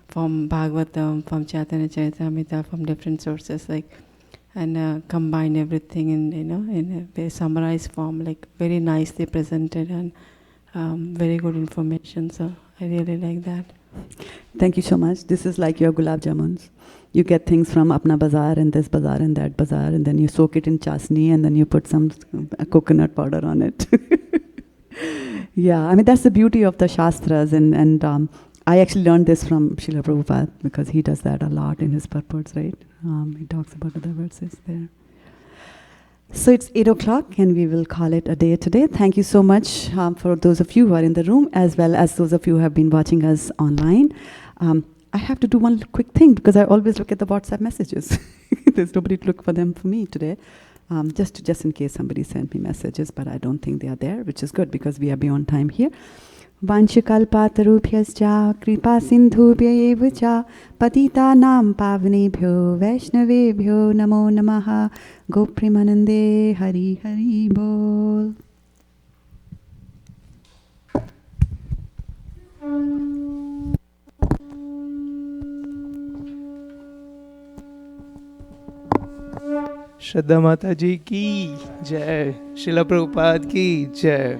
from Bhagavatam, from Chaitanya Charitamrita, from different sources, like, and combine everything in a very summarized form, like very nicely presented and very good information. So I really like that. Thank you so much. This is like your gulab jamuns. You get things from apna bazaar and this bazaar and that bazaar, and then you soak it in chasni, and then you put some coconut powder on it. Yeah, I mean, that's the beauty of the Shastras, and I actually learned this from Srila Prabhupada, because he does that a lot in his purports, right? He talks about other verses there. So it's 8 o'clock, and we will call it a day today. Thank you so much for those of you who are in the room, as well as those of you who have been watching us online. I have to do one quick thing, because I always look at the WhatsApp messages. There's nobody to look for them for me today. Just in case somebody sent me messages, but I don't think they are there, which is good, because we are beyond time here. Vanchakalpatarubhyascha kripa sindhubhya cha patita nam pavnebhyo vaishnavebhyo namo namaha gopremanande hari hari bol. श्रद्धा माता जी की जय, श्रीला प्रभुपाद की जय.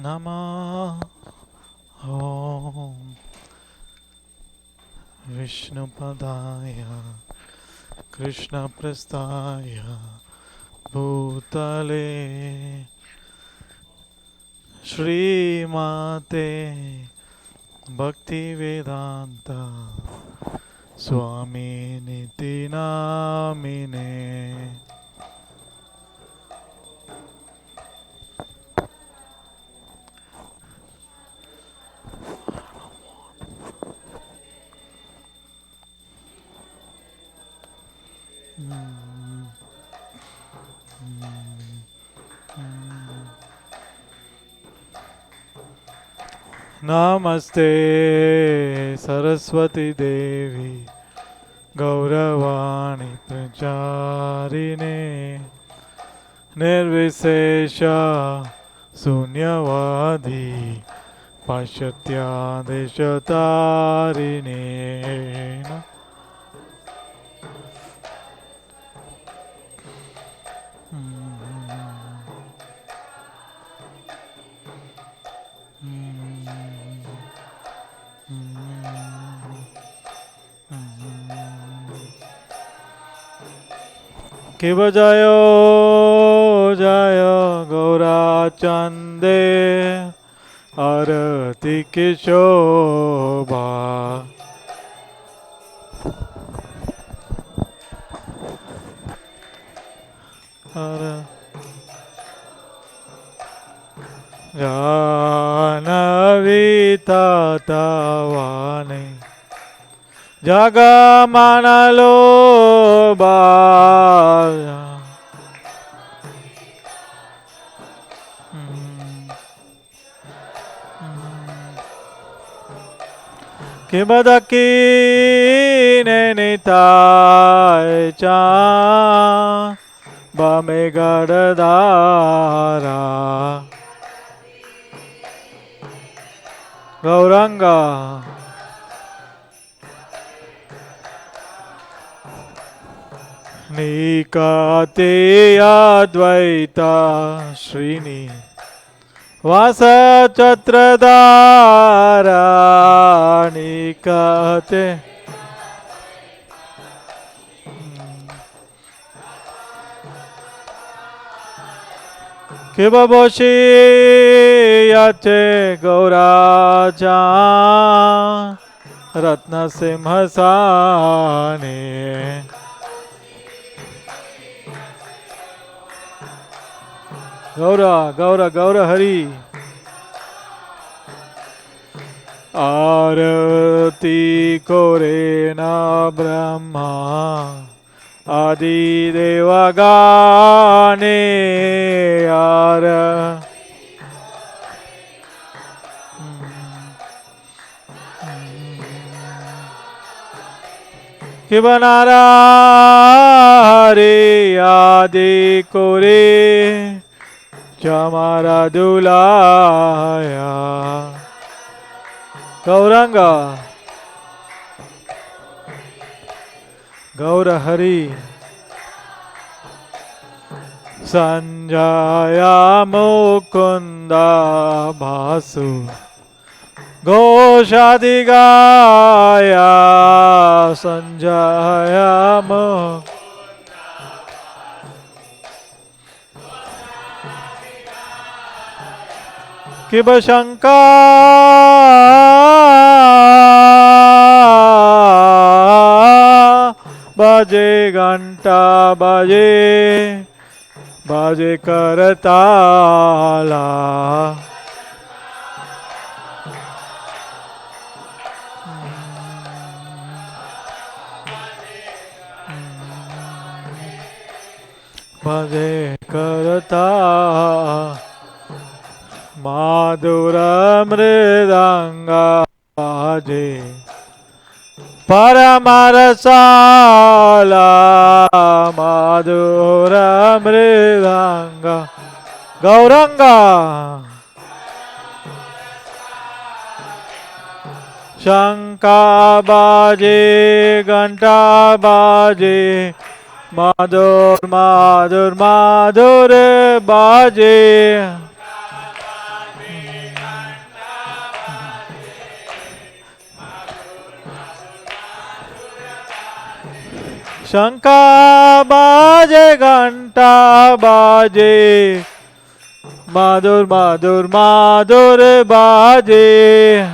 Namah Om Vishnupadaya Krishna Prastaya Bhutale Shri Mate Bhakti Vedanta Swami Niti Namine. Namaste Saraswati Devi Gauravani Pracharine Nirvisesha Sunyavadi Pashatya Deshatarine. Kiva Jayo Jaya Gaura Chande Arati Kishobha. Janavita Tavane Jagamanalo Bhaya. Kibadaki Nenitai Cha Bamegadadara Gauranga Nikate Advaita Srini Vasa Chatradara Nikate Kibaboshi Yate Gauraja Ratna Simhasane Gaura, Gaura, Gaura Hari Arati Korena Brahma Adi Devagane Ara Kibanara Hari Adi Kore Chamara Dulaya Gauranga Gaura Hari Sanjaya Mukunda Bhasu Goshadigaya Sanjaya Mukunda Kibashanka Baje Ganta Baje Baje Karatala Baje Karatala Madhura Mridanga Baje Paramarasala Madhura Mridanga Gauranga Shanka Baje Ganta Baje Madhur Madhur Madhur Baje Shanka baje ganta baje Madhur Madhur Madhur baje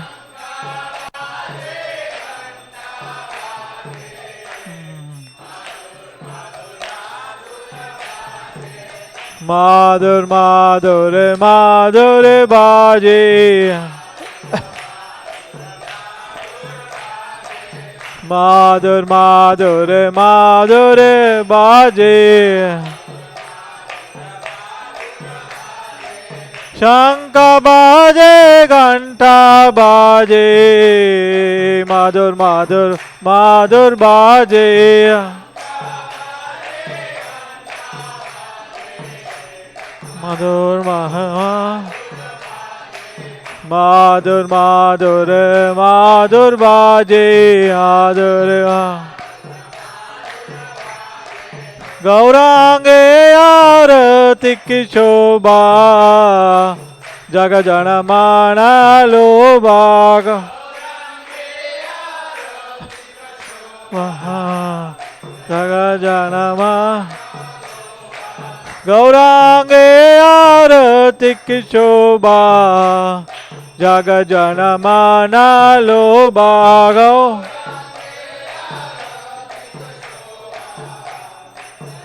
Madhur Madhur Madhur baje Madhur Madhur Madhur baje Shanka baje Ganta baje Madhur Madhur Madhur baje Madhur Madhur Madhur Madhur Madhur baje Madhur Gaurange arati ki shobha Jaga jana mana lobha Jaga jana ma Gaurange arati ki shobha Jaga jana mana lobha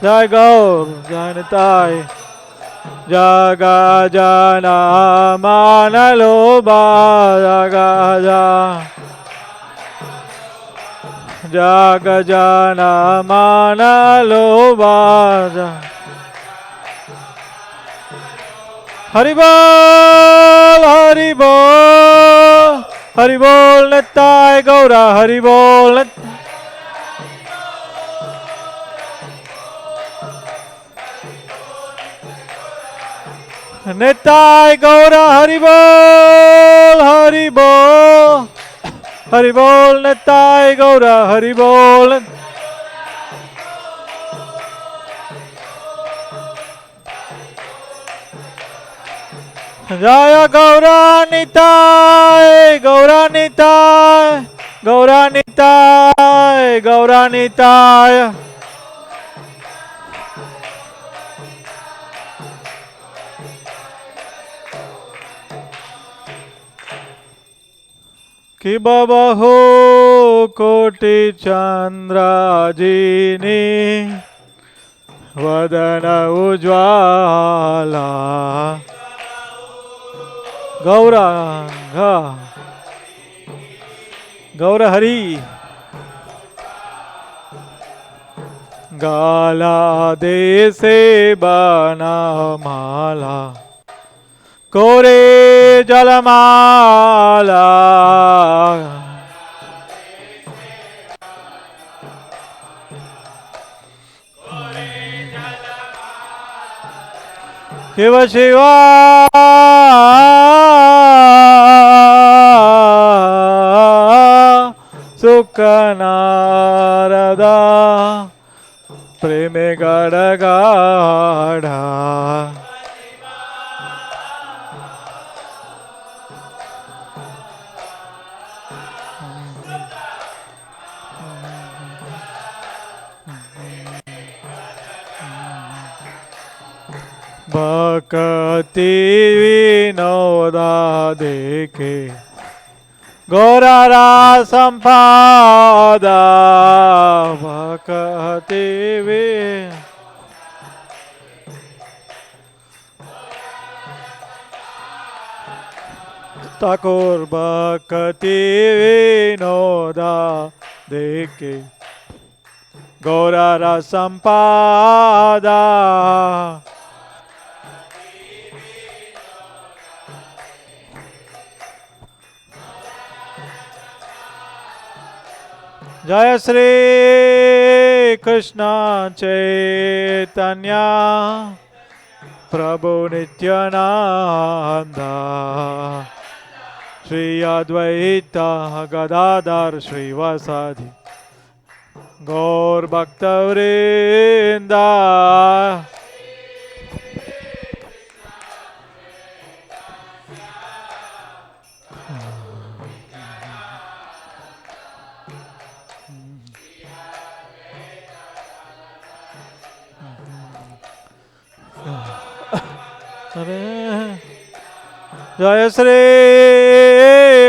Jai Gaur, Jai Nitai Jaga jana mana lobha Jaga jana mana lobha Haribol, Haribol, Haribol Nitai Gaura, Haribol Nitai Gaura, Haribol, Haribol, Haribol Nitai Gaura, Haribol Jaya Gaura Nitai, Gaura Nitai, Gaura Nitai, Gaura Nitai कि बबहो कोटि चंद्राजिनी वदन उज्ज्वला गौरांग गौर हरि गाला देसे बना माला कोरे जलमाला शिव शिवा सुख नारदा प्रेमे गड़गाढ़ा भक्ति विनोदा देखे गौरारा संपादा भक्ति ठाकुर भक्ति विनोदा देखे गौरारा संपादा जय श्री कृष्ण चैतन्य प्रभु नित्यानंद श्री अद्वैत गदाधर श्रीवासादि गौर भक्तवृंद जय श्री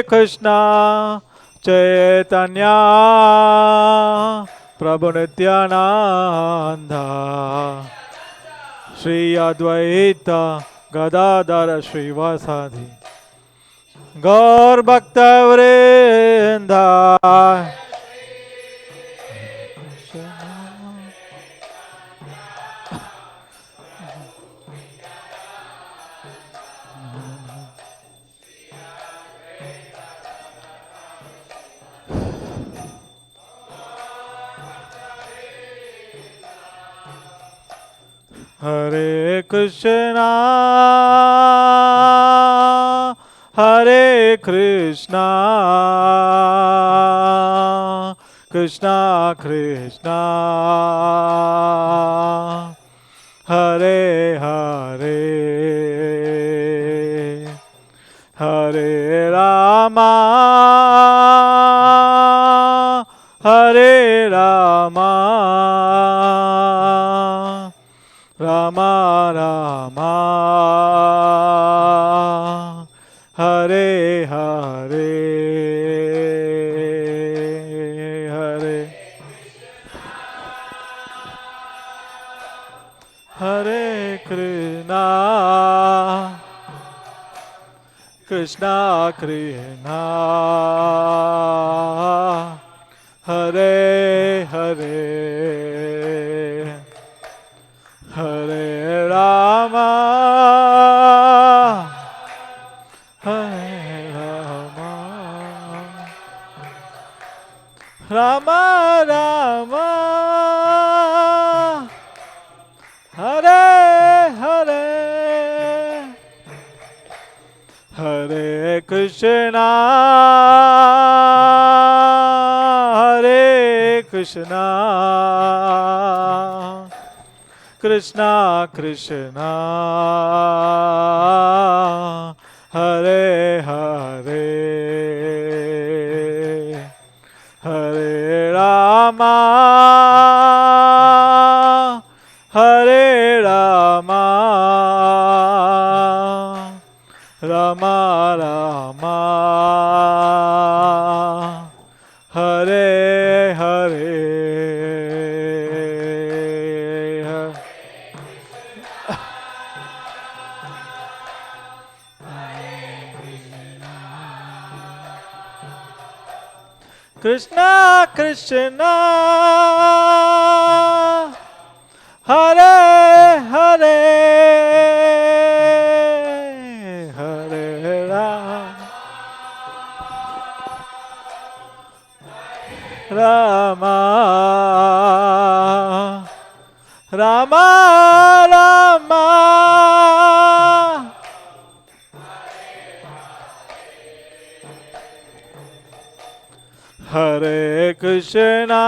कृष्ण चैतन्य प्रभु नित्यानंद श्री अद्वैत गदाधर श्रीवासादि गौर भक्तवृंद हरे कृष्णा हरे कृष्णा कृष्णा कृष्णा हरे हरे हरे रामा हरे रामा रामा रामा हरे हरे हरे हरे कृष्णा कृष्णा कृष्णा हरे हरे हरे रामा हरे रामा रामा रामा हरे हरे हरे कृष्णा हरे कृष्णा कृष्णा कृष्णा हरे हरे हरे रामा हरे Rama Rama Rama Krishna Krishna, Hare Hare, Hare Rama, Rama Rama, Hare Krishna,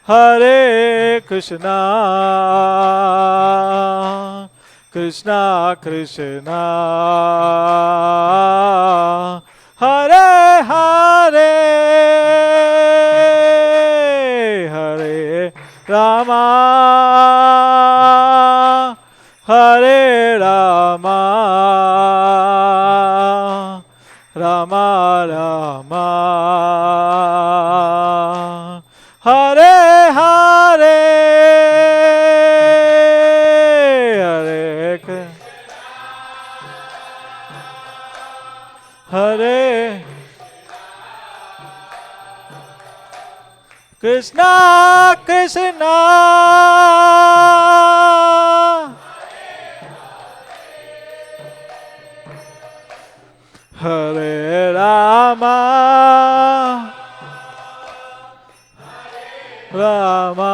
Hare Krishna, Krishna Krishna, Hare Hare, Hare Rama, Hare Rama, Rama Rama, Hare Hare, Hare Hare Krishna Krishna, Hare Rama, Rama,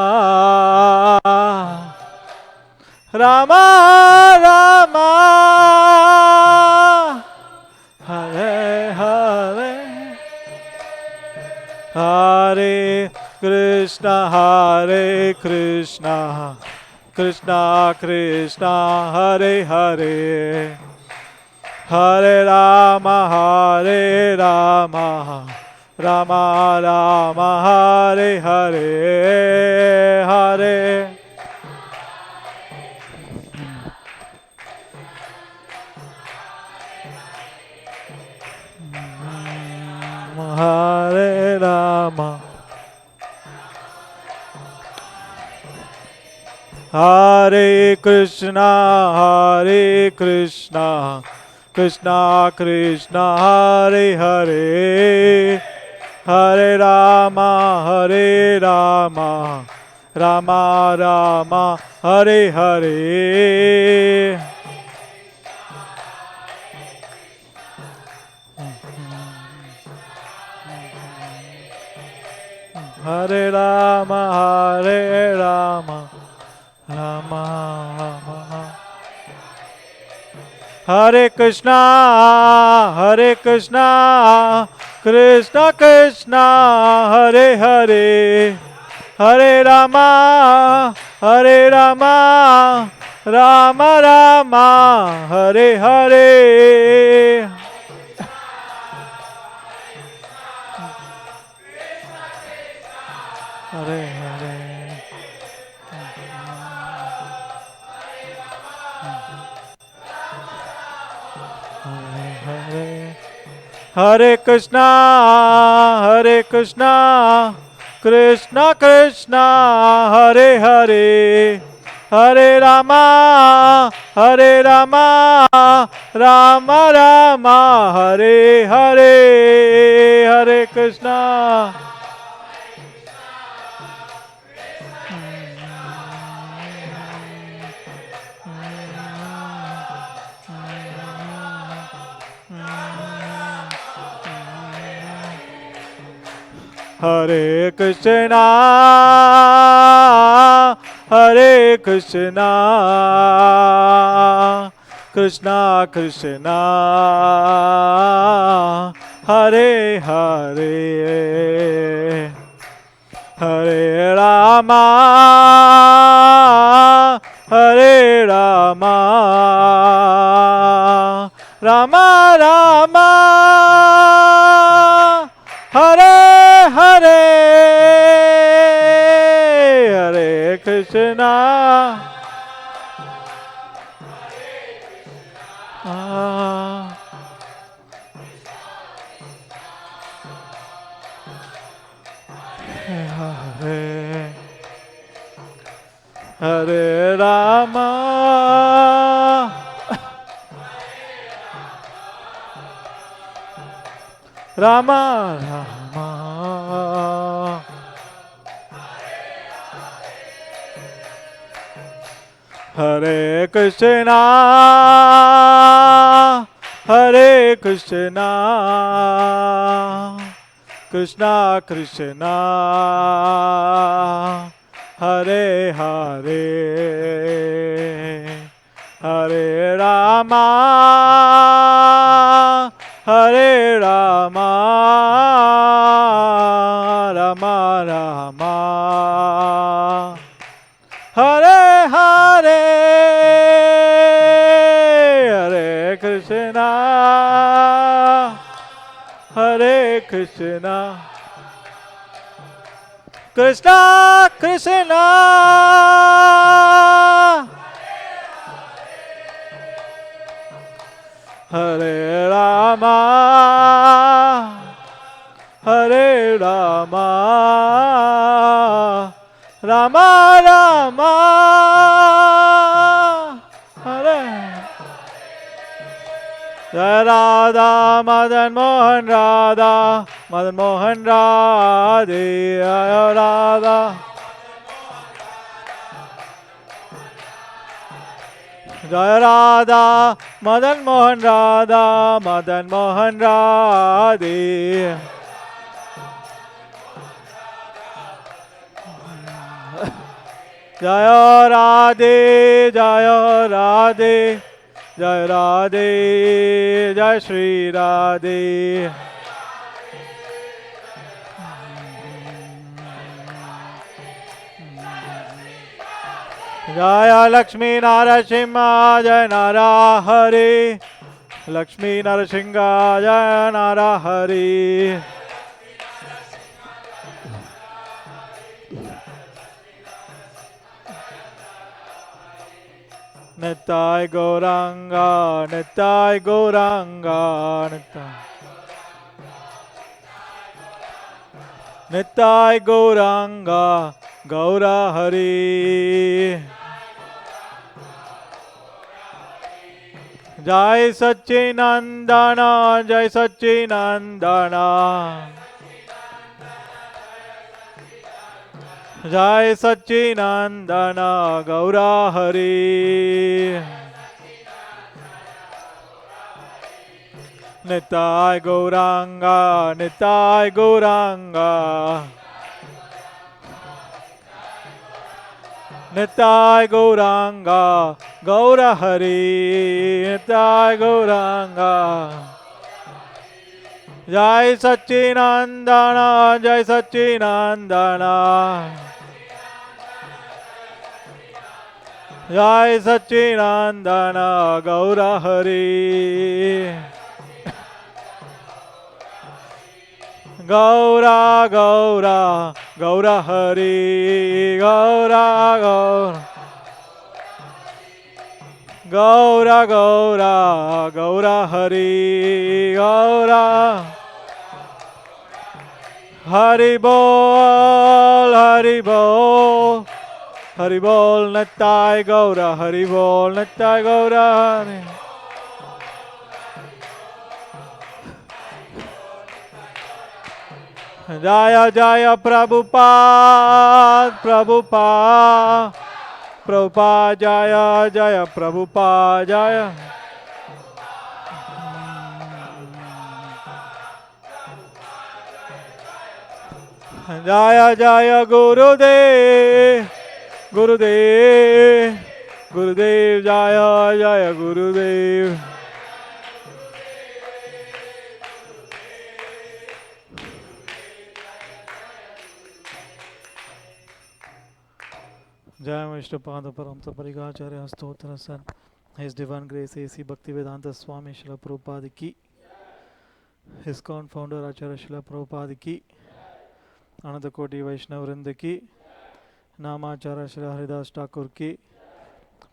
Rama Rama, Hare Hare, Hare Krishna, Hare Krishna, Krishna Krishna, Hare Hare, Hare Rama, Hare Rama, Rama Rama, Hare Hare, Hare Hare Rama, Hare Krishna, Hare Krishna, Krishna Krishna, Hare Hare, Hare Rama, Hare Rama, Rama Rama, Hare Hare, Hare Rama, Hare Rama, Rama Rama, Hare Krishna, Hare Krishna, Krishna Krishna, Hare Hare, Hare Rama, Hare Rama, Rama Rama, Hare Hare, Hare Hare, Hare Krishna, Hare Krishna, Krishna Krishna, Hare Hare, Hare Rama, Hare Rama, Rama Rama, Hare Hare, Hare Krishna, Hare Krishna, Hare Krishna, Krishna Krishna, Hare Hare, Hare Rama, Hare Rama, Rama Rama, Hare Hare, Hare Krishna, Hare Hare Rama, Rama Rama. Hare Krishna, Hare Krishna, Krishna Krishna, Hare Hare, Hare Rama, Hare Rama, Rama Rama, Hare Hare, Hare Krishna, Hare Krishna, Krishna Krishna, Hare Rama, Hare Rama, Rama Rama, Hare Jai Radha Madan Mohan Radha Madan Mohan Radhe Jai Radha Jai Radha Madan Mohan Radha Madan Mohan Radhe Jaya Radhe Jaya Radhe Jai Radhe Jai Shri Radhe Jaya Lakshmi Narasimha Jai Nara Hari Lakshmi Narasimha Jai Nara Hari Nittai Gauranga, Nittai Gauranga, Nittai Gauranga, Gaura Hari. Jai Satchinandana, Jai Satchinandana. Jai Satchinandana Gaura Hari Nittai Gauranga Nittai Gauranga Nittai Gauranga Gaura Hari Nittai Gauranga Jai Satchinandana Jai Satchinandana Jai Satchinandana Gaura Hari Gaura Gaura Gaura Hari Gaura Gaura Gaura Gaura Gaura Hari Gaura Hari Bol Hari Bol Hari Bol Nittai Gaura Hari Bol Nittai Gaura Hari Jaya Jaya Prabhupada Prabhupada Prabhupada Jaya Jaya Prabhupada Jaya Jaya Jaya Gurudev Gurudev Gurudev Jaya Jaya Gurudev Jai Vishnupada Paramta Parigacharya Stotra San His Divine Grace A.C. Bhaktivedanta Swami Srila Prabhupada Ki ISKCON Founder Acharya Srila Prabhupada Ki Anandakoti Vaishnavrinda Ki नामाचार्य Shri Haridas Thakur की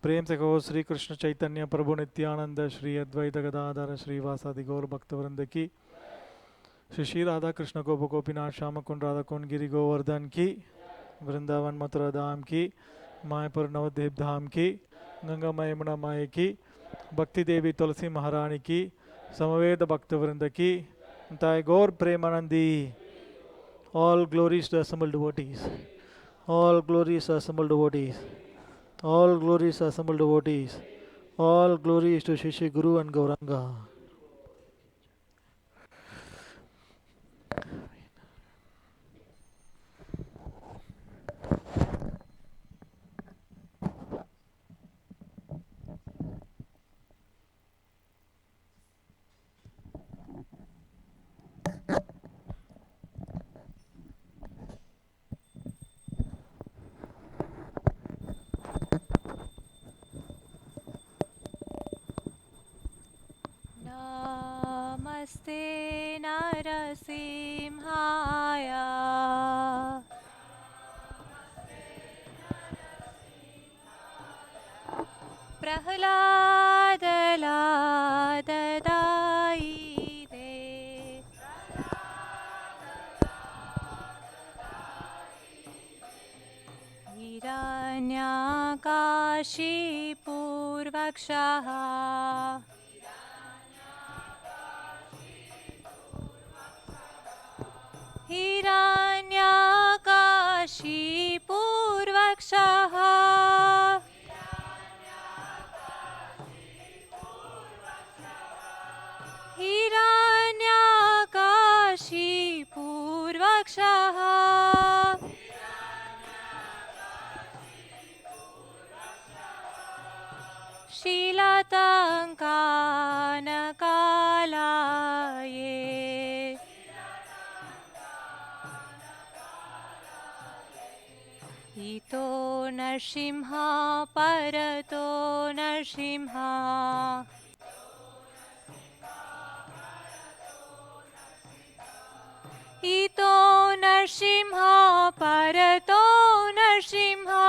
प्रेम से कहो श्री कृष्ण चैतन्य प्रभु नित्यानंद श्री अद्वैत गदाधर श्रीवासादि गौर भक्तवृंद की श्री श्री राधा कृष्ण गोप गोपीनाथ श्याम कुंड राधा कुंड गिरि गोवर्धन की वृंदावन मथुरा धाम की मायापुर नवद्वीप धाम की गंगा यमुना माई की भक्ति देवी तुलसी महारानी की समवेद भक्तवृंद की Nitai Gaur Premanandi. All glories to assembled devotees. All glories to assembled devotees. All glories to assembled devotees. All glories to Shishi Guru and Gauranga. Namaste Narasimhaya. Prahlādalādadāyite. Hiranyakashipurvakshaha. Hiranyakashipurvakshaha. Hiranyakashipurvakshaha. Shilatankanakalaye. Ito Narsimha Parato Narsimha. Ito Narsimha Parato Narsimha.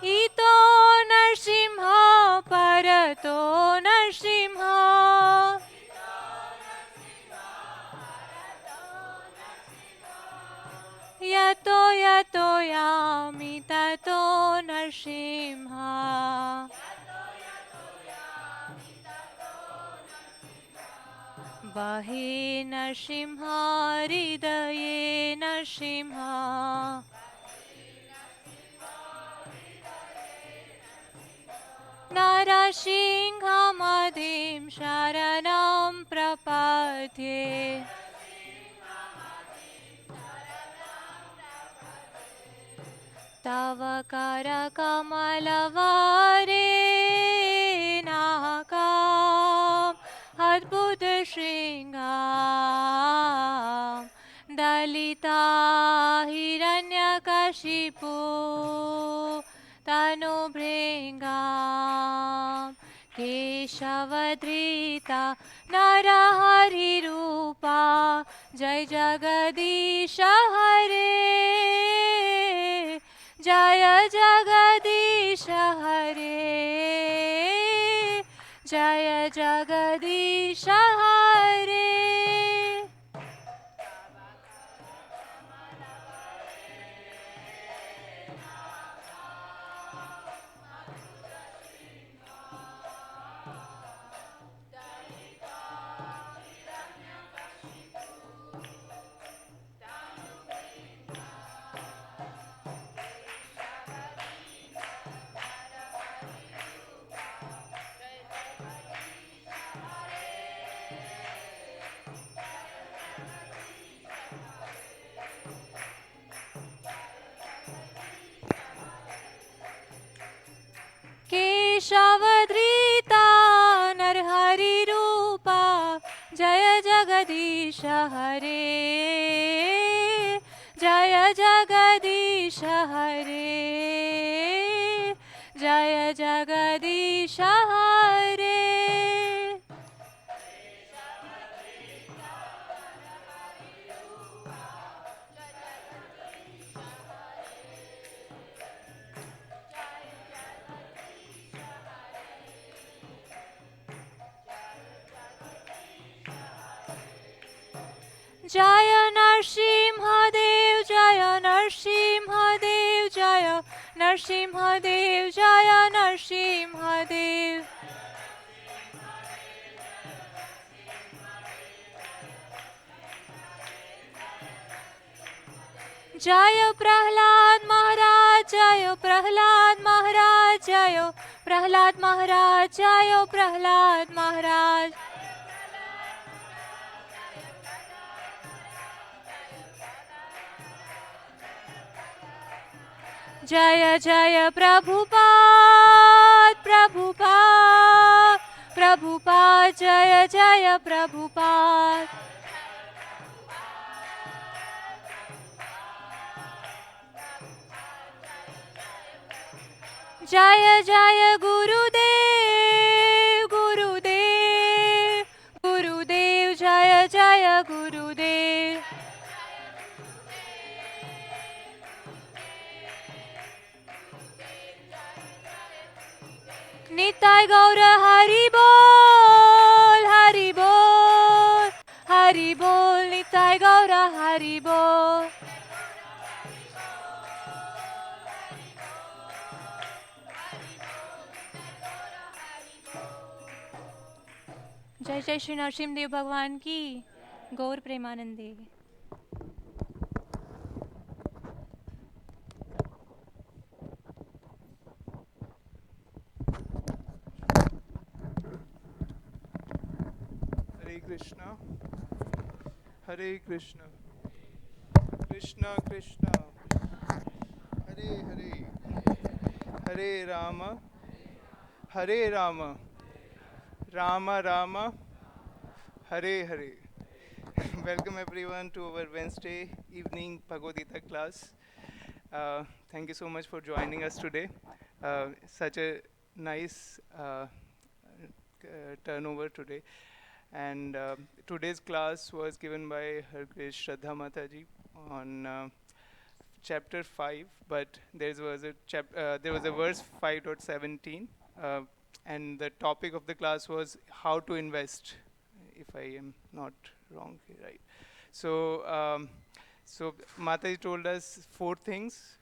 Ito Narsimha Parato Narsimha. Yato yato yami tato Narsimha. Bahe Narsimha Hridaye Narsimha. Narasinghamadhim Sharanam Prapadye. Tava Karakamalavare Nahakam Adbhuta Shringam Dalita Hiranyakashipu Tanubhringam Keshavadrita Narahari Rupa Jai Jagadisha Hare. Jaya Jagadisha Hare. Jaya Jagadisha Hare. Keshavadrita Narhari Rupa Jaya Jagadisha Hare. Jaya Jagadisha Hare. Jaya Jagadisha Hare. Jaya Narsimha Dev, Jaya Narsimha Dev, Jaya Narsimhadev Jaya Narsimhadev. Jaya Prahlad Maharaj, Jaya Prahlad Maharaj, Jaya Prahlad Maharaj, Jaya Prahlad Maharaj. Jaya Jaya Prabhupada, Prabhupada, Prabhupada, Jaya Jaya Prabhupada. Jaya Jaya Gurudev, Gurudev, Gurudev, Jaya Jaya Gurudev. Nitai Gaura Hari Bol, Hari Bol, Hari Bol, Nitai Gaura Hari Bol. जय जय श्री नरसिंहदेव भगवान की गौर प्रेमानंदे. Hare Krishna, Hare Krishna, Krishna Krishna, Hare Hare, Hare Rama, Hare Rama, Rama Rama, Hare Hare. Welcome everyone to our Wednesday evening Bhagavad Gita class. Thank you so much for joining us today. Such a nice turnover today. And today's class was given by Her Grace Shraddha Mataji on chapter 5, but there was a verse 5.17, and the topic of the class was how to invest, if I am not wrong here, right? So, so Mataji told us 4 things: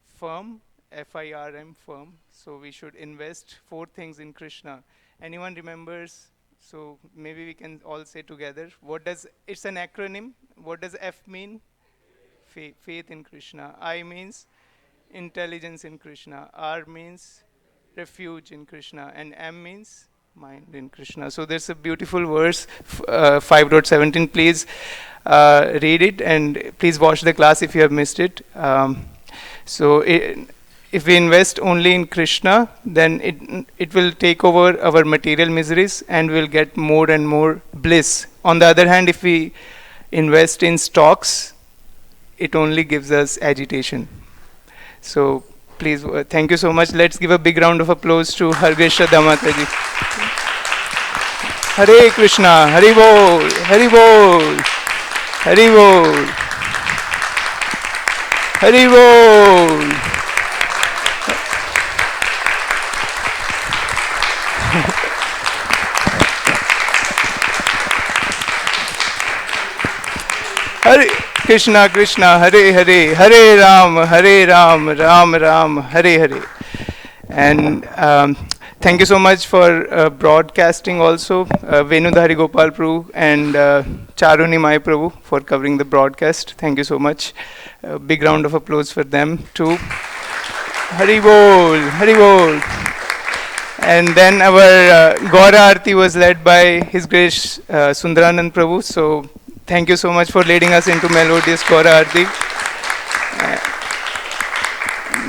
firm, F-I-R-M, firm. So we should invest 4 things in Krishna. Anyone remembers? So maybe we can all say together. It's an acronym. What does F mean? Faith in Krishna. I means intelligence in Krishna. R means refuge in Krishna. And M means mind in Krishna. So there's a beautiful verse, 5.17. Please read it, and please watch the class if you have missed it. If we invest only in Krishna, then it will take over our material miseries and we'll get more and more bliss. On the other hand, if we invest in stocks, it only gives us agitation. So please, thank you so much. Let's give a big round of applause to Her Grace Shraddha Mataji. Hare Krishna, Hari Bol, Hari Bol, Hari Bol, Hari Bol. Hare Krishna, Krishna, Hare Hare, Hare Ram, Ram Ram, Hare Hare. And thank you so much for broadcasting also, Venudhari Gopal Prabhu and Charuni Mai Prabhu for covering the broadcast. Thank you so much. Big round of applause for them too. Hari Bol, Hari Bol. And then our Gaura Arti was led by His Grace Sundaranand Prabhu. So thank you so much for leading us into melodious Gaura Arti.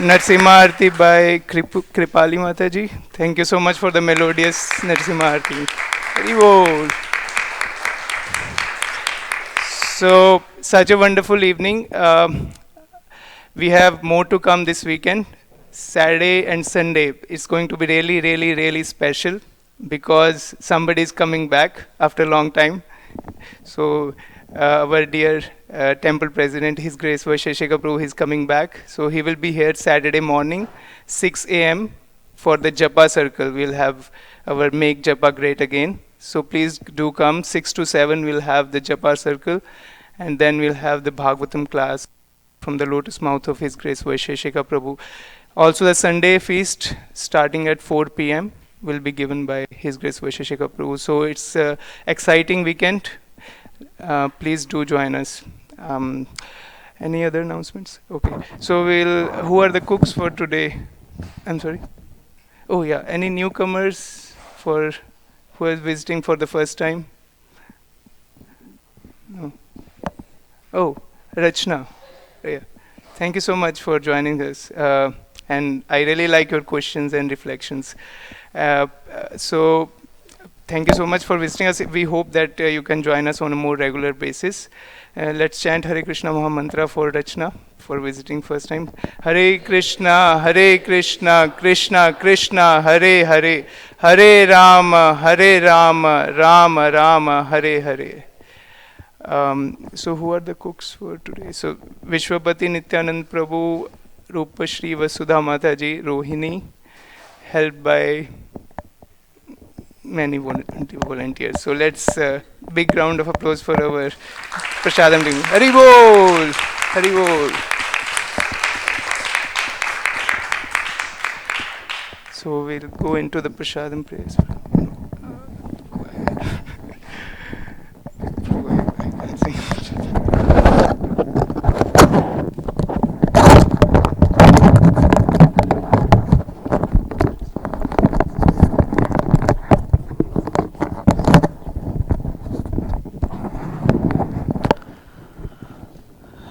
Narsimha Arti by Kripali Mataji. Thank you so much for the melodious Narsimha Arti. Hari Bol. So, such a wonderful evening. We have more to come this weekend. Saturday and Sunday. It's going to be really, really, really special because somebody is coming back after a long time. So, our dear temple president, His Grace Vaisheshika Prabhu, is coming back. So he will be here Saturday morning, 6 a.m. for the Japa circle. We'll have our Make Japa Great Again. So please do come. 6 to 7 we'll have the Japa circle, and then we'll have the Bhagavatam class from the lotus mouth of His Grace Vaisheshika Prabhu. Also, the Sunday feast starting at 4 p.m. will be given by His Grace Vaisheshika Prabhu. So it's an exciting weekend. Please do join us. Any other announcements? Okay. So who are the cooks for today? I'm sorry. Oh yeah. Any newcomers who are visiting for the first time? No. Oh, Rachna. Yeah. Thank you so much for joining us. And I really like your questions and reflections. So thank you so much for visiting us. We hope that you can join us on a more regular basis. Let's chant Hare Krishna Maha Mantra for Rachna for visiting first time. Hare Krishna, Krishna Krishna, Hare Hare, Hare Rama, Rama Rama, Hare Hare. So who are the cooks for today? So Vishwapati Nityanand Prabhu, Rupa Shri Vasudha Mataji, Rohini, helped by many volunteers. So let's big round of applause for our Prasadam team. Hari Bol! Hari Bol! So we'll go into the Prasadam prayers.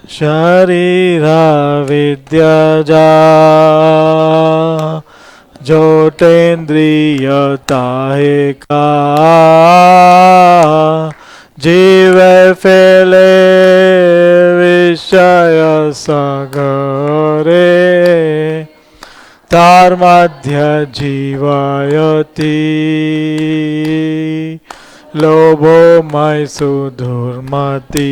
Sharira Vidyaja Jotendriya Tahika Jiva Fele Vishaya Sagare Tar Madhya Jivayati Lobo Mai Sudhurmati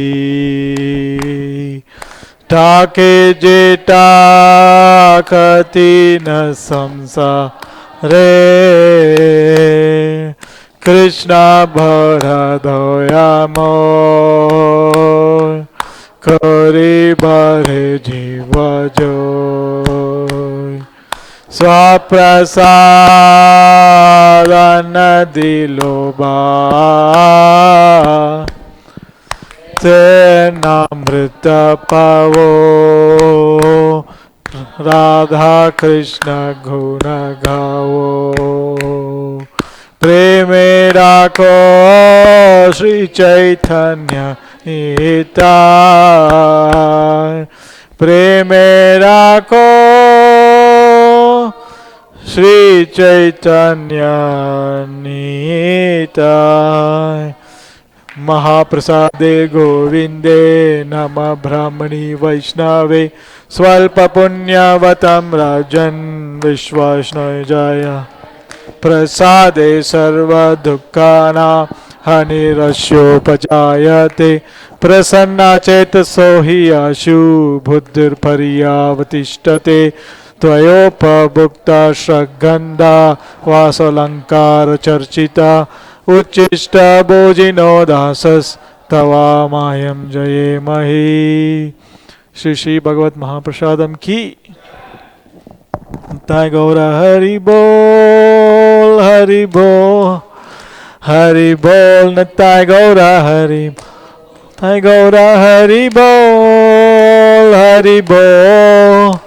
Take Jeta Katina Samsare Krishna Bharadhoyamo Kari Bhare Jiva Joy Swaprasada Diloba Tenamrita Pavo Radha Krishna Guna Gavo Preme Rako Sri Chaitanya Nitai Preme Rako Sri Chaitanya Nitai Mahaprasade Govinde Nama Brahmani Vaishnave Swalpa Punyavatam Rajan Vishwashnaya Jaya Prasade Sarva Dukkana Hanirashyopajayate Prasanna Chetaso Hiyashu Buddhir Pariyavatishtate Tvayopabhukta Shragganda Vasalankara Charchita Uchishta Bojino Dasas Tava Mayam Jaye Mahi Shri Shri Bhagavat Mahaprasadam Ki Nitai Gaura Hari Bol Hari Bol Hari Bol Nitai Gaura Hari Nitai Gaura Hari Bol Hari Bol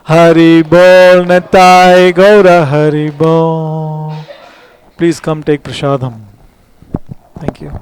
Hari Bol Nitai Gaura Hari Bol. Please come take prasadam. Thank you.